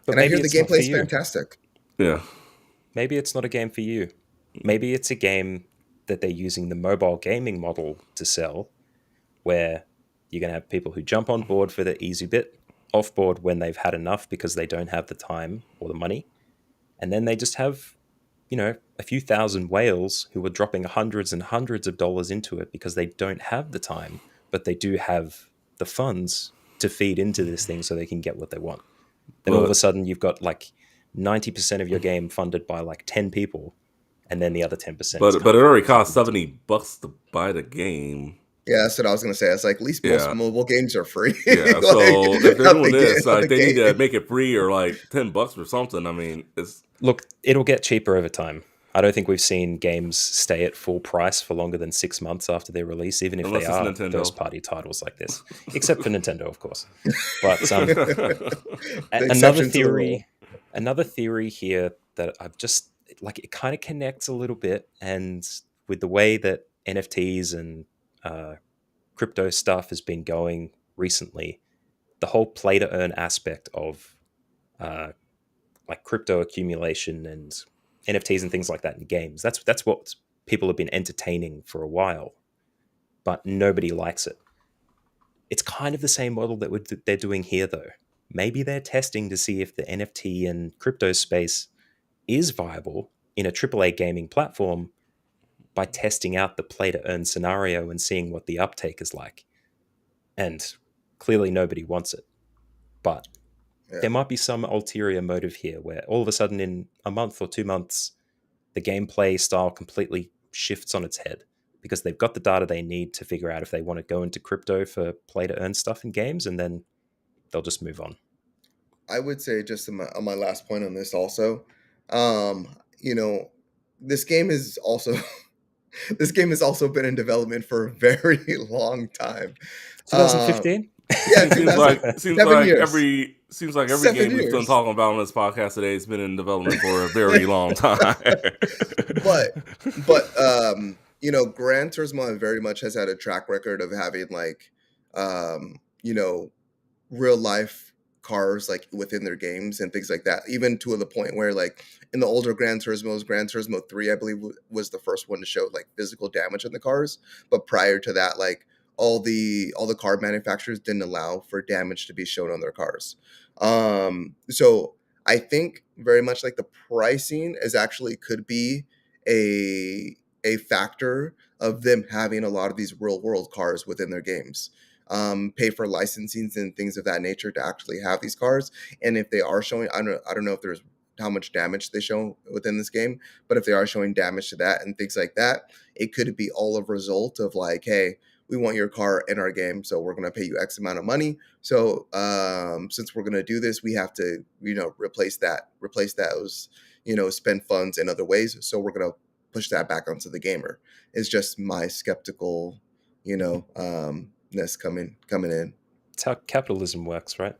But And I hear maybe the it's not for gameplay's you. fantastic. yeah, Maybe it's not a game for you. Maybe it's a game that they're using the mobile gaming model to sell, where you're going to have people who jump on board for the easy bit, off board when they've had enough because they don't have the time or the money, and then they just have, you know, a few thousand whales who are dropping hundreds and hundreds of dollars into it because they don't have the time, but they do have the funds to feed into this thing so they can get what they want. Then all of a but sudden you've got like 90% of your game funded by like 10 people, and then the other 10% is but it coming already from costs community. $70 to buy the game. Yeah, that's what I was gonna say. It's like at least most Yeah, mobile games are free. yeah. Like So if they're out doing the this, out the like they need to game. make it free or like $10 or something. I mean, it's Look, it'll get cheaper over time. I don't think we've seen games stay at full price for longer than 6 months after their release, even if they unless it's are Nintendo. first-party titles like this, except for Nintendo, of course. But The another exception to the rule. theory here that I've just like, it kind of connects a little bit, and with the way that NFTs and crypto stuff has been going recently, the whole play to earn aspect of uh, like crypto accumulation and NFTs and things like that in games. That's what people have been entertaining for a while, but nobody likes it. It's kind of the same model that they're doing here, though. Maybe they're testing to see if the NFT and crypto space is viable in a AAA gaming platform by testing out the play to earn scenario and seeing what the uptake is like. And clearly nobody wants it. But there Yeah. might be some ulterior motive here where all of a sudden in a month or 2 months, the gameplay style completely shifts on its head because they've got the data they need to figure out if they want to go into crypto for play to earn stuff in games, and then they'll just move on. I would say just on my last point on this also, you know, this game is also this game has also been in development for a very long time. Um, 2015? yeah, Seems 7 like years. every 7 game we've been years. talking about on this podcast today has been in development for a very long time. But you know, Gran Turismo very much has had a track record of having like you know, real life cars like within their games and things like that, even to the point where like in the older Gran Turismos, Gran Turismo 3 I believe was the first one to show like physical damage in the cars, but prior to that, like all the car manufacturers didn't allow for damage to be shown on their cars. So I think very much like the pricing is actually could be a factor of them having a lot of these real world cars within their games, pay for licensings and things of that nature to actually have these cars. And if they are showing, I don't know if there's how much damage they show within this game. But if they are showing damage to that and things like that, it could be all a result of like, hey, we want your car in our game, so we're going to pay you X amount of money. So since we're going to do this, we have to, replace those, spend funds in other ways. So we're going to push that back onto the gamer. It's just my skeptical, ness coming in. It's how capitalism works, right?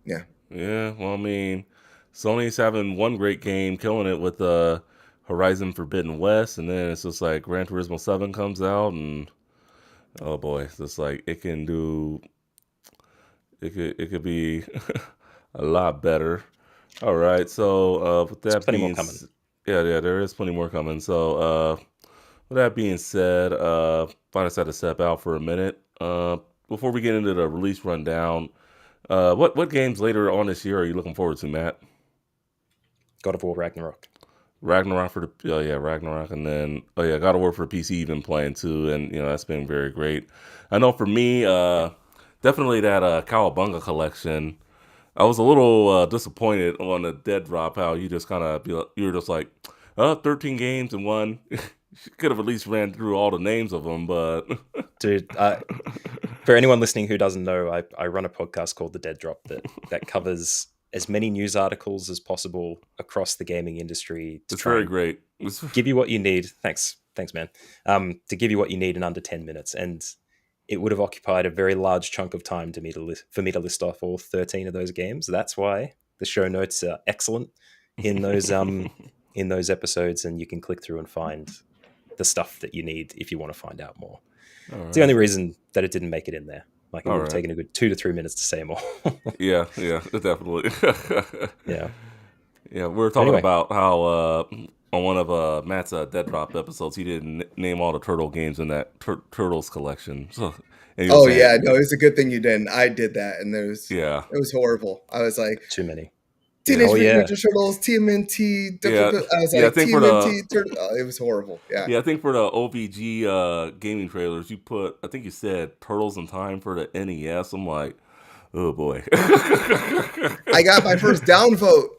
Yeah. Yeah, well, I mean, Sony's having one great game, killing it with Horizon Forbidden West, and then it's just like Gran Turismo 7 comes out, and oh boy, it's just like it can do. It could be a lot better. All right, so with There's that plenty more being, coming. yeah, there is plenty more coming. So with that being said, I just had to step out for a minute. Before we get into the release rundown, what games later on this year are you looking forward to, Matt? God of War Ragnarok. Ragnarok for the Ragnarok, and then God of War for PC you've been playing too, and that's been very great. I know for me, definitely that Cowabunga collection. I was a little disappointed on the dead drop. How you just kind of you were just like, 13 games in one. Could have at least ran through all the names of them, but Dude, for anyone listening who doesn't know, I run a podcast called The Dead Drop that covers as many news articles as possible across the gaming industry to it's try very and great. give you what you need. Thanks, man. To give you what you need in under 10 minutes, and it would have occupied a very large chunk of time for me to list off all 13 of those games. That's why the show notes are excellent in those in those episodes, and you can click through and find the stuff that you need if you want to find out more. All It's the right. only reason that it didn't make it in there. Like it All would have right. taken a good 2 to 3 minutes to say more. Yeah, definitely. Yeah. Yeah, we were talking Anyway. about how on one of Matt's Dead Drop episodes, he didn't name all the Turtle games in that Turtles collection. So, and he was Oh saying, yeah, no, it's a good thing you didn't. I did that, and yeah, it was horrible. I was like, Too many. yeah, Teenage Oh Mutant yeah. Ninja Turtles, TMNT. yeah, I was yeah. I like, think for the TMNT. It was horrible. Yeah. yeah, I think for the OVG gaming trailers, you put, I think you said Turtles in Time for the NES. I'm like, oh boy. I got my first downvote.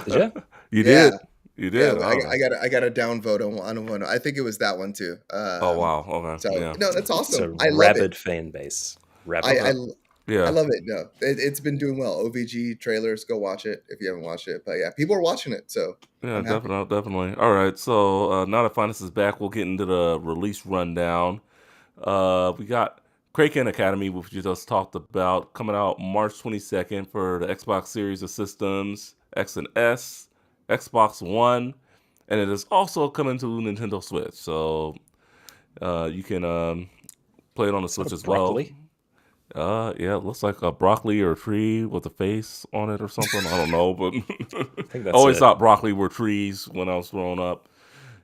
Did you? You Yeah. did. You Yeah, did. Oh. I got a downvote on one. I think it was that one too. Oh wow. Okay. So Yeah. no, that's It's a awesome. I love it. rabid fan base. Rabid. I Yeah. love it. No, it's been doing well. OVG trailers, go watch it if you haven't watched it. But yeah, people are watching it, so Yeah, I'm happy. definitely. All right, so now that Finance is back, we'll get into the release rundown. We got Kraken Academy, which we just talked about, coming out March 22nd for the Xbox Series of Systems, X and S, Xbox One, and it is also coming to Nintendo Switch. So you can play it on the Is that Switch a as well. broccoli? Yeah, it looks like a broccoli or a tree with a face on it or something. I don't know, but I think I that's always it. thought broccoli were trees when I was growing up.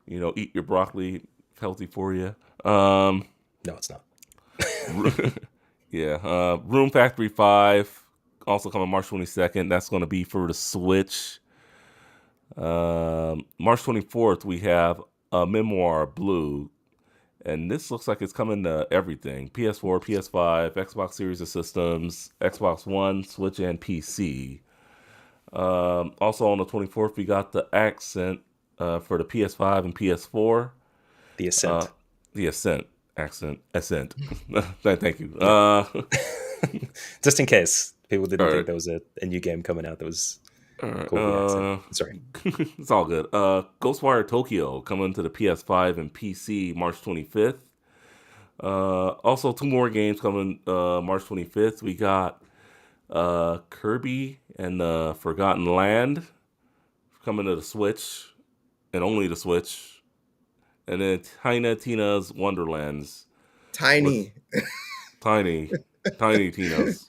Eat your broccoli, healthy for you. No, it's not. Yeah, Room Factory 5, also coming March 22nd. That's going to be for the Switch. March 24th, we have a Memoir Blue. And this looks like it's coming to everything. PS4, PS5, Xbox Series of Systems, Xbox One, Switch, and PC. Also on the 24th, we got the Accent for the PS5 and PS4. The Ascent. The Ascent. Accent. Thank you. Just in case people didn't All think right. there was a new game coming out that was All right, called The Accent. Sorry. it's all good. Ghostwire Tokyo coming to the PS5 and PC March 25th. Also, 2 more games coming March 25th. We got Kirby and the Forgotten Land coming to the Switch and only the Switch. And then Tina's Wonderlands. Tiny. Tiny Tina's.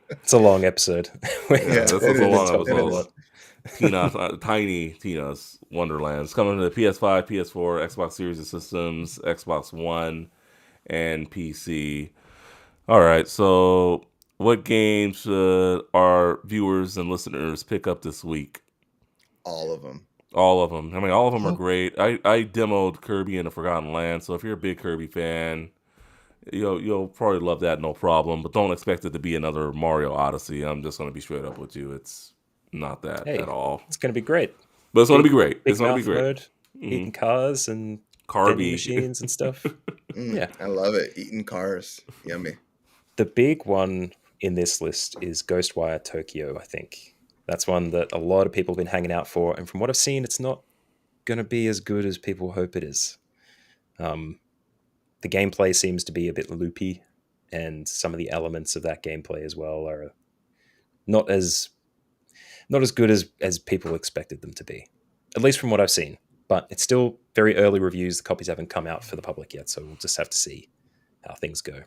It's a long episode. Yeah, this was a long Talking a episode. lot. Tiny Tina's Wonderlands coming to the PS5, PS4, Xbox Series of Systems, Xbox One, and PC. All right, so what games should our viewers and listeners pick up this week? All of them. All of them. I mean, all of them are great. I demoed Kirby and the Forgotten Land, so if you're a big Kirby fan, you'll probably love that, no problem. But don't expect it to be another Mario Odyssey. I'm just going to be straight up with you. It's not that Hey, at all. it's going to be great. But it's going to be great. Big It's going to be mouth great. mode, eating cars and vending Carby. machines and stuff. Yeah. I love it. Eating cars. Yummy. The big one in this list is Ghostwire Tokyo, I think. That's one that a lot of people have been hanging out for. And from what I've seen, it's not going to be as good as people hope it is. The gameplay seems to be a bit loopy, and some of the elements of that gameplay as well are not as good as people expected them to be, at least from what I've seen. But it's still very early reviews. The copies haven't come out for the public yet, so we'll just have to see how things go.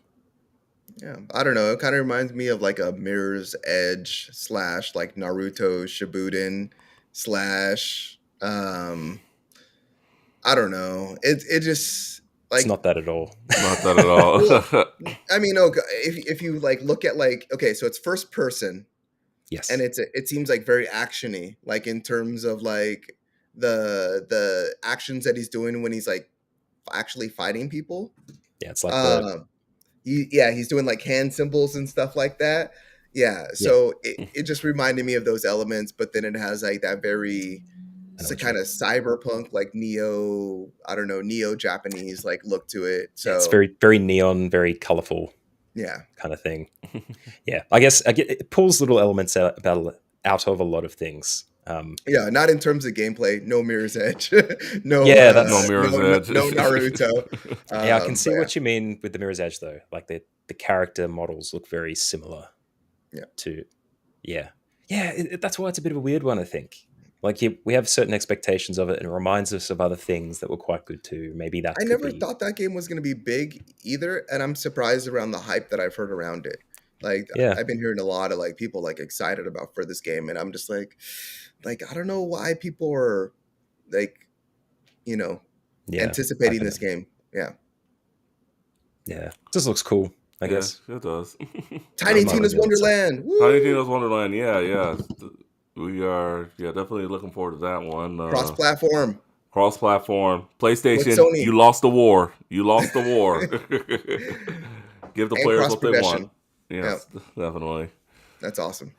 Yeah, I don't know. It kind of reminds me of like a Mirror's Edge / like Naruto Shippuden / I don't know. It just like It's not that at all. Not that at all. well, I mean, okay, if you like look at like okay, so it's first person Yes. and it seems like very actiony, like in terms of like the actions that he's doing when he's like actually fighting people. Yeah, it's like the Um, he's doing like hand symbols and stuff like that. Yeah, Yeah. so it just reminded me of those elements, but then it has like that very I know what you kind of cyberpunk, like neo Japanese like look to it. So Yeah, it's very, very neon, very colorful yeah, kind of thing. Yeah, I guess it pulls little elements out of a lot of things. yeah, not in terms of gameplay. No Mirror's Edge. No, Yeah, that's- No Mirror's Edge. No Naruto. Yeah, I can see but what you mean with the Mirror's Edge, though. Like the character models look very similar. Yeah. To, yeah, that's why it's a bit of a weird one. I think. Like we have certain expectations of it, and it reminds us of other things that were quite good too. Maybe that I could never be. thought that game was going to be big either, and I'm surprised around the hype that I've heard around it. Like, Yeah. I've been hearing a lot of like people like excited about for this game, and I'm just like I don't know why people are like, Yeah, anticipating I this game. Yeah, Yeah, it just looks cool. I guess. It does. Tiny might Tina's reveal itself. Wonderland. Woo! Tiny Tina's Wonderland. Yeah. We are definitely looking forward to that one. Cross-platform. Cross-platform. PlayStation, Sony. you lost the war. You lost the war. Give the And players what they cross-progression. want. Yes, definitely. That's awesome.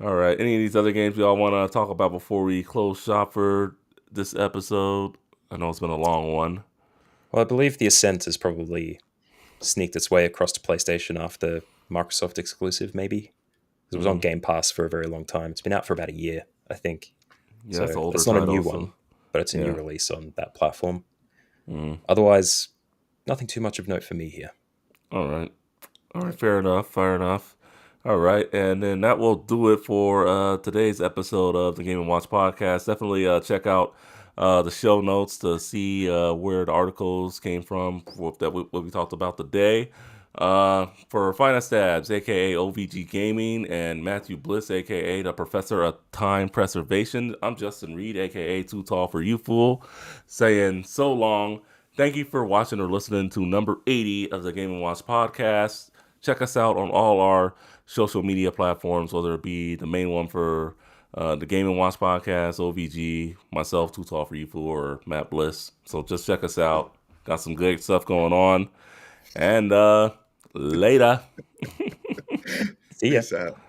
All right. Any of these other games y'all want to talk about before we close shop for this episode? I know it's been a long one. Well, I believe the Ascent has probably sneaked its way across to PlayStation after Microsoft exclusive, maybe. It was on Game Pass for a very long time. It's been out for about a year, I think. Yeah, it's an older it's not a new title, one, but it's a new yeah. release on that platform. Mm. Otherwise, nothing too much of note for me here. All right. Fair enough. All right. And then that will do it for today's episode of the Game & Watch podcast. Definitely check out the show notes to see where the articles came from, what we talked about today. For Finest Stabs, a.k.a. OVG Gaming, and Matthew Bliss, a.k.a. the Professor of Time Preservation, I'm Justin Reed, a.k.a. Too Tall for You Fool, saying so long. Thank you for watching or listening to number 80 of the Game & Watch podcast. Check us out on all our social media platforms, whether it be the main one for the Game & Watch podcast, OVG, myself, Too Tall for You Fool, or Matt Bliss. So just check us out. Got some good stuff going on. And later. See ya. Peace out.